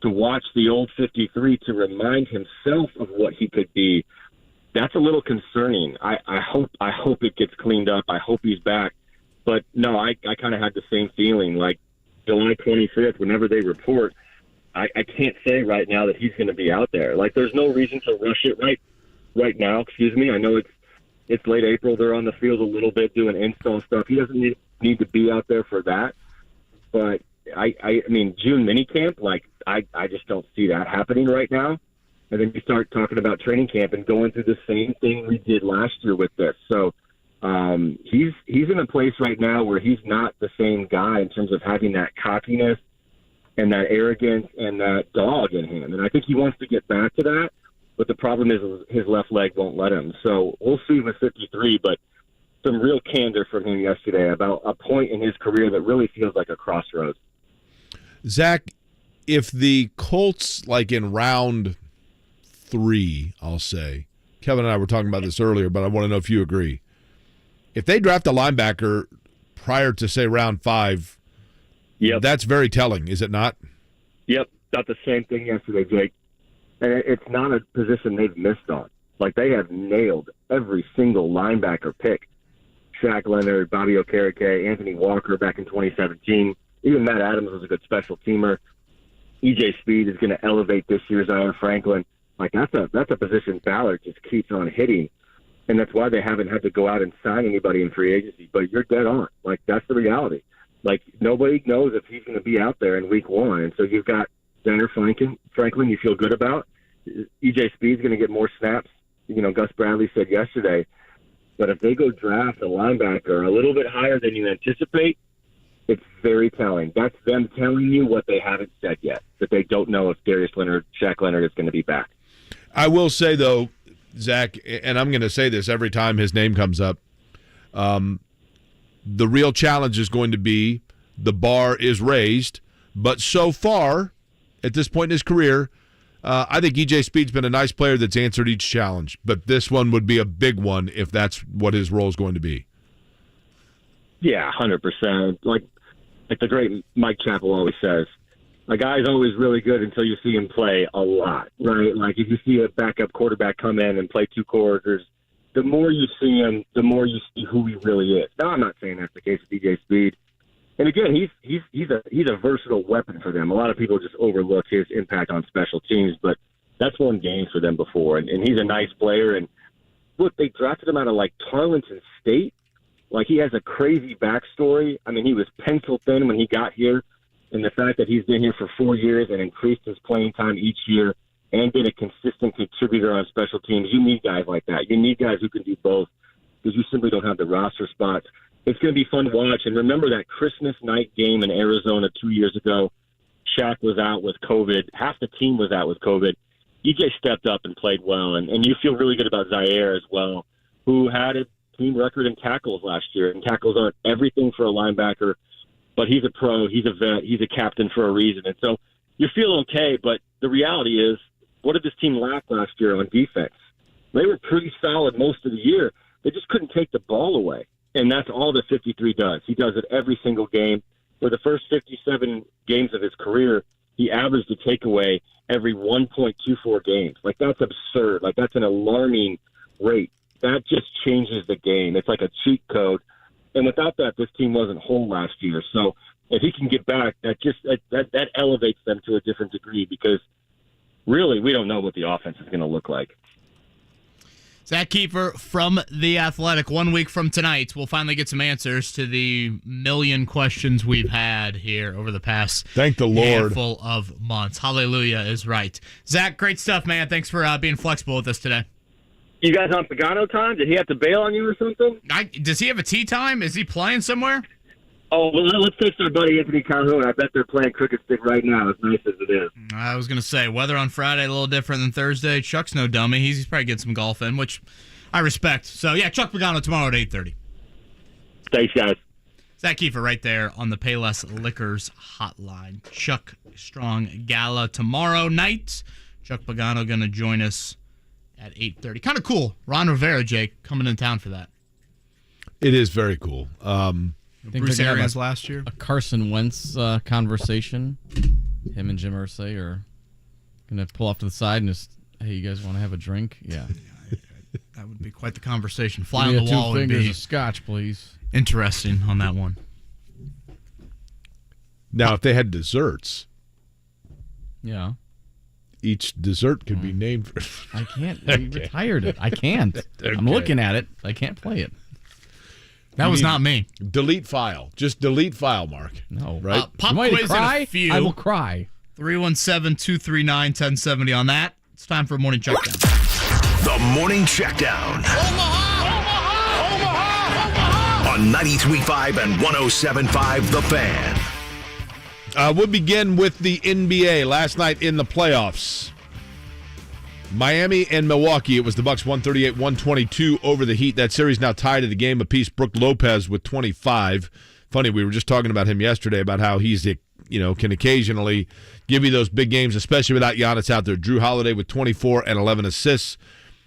to watch the old 53 to remind himself of what he could be, that's a little concerning. I hope it gets cleaned up. I hope he's back. But no, I kind of had the same feeling. Like July 25th, whenever they report, I can't say right now that he's going to be out there. Like, there's no reason to rush it right now. I know it's late April. They're on the field a little bit doing install stuff. He doesn't need to be out there for that. But I mean, June minicamp, I just don't see that happening right now. And then you start talking about training camp and going through the same thing we did last year with this. So he's in a place right now where he's not the same guy in terms of having that cockiness and that arrogance and that dog in him. And I think he wants to get back to that. But the problem is his left leg won't let him. So we'll see with 53, but some real candor from him yesterday about a point in his career that really feels like a crossroads. Zach, if the Colts, like in round 3, I'll say, Kevin and I were talking about this earlier, but I want to know if you agree. If they draft a linebacker prior to, say, round 5, yep, that's very telling, is it not? Yep, thought the same thing yesterday, Jake. And it's not a position they've missed on. Like, they have nailed every single linebacker pick. Shaq Leonard, Bobby Okereke, Anthony Walker back in 2017. Even Matt Adams was a good special teamer. E.J. Speed is going to elevate this year's Zaire Franklin. Like, that's a position Ballard just keeps on hitting. And that's why they haven't had to go out and sign anybody in free agency. But you're dead on. Like, that's the reality. Like, nobody knows if he's going to be out there in week 1. And so you've got Benner Franklin you feel good about. EJ Speed's going to get more snaps. Gus Bradley said yesterday. But if they go draft a linebacker a little bit higher than you anticipate, it's very telling. That's them telling you what they haven't said yet, that they don't know if Shaq Leonard is going to be back. I will say, though, Zach, and I'm going to say this every time his name comes up, the real challenge is going to be the bar is raised. But so far, at this point in his career, I think EJ Speed's been a nice player that's answered each challenge. But this one would be a big one if that's what his role is going to be. Yeah, 100%. Like the great Mike Chappell always says, a guy's always really good until you see him play a lot, right? Like if you see a backup quarterback come in and play 2 quarters, the more you see him, the more you see who he really is. Now, I'm not saying that's the case with EJ Speed. And again, he's a versatile weapon for them. A lot of people just overlook his impact on special teams, but that's won games for them before. And he's a nice player. And look, they drafted him out of like Tarleton State. Like he has a crazy backstory. I mean, he was pencil thin when he got here, and the fact that he's been here for 4 years and increased his playing time each year and been a consistent contributor on special teams. You need guys like that. You need guys who can do both because you simply don't have the roster spots. It's going to be fun to watch. And remember that Christmas night game in Arizona 2 years ago? Shaq was out with COVID. Half the team was out with COVID. EJ stepped up and played well. And you feel really good about Zaire as well, who had a team record in tackles last year. And tackles aren't everything for a linebacker, but he's a pro. He's a vet. He's a captain for a reason. And so you feel okay, but the reality is, what did this team lack last year on defense? They were pretty solid most of the year. They just couldn't take the ball away. And that's all that 53 does. He does it every single game. For the first 57 games of his career, he averaged a takeaway every 1.24 games. Like, that's absurd. Like, that's an alarming rate. That just changes the game. It's like a cheat code. And without that, this team wasn't whole last year. So if he can get back, that elevates them to a different degree because really we don't know what the offense is going to look like. Zak Keefer from The Athletic. 1 week from tonight, we'll finally get some answers to the million questions we've had here over the past Thank the Lord. Handful of months. Hallelujah is right. Zach, great stuff, man. Thanks for being flexible with us today. You guys on Pagano time? Did he have to bail on you or something? Does he have a tea time? Is he playing somewhere? Oh, well, let's text our buddy Anthony Calhoun. I bet they're playing cricket stick right now, as nice as it is. I was going to say, weather on Friday a little different than Thursday. Chuck's no dummy. He's probably getting some golf in, which I respect. So, yeah, Chuck Pagano tomorrow at 8:30. Thanks, guys. Zak Keefer right there on the Payless Liquors hotline. Chuck Strong Gala tomorrow night. Chuck Pagano going to join us at 8:30. Kind of cool. Ron Rivera, Jake, coming in town for that. It is very cool. I think Bruce they're gonna have Arians last year. A Carson Wentz conversation. Him and Jim Irsay are going to pull off to the side and just, hey, you guys want to have a drink? Yeah. That would be quite the conversation. Fly Give on me the a wall 2 would fingers be of scotch, please. interesting on that one. Now, if they had desserts, yeah, each dessert could be named for. I can't. We retired it. I can't. Okay. I'm looking at it. I can't play it. That was not me. Delete file. Just delete file, Mark. No. Right? Pop You want me quiz to cry? in a few. I will cry. 317-239-1070 on that. It's time for a morning checkdown. The Morning Checkdown. On 93.5 and 107.5 The Fan. We'll begin with the NBA. Last night in the playoffs, Miami and Milwaukee. It was the Bucks 138-122 over the Heat. That series now tied at a game apiece. Brook Lopez with 25. Funny, we were just talking about him yesterday about how he's can occasionally give you those big games, especially without Giannis out there. Drew Holiday with 24 and 11 assists.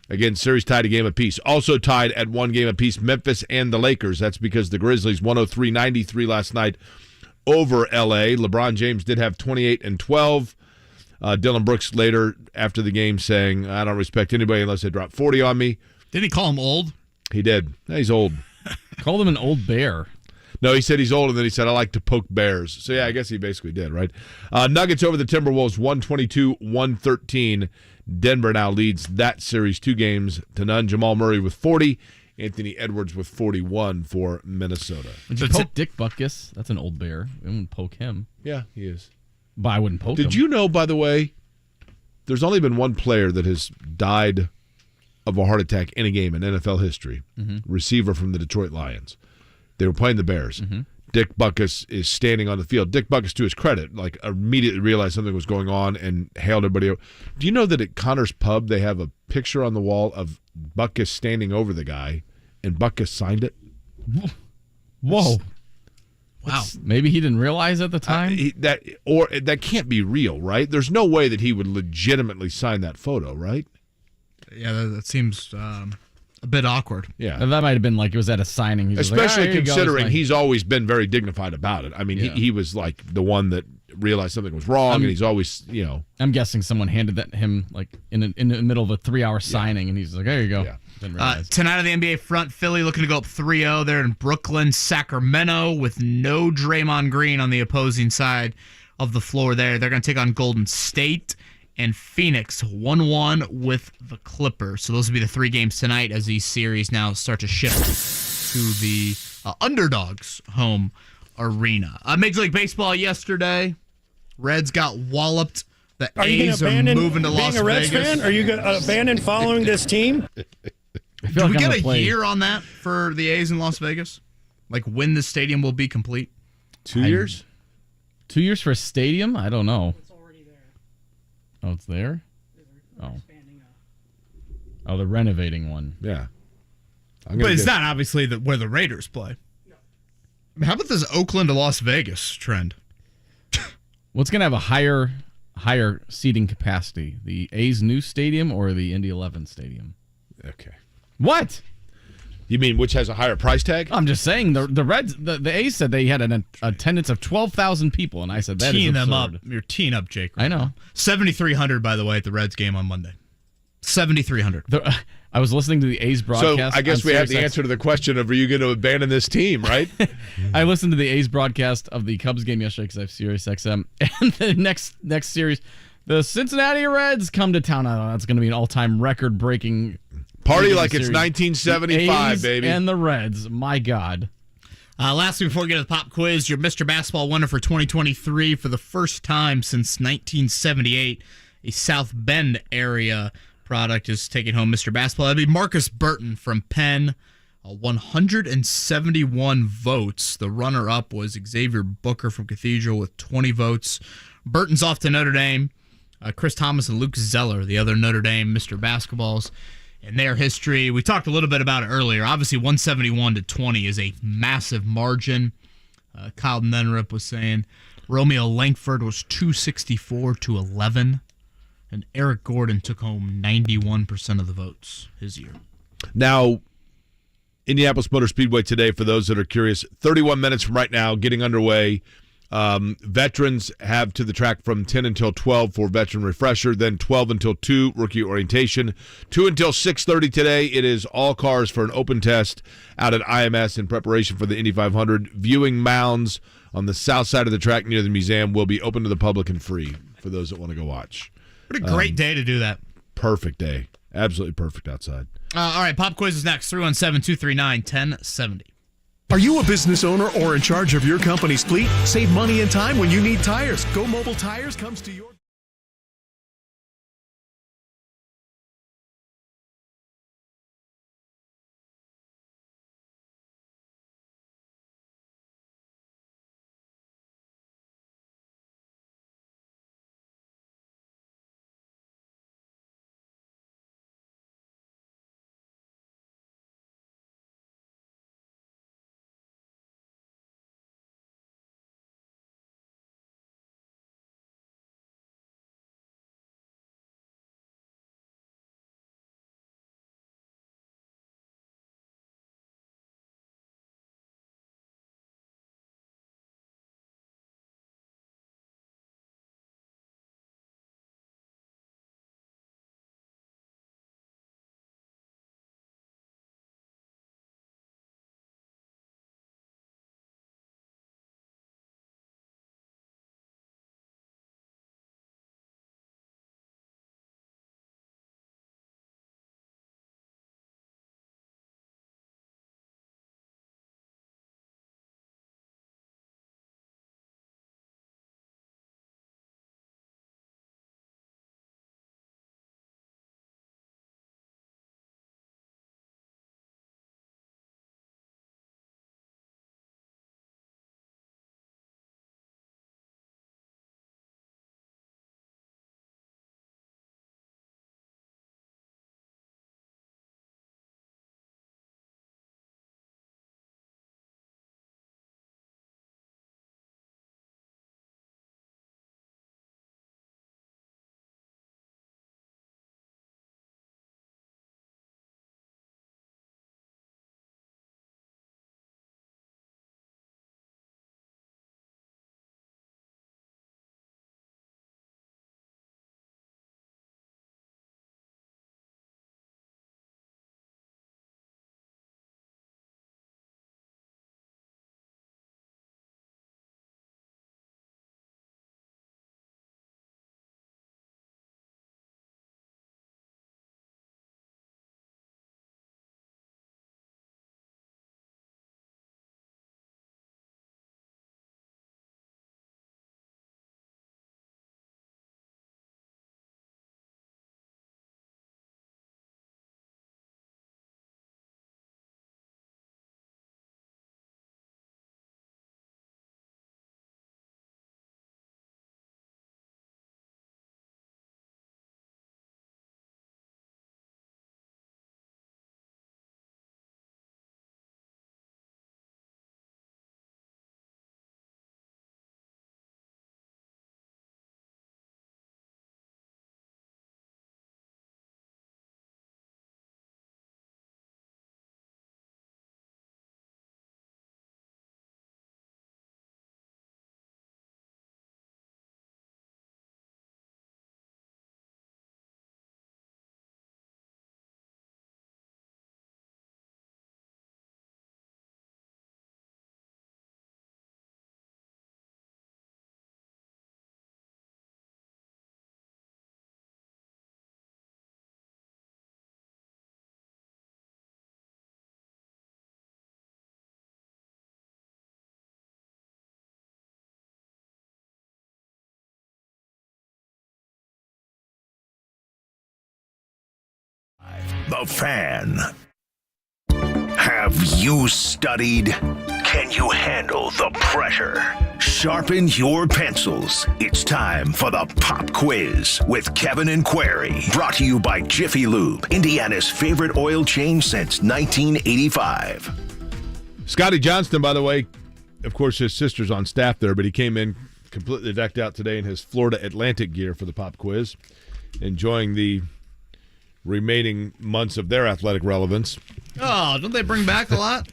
Again, series tied a game apiece. Also tied at 1 game apiece, Memphis and the Lakers. That's because the Grizzlies 103-93 last night over L.A. LeBron James did have 28 and 12. Dylan Brooks later after the game saying, I don't respect anybody unless they drop 40 on me. Did he call him old? He did. He's old. Called him an old bear. No, he said he's old, and then he said, I like to poke bears. So, yeah, I guess he basically did, right? Nuggets over the Timberwolves, 122-113. Denver now leads that series 2 games to none. Jamal Murray with 40. Anthony Edwards with 41 for Minnesota. Would you poke Dick Butkus? That's an old bear. We wouldn't poke him. Yeah, he is. But I wouldn't poke him. Did you know, by the way, there's only been one player that has died of a heart attack in a game in NFL history. Receiver from the Detroit Lions. They were playing the Bears. Dick Butkus is standing on the field. Dick Butkus, to his credit, like immediately realized something was going on and hailed everybody. Do you know that at Connor's Pub they have a picture on the wall of Butkus standing over the guy, and Butkus signed it? Whoa. Wow. Maybe he didn't realize at the time? That can't be real, right? There's no way that he would legitimately sign that photo, right? Yeah, that seems a bit awkward. Yeah. That might have been like it was at a signing. He was Especially like, considering he's always been very dignified about it. I mean, he was like the one that realized something was wrong, and he's always, I'm guessing someone handed that to him like in the middle of a 3-hour signing, and he's like, there you go. Yeah. Didn't realize. Tonight on the NBA front, Philly looking to go up 3-0 there in Brooklyn, Sacramento, with no Draymond Green on the opposing side of the floor there. They're going to take on Golden State, and Phoenix 1-1 with the Clippers. So those will be the 3 games tonight as these series now start to shift to the underdogs home arena. Major League Baseball yesterday, Reds got walloped. The A's are moving to Las Vegas. Being a Reds fan, are you going to abandon following this team? Do we get a year on that for the A's in Las Vegas? Like when the stadium will be complete? 2 years? 2 years for a stadium? I don't know. It's already there. Oh, it's there? Oh, they're renovating one. Yeah. But it's not obviously where the Raiders play. No. How about this Oakland to Las Vegas trend? What's going to have a higher seating capacity? The A's new stadium or the Indy 11 stadium? Okay. What? You mean which has a higher price tag? I'm just saying the Reds, the A's said they had an attendance of 12,000 people, and I said that is absurd. Them up. You're teeing up, Jake. I know. 7,300, by the way, at the Reds game on Monday. 7,300. I was listening to the A's broadcast. So I guess we have the answer to the question of, are you going to abandon this team, right? I listened to the A's broadcast of the Cubs game yesterday because I have Sirius XM, and the next series, the Cincinnati Reds come to town. I don't know, it's going to be an all-time record-breaking party like series. It's 1975, A's baby. And the Reds, my God. Lastly, before we get to the pop quiz, your Mr. Basketball winner for 2023 for the first time since 1978, a South Bend area product is taking home Mr. Basketball. That'd be Marcus Burton from Penn. 171 votes. The runner-up was Xavier Booker from Cathedral with 20 votes. Burton's off to Notre Dame. Chris Thomas and Luke Zeller, the other Notre Dame Mr. Basketballs. In their history, we talked a little bit about it earlier. Obviously, 171 to 20 is a massive margin. Kyle Nenrup was saying Romeo Langford was 264 to 11. And Eric Gordon took home 91% of the votes his year. Now, Indianapolis Motor Speedway today, for those that are curious, 31 minutes from right now, getting underway. Veterans have to the track from 10 until 12 for veteran refresher, then 12 until 2, rookie orientation. 2 until 6:30 today, it is all cars for an open test out at IMS in preparation for the Indy 500. Viewing mounds on the south side of the track near the museum will be open to the public and free for those that want to go watch. What a great day to do that. Perfect day. Absolutely perfect outside. All right, pop quiz is next. 317-239-1070. Are you a business owner or in charge of your company's fleet? Save money and time when you need tires. Go Mobile Tires comes to your... The Fan. Have you studied? Can you handle the pressure? Sharpen your pencils. It's time for the Pop Quiz with Kevin and Query. Brought to you by Jiffy Lube, Indiana's favorite oil change since 1985. Scotty Johnston, by the way, of course, his sister's on staff there, but he came in completely decked out today in his Florida Atlantic gear for the Pop Quiz, enjoying the remaining months of their athletic relevance. Oh, don't they bring back a lot?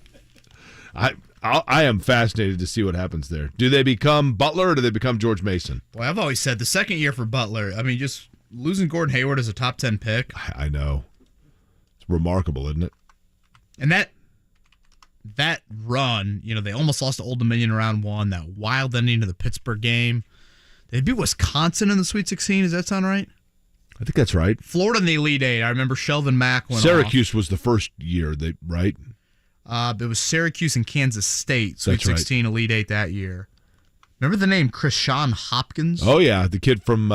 I am fascinated to see what happens there. Do they become Butler or do they become George Mason? Well, I've always said the second year for Butler, I mean, just losing Gordon Hayward as a top 10 pick. I know. It's remarkable, isn't it? And that run, they almost lost to Old Dominion in round one, that wild ending to the Pittsburgh game. They beat Wisconsin in the Sweet 16. Does that sound right? I think that's right. Florida in the Elite Eight. I remember Shelvin Mack went Syracuse was the first year, right? It was Syracuse and Kansas State, Sweet 16, right. Elite Eight that year. Remember the name Krishan Hopkins? Oh, yeah, the kid from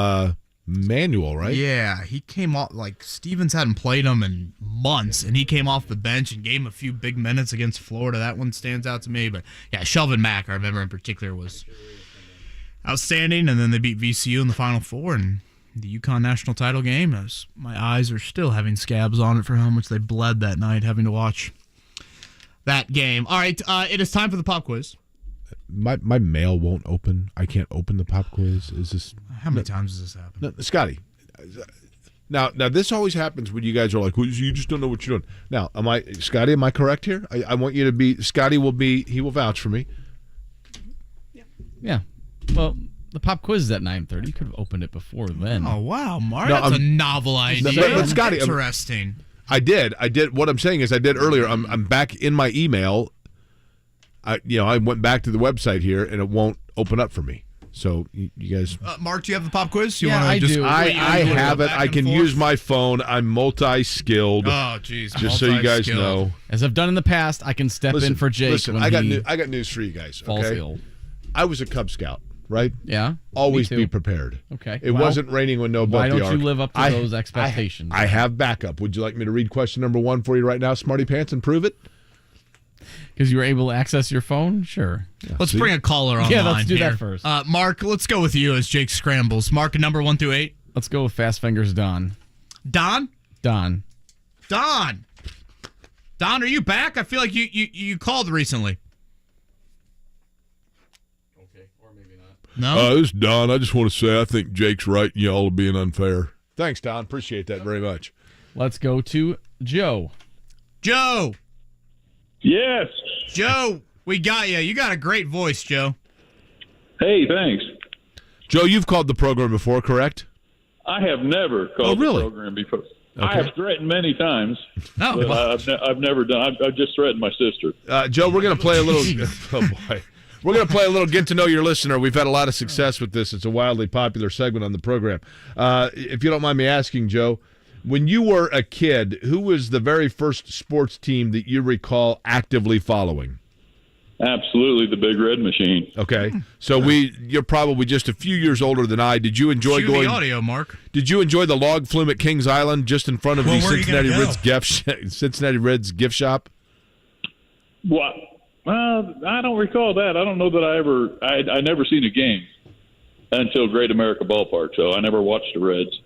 Manual, right? Yeah, he came off, Stevens hadn't played him in months, and he came off the bench and gave him a few big minutes against Florida. That one stands out to me. But, yeah, Shelvin Mack, I remember in particular, was outstanding, and then they beat VCU in the Final Four, and the UConn national title game. My eyes are still having scabs on it for how much they bled that night having to watch that game. All right, it is time for the Pop Quiz. My mail won't open. I can't open the Pop Quiz. Is this? How many times has this happened? No, Scotty. Now this always happens when you guys are like, well, you just don't know what you're doing. Now, Scotty? Am I correct here? I want you to be. Scotty will be. He will vouch for me. Yeah. Well, the Pop Quiz is at 9:30. You could have opened it before then. Oh wow, Mark! That's a novel idea. But Scotty, interesting. I did. What I'm saying is I did earlier. I'm back in my email. I went back to the website here, and it won't open up for me. So you guys, Mark, do you have the Pop Quiz? I do. I have it. I can use my phone. I'm multi-skilled. Oh, jeez. Just so you guys know, as I've done in the past, I can step in for Jake. Listen, I got news for you guys. Okay, ill. I was a Cub Scout, right? Yeah. Always be prepared. Okay. It wasn't raining when no butt the ark. Why don't you live up to those expectations? I have backup. Would you like me to read question number 1 for you right now, Smarty Pants, and prove it? Because you were able to access your phone? Sure. Yeah, let's bring a caller online. Yeah, let's do here. that first. Mark, let's go with you as Jake scrambles. Mark, number 1 through 8. Let's go with Fast Fingers Don. Don? Don, are you back? I feel like you called recently. Okay, or maybe not. No? This is Don. I just want to say I think Jake's right and y'all are being unfair. Thanks, Don. Appreciate that very much. Let's go to Joe. Joe! Yes. Joe, we got you. You got a great voice, Joe. Hey, thanks. Joe, you've called the program before, correct? I have never called the program before. Okay. I have threatened many times, but I've never done. I've just threatened my sister. Joe, we're going to play a little. Oh boy, we're going to play a little get to know your listener. We've had a lot of success with this. It's a wildly popular segment on the program. If you don't mind me asking, Joe, when you were a kid, who was the very first sports team that you recall actively following? Absolutely, the Big Red Machine. Okay, so you're probably just a few years older than I. Did you enjoy Cue going? The audio, Mark. Did you enjoy the log flume at Kings Island, just in front of the Cincinnati Reds gift shop? What? I don't recall that. I don't know that I never seen a game until Great America Ballpark. So I never watched the Reds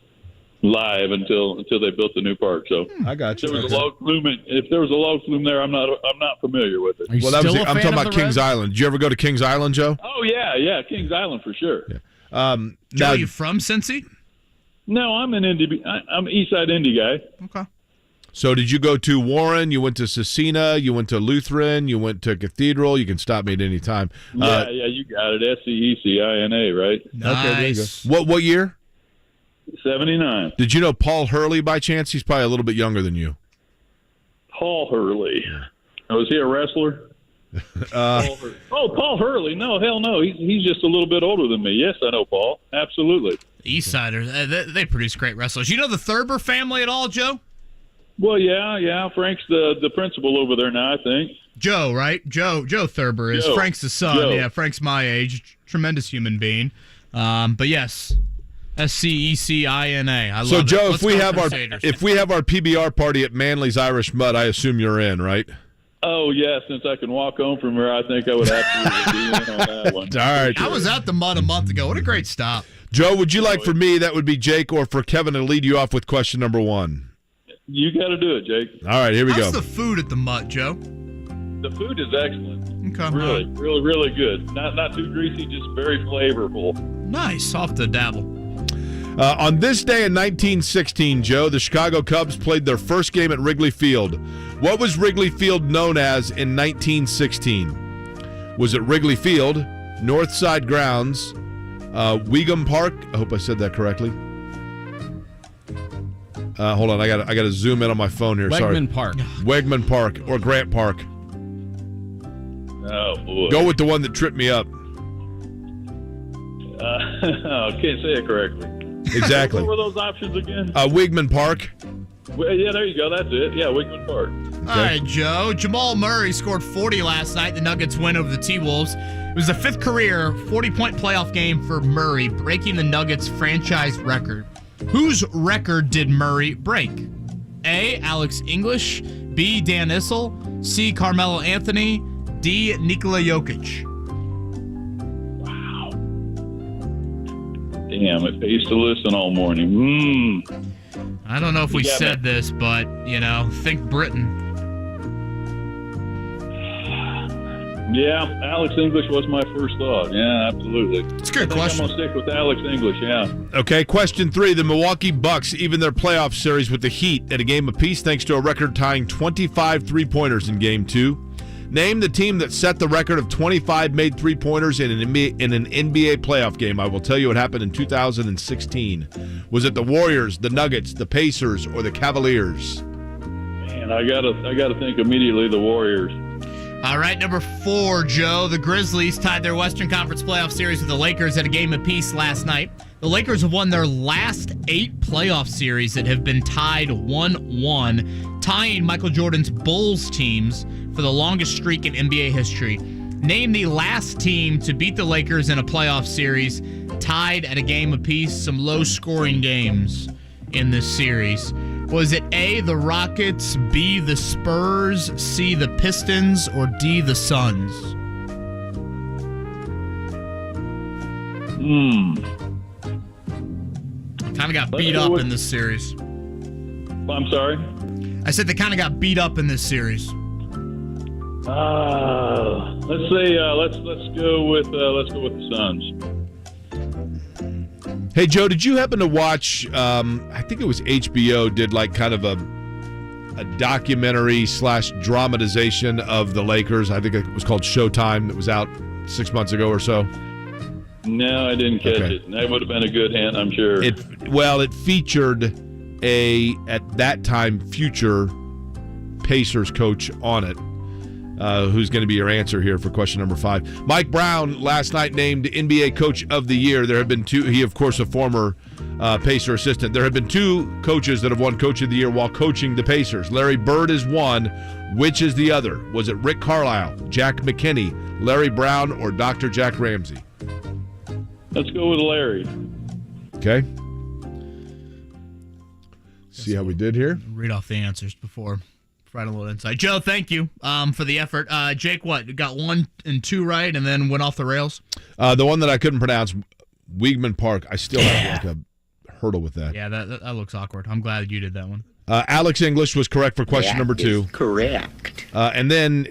live until they built the new park. So I got you. There was a log flume. If there was a log flume there, I'm not familiar with it. Well, I'm talking about Kings Island. Did you ever go to Kings Island, Joe? Oh yeah, Kings Island for sure. Yeah. Joe, you from Cincy? No, I'm an Indy. I'm an East Side Indy guy. Okay. So did you go to Warren? You went to Cecina? You went to Lutheran? You went to Cathedral? You can stop me at any time. Yeah, you got it. SCECINA, right? Nice. Okay, there you go. What year? 79. Did you know Paul Hurley by chance? He's probably a little bit younger than you. Paul Hurley. Was he a wrestler? Paul Hurley. No, hell no. He's just a little bit older than me. Yes, I know Paul. Absolutely. Eastsiders, they produce great wrestlers. You know the Thurber family at all, Joe? Well, yeah. Frank's the principal over there now, I think. Joe, right? Joe Thurber is Frank's the son. Joe. Yeah, Frank's my age. Tremendous human being. But yes, Secina. I love So it. Joe, Let's go Crusaders. if we have our PBR party at Manly's Irish Mud, I assume you're in, right? Oh, yeah, since I can walk home from here, I think I would absolutely be in on that one. All right. I was at the Mud a month ago. What a great stop. Joe, would you like for me, that would be Jake, or for Kevin to lead you off with question number 1? You got to do it, Jake. All right, here we How's go. the food at the Mud, Joe? The food is excellent. Okay. Really, really, really good. Not too greasy, just very flavorful. Nice. Off the dabble. On this day in 1916, Joe, the Chicago Cubs played their first game at Wrigley Field. What was Wrigley Field known as in 1916? Was it Wrigley Field, Northside Grounds, Weegham Park? I hope I said that correctly. Hold on, I got to zoom in on my phone here. Wegman Park. Wegman Park or Grant Park. Oh, boy. Go with the one that tripped me up. Can't say it correctly. Exactly. What were those options again? Weeghman Park. Well, yeah, there you go. That's it. Yeah, Wigman Park. All right, Joe. Jamal Murray scored 40 last night. The Nuggets win over the T-Wolves. It was the 5th career 40-point playoff game for Murray, breaking the Nuggets franchise record. Whose record did Murray break? A, Alex English, B, Dan Issel, C, Carmelo Anthony, D, Nikola Jokic. Wow. Damn, it pays to listen all morning. I don't know if we Yeah, said this, but, think Britain. Yeah, Alex English was my first thought. Yeah, absolutely. It's a good question. I'm going to stick with Alex English, yeah. Okay, question 3. The Milwaukee Bucks even their playoff series with the Heat at a game apiece thanks to a record-tying 25 three-pointers in Game 2. Name the team that set the record of 25 made three-pointers in an NBA playoff game. I will tell you what happened in 2016. Was it the Warriors, the Nuggets, the Pacers, or the Cavaliers? Man, I gotta think immediately the Warriors. All right, number 4, Joe. The Grizzlies tied their Western Conference playoff series with the Lakers at a game apiece last night. The Lakers have won their last 8 playoff series that have been tied 1-1, tying Michael Jordan's Bulls teams for the longest streak in NBA history. Name the last team to beat the Lakers in a playoff series tied at a game apiece. Some low-scoring games in this series. Was it A, the Rockets, B, the Spurs, C, the Pistons, or D, the Suns? Kind of got beat up in this series. I'm sorry? I said they kind of got beat up in this series. Let's say let's go with the Suns. Hey, Joe, did you happen to watch, I think it was HBO, did like kind of a documentary / dramatization of the Lakers. I think it was called Showtime, that was out 6 months ago or so. No, I didn't catch it. That would have been a good hint, I'm sure. It featured at that time, future Pacers coach on it, who's going to be your answer here for question number 5. Mike Brown last night named NBA Coach of the Year. There have been 2. He, of course, a former Pacer assistant. There have been 2 coaches that have won Coach of the Year while coaching the Pacers. Larry Bird is one. Which is the other? Was it Rick Carlisle, Jack McKinney, Larry Brown, or Dr. Jack Ramsey? Let's go with Larry. Okay. See how we did here? Read off the answers before. Provide a little insight. Joe, thank you for the effort. Jake, what? Got 1 and 2 right and then went off the rails? The one that I couldn't pronounce, Weeghman Park, I still have like a hurdle with that. Yeah, that looks awkward. I'm glad you did that one. Alex English was correct for question number 2. Correct. And then,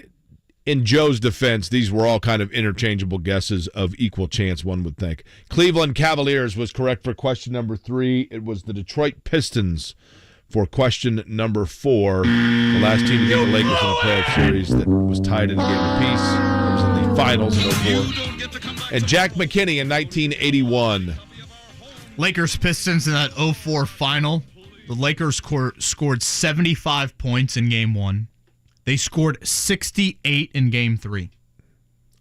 in Joe's defense, these were all kind of interchangeable guesses of equal chance, one would think. Cleveland Cavaliers was correct for question number 3. It was the Detroit Pistons for question number 4. The last team to get the Lakers in a playoff series that was tied in a game apiece. It was in the finals in 04. And Jack McKinney in 1981. Lakers Pistons in that 04 final. The Lakers scored 75 points in game 1. They scored 68 in game 3.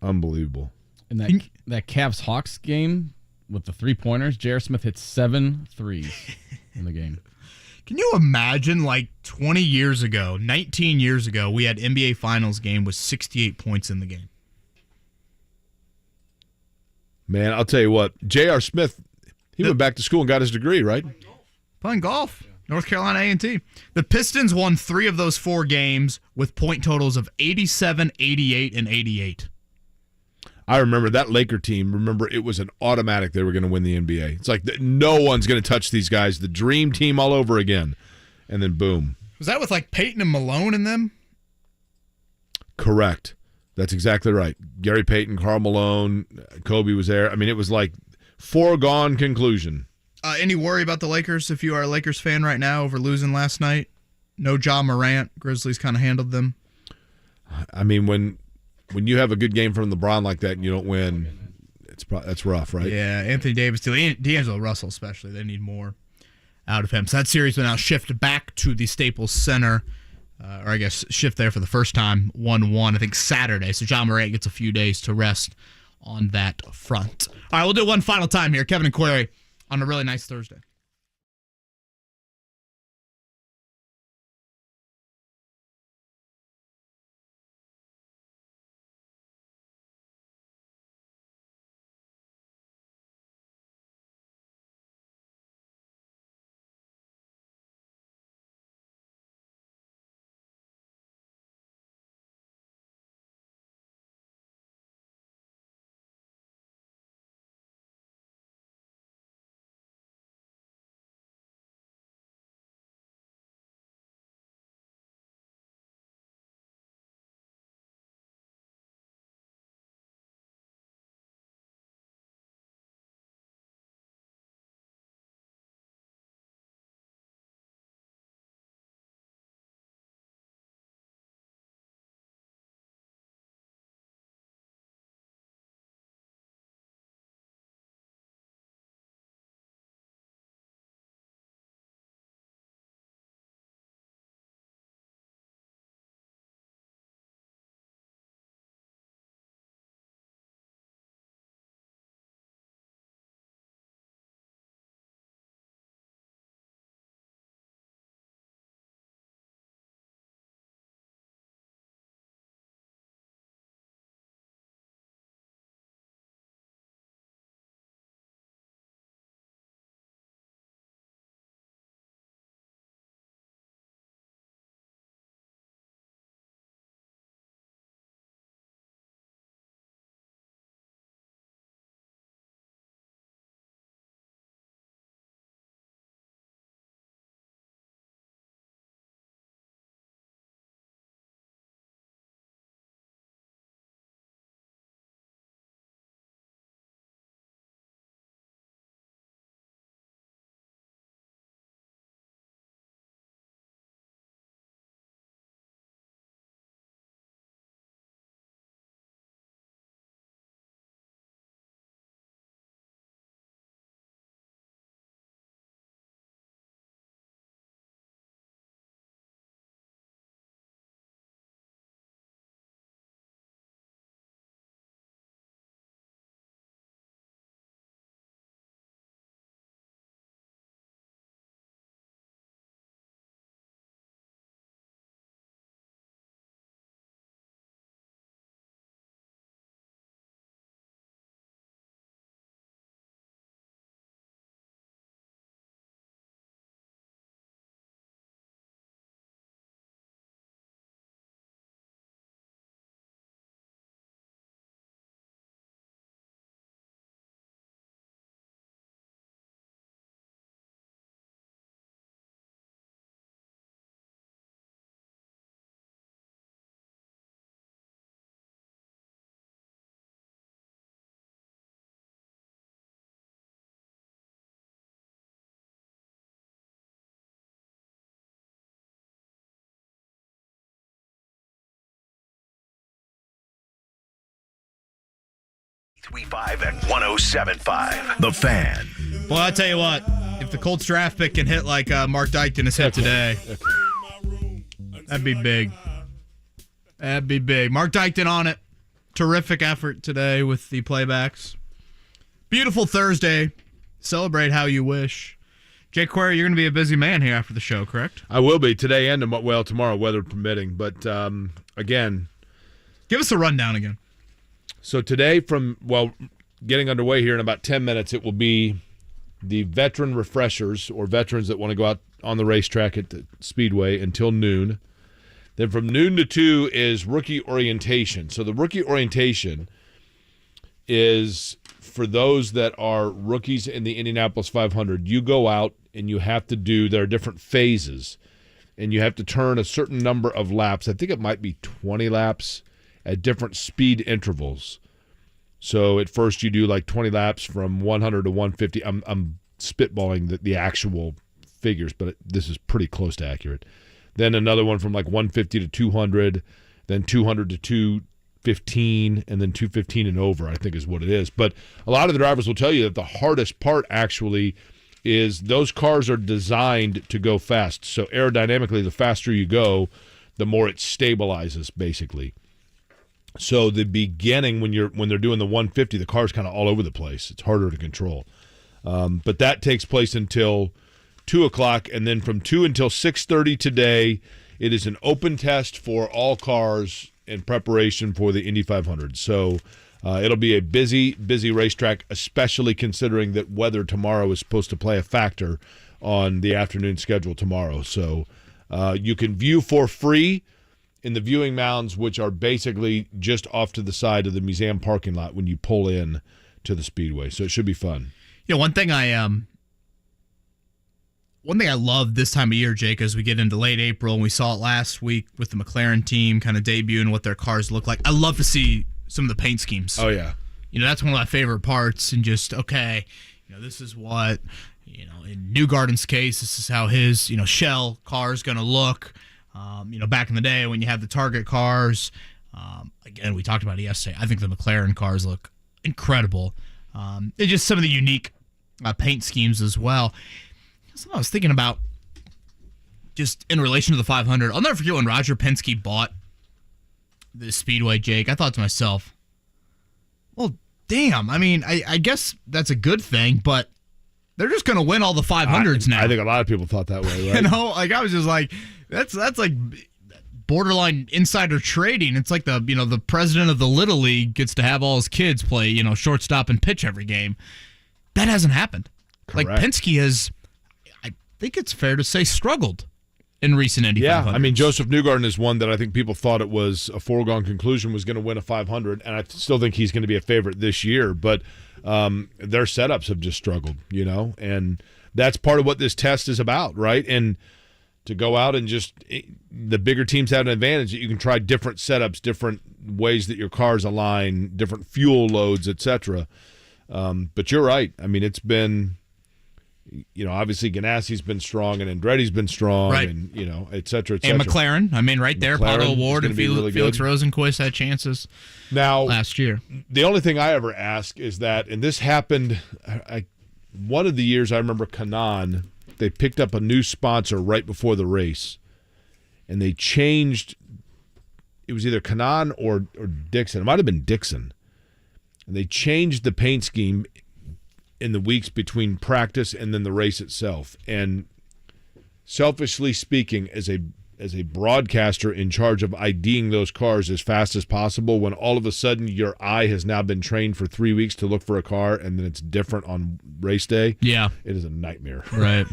Unbelievable. In that Cavs-Hawks game with the 3-pointers, J.R. Smith hit 7 threes in the game. Can you imagine, 20 years ago, 19 years ago, we had NBA Finals game with 68 points in the game? Man, I'll tell you what, J.R. Smith, He went back to school and got his degree, right? Playing golf. North Carolina A&T. The Pistons won 3 of those 4 games with point totals of 87, 88, and 88. I remember that Laker team. Remember, it was an automatic they were going to win the NBA. It's like no one's going to touch these guys. The dream team all over again. And then boom. Was that with like Peyton and Malone in them? Correct. That's exactly right. Gary Payton, Karl Malone, Kobe was there. I mean, it was like foregone conclusion. Any worry about the Lakers if you are a Lakers fan right now over losing last night? No Ja Morant. Grizzlies kind of handled them. I mean, when you have a good game from LeBron like that and you don't win, that's rough, right? Yeah, Anthony Davis, D'Angelo Russell especially. They need more out of him. So that series will now shift back to the Staples Center, or I guess shift there for the first time, 1-1, I think Saturday. So Ja Morant gets a few days to rest on that front. All right, we'll do it one final time here. Kevin and Query on a really nice Thursday. .35 and 107.5. The Fan. Well, I'll tell you what. If the Colts draft pick can hit like Mark Dykton has hit today, that'd be big. That'd be big. Mark Dykton on it. Terrific effort today with the playbacks. Beautiful Thursday. Celebrate how you wish. Jake Query, you're going to be a busy man here after the show, correct? I will be today and tomorrow, weather permitting. But again, give us a rundown again. So today, getting underway here in about 10 minutes, it will be the veteran refreshers or veterans that want to go out on the racetrack at the Speedway until noon. Then from noon to 2 is rookie orientation. So the rookie orientation is for those that are rookies in the Indianapolis 500. You go out and you have to do, there are different phases, and you have to turn a certain number of laps. I think it might be 20 laps at different speed intervals. So at first you do like 20 laps from 100 to 150. I'm spitballing the actual figures, but this is pretty close to accurate. Then another one from like 150 to 200, then 200 to 215, and then 215 and over, I think is what it is. But a lot of the drivers will tell you that the hardest part actually is those cars are designed to go fast. So aerodynamically, the faster you go, the more it stabilizes, basically. So the beginning, when they're doing the 150, the car's kind of all over the place. It's harder to control. But that takes place until 2 o'clock, and then from 2 until 6:30 today, it is an open test for all cars in preparation for the Indy 500. So it'll be a busy racetrack, especially considering that weather tomorrow is supposed to play a factor on the afternoon schedule tomorrow. So you can view for free in the viewing mounds, which are basically just off to the side of the museum parking lot when you pull in to the Speedway. So it should be fun. One thing I love this time of year, Jake, as we get into late April, and we saw it last week with the McLaren team kind of debuting what their cars look like. I love to see some of the paint schemes. Oh, yeah. That's one of my favorite parts, and just, okay, this is what, in Newgarden's case, this is how his, shell car is going to look. Back in the day when you had the Target cars, again, we talked about it yesterday. I think the McLaren cars look incredible. It's just some of the unique paint schemes as well. Something I was thinking about just in relation to the 500. I'll never forget when Roger Penske bought the Speedway, Jake. I thought to myself, well, damn. I mean, I guess that's a good thing, but they're just going to win all the 500s now. I think a lot of people thought that way, right? I was just like, that's like borderline insider trading. It's like the president of the Little League gets to have all his kids play, shortstop and pitch every game. That hasn't happened. Correct. Like Penske has, I think it's fair to say, struggled in recent Indy 500s. Yeah, I mean, Joseph Newgarden is one that I think people thought it was a foregone conclusion was going to win a 500, and I still think he's going to be a favorite this year, but their setups have just struggled, and that's part of what this test is about, right? And to go out and just the bigger teams have an advantage that you can try different setups, different ways that your cars align, different fuel loads, etc. But you're right. I mean, it's been, obviously Ganassi's been strong and Andretti's been strong, right, and et cetera, et cetera. And McLaren, I mean, right there, Pato Award and Felix Rosenquist had chances now last year. The only thing I ever ask is that, and this happened, one of the years I remember Canaan, they picked up a new sponsor right before the race, and they changed. It was either Canaan or Dixon. It might have been Dixon. And they changed the paint scheme in the weeks between practice and then the race itself. And selfishly speaking, as a broadcaster in charge of IDing those cars as fast as possible, when all of a sudden your eye has now been trained for 3 weeks to look for a car and then it's different on race day, yeah, it is a nightmare. Right.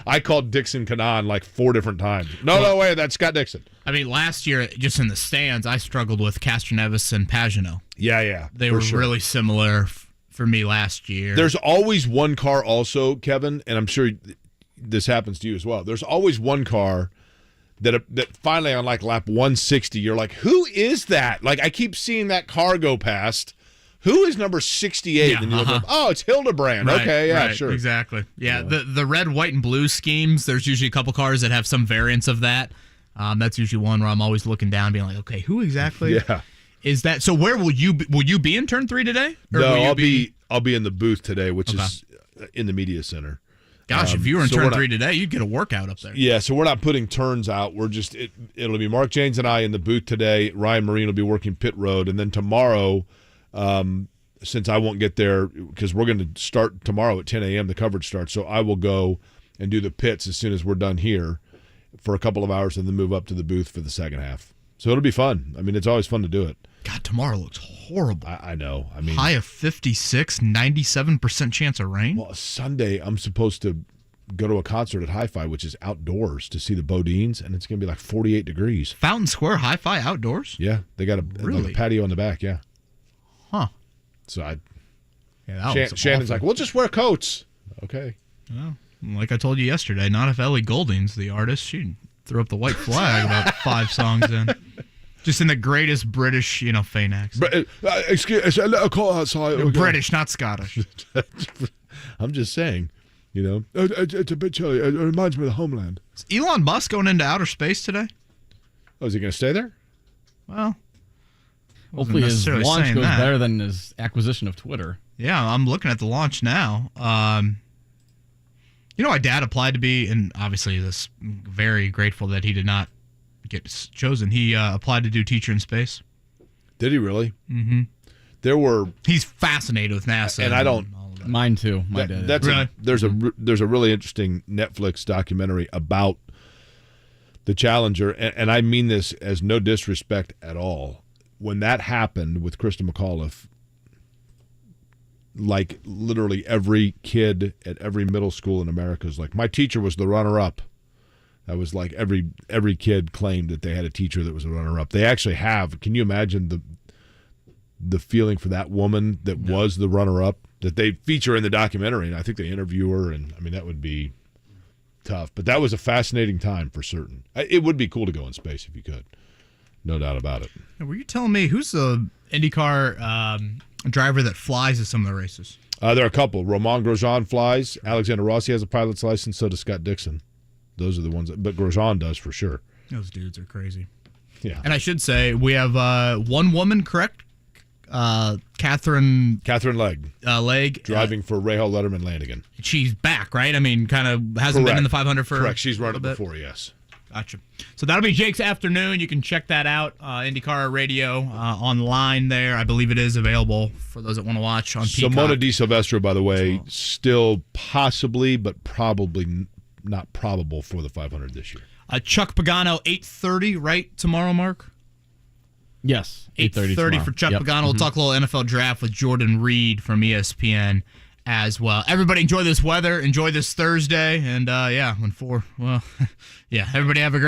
I called Dixon Canaan like 4 different times. No way, that's Scott Dixon. I mean, last year, just in the stands, I struggled with Castroneves and Pagano. Yeah. They were really similar for me last year. There's always one car also, Kevin, and I'm sure this happens to you as well. There's always one car that finally on like lap 160, you're like, who is that? Like, I keep seeing that car go past. Who is number 68? Yeah, and you look, oh, it's Hildebrand. Right, okay, yeah, right, sure. Exactly. Yeah, the red, white, and blue schemes, there's usually a couple cars that have some variants of that. That's usually one where I'm always looking down being like, okay, who exactly is that? So where will you be in turn 3 today? Or no, will you I'll be in the booth today, which is in the media center. Gosh, if you were in turn 3 today, you'd get a workout up there. Yeah, so we're not putting turns out. We're just it'll be Mark Janes and I in the booth today. Ryan Marine will be working pit road, and then tomorrow, since I won't get there because we're going to start tomorrow at 10 a.m. the coverage starts, so I will go and do the pits as soon as we're done here for a couple of hours, and then move up to the booth for the second half. So it'll be fun. I mean, it's always fun to do it. God, tomorrow looks horrible. I know. I mean, high of 56, 97% chance of rain. Well, Sunday I'm supposed to go to a concert at Hi-Fi, which is outdoors, to see the Bodines, and it's going to be like 48 degrees. Fountain Square Hi-Fi outdoors? Yeah, they got like a patio in the back. Yeah. Huh. So that Shannon's like, we'll just wear coats. Okay. Well, like I told you yesterday, not if Ellie Goulding's the artist. She threw up the white flag about 5 songs in. Just in the greatest British, feign accent. Excuse me, let a call outside. You're British, not Scottish. I'm just saying, it's a bit chilly. It reminds me of the homeland. Is Elon Musk going into outer space today? Oh, is he going to stay there? Well, hopefully his launch goes better than his acquisition of Twitter. Yeah, I'm looking at the launch now. My dad applied to be, and obviously this very grateful that he did not get chosen. He applied to do Teacher in Space. Did he really? Mm-hmm. He's fascinated with NASA, and I don't. Mine too. My dad. There's a really interesting Netflix documentary about the Challenger, and I mean this as no disrespect at all. When that happened with Krista McAuliffe, like literally every kid at every middle school in America is like, my teacher was the runner-up. That was like every kid claimed that they had a teacher that was a runner-up. They actually have. Can you imagine the feeling for that woman that was the runner-up that they feature in the documentary? And I think they interview her, and I mean that would be tough. But that was a fascinating time for certain. It would be cool to go in space if you could, no doubt about it. Were you telling me who's the IndyCar driver that flies at some of the races? There are a couple. Romain Grosjean flies. Alexander Rossi has a pilot's license. So does Scott Dixon. Those are the ones, but Grosjean does for sure. Those dudes are crazy. Yeah. And I should say we have one woman, correct? Catherine Legg driving for Rahal Letterman Lanigan. She's back, right? I mean, kind of hasn't been in the 500 for correct. She's run it before, yes. Gotcha. So that'll be Jake's afternoon. You can check that out, IndyCar Radio online there. I believe it is available for those that want to watch on Peacock. Simona Di Silvestro, by the way, still possibly, but probably not probable for the 500 this year. Chuck Pagano, 8:30, right, tomorrow, Mark? Yes, 8:30 for Chuck Pagano. We'll talk a little NFL draft with Jordan Reed from ESPN as well. Everybody enjoy this weather. Enjoy this Thursday. And, everybody have a great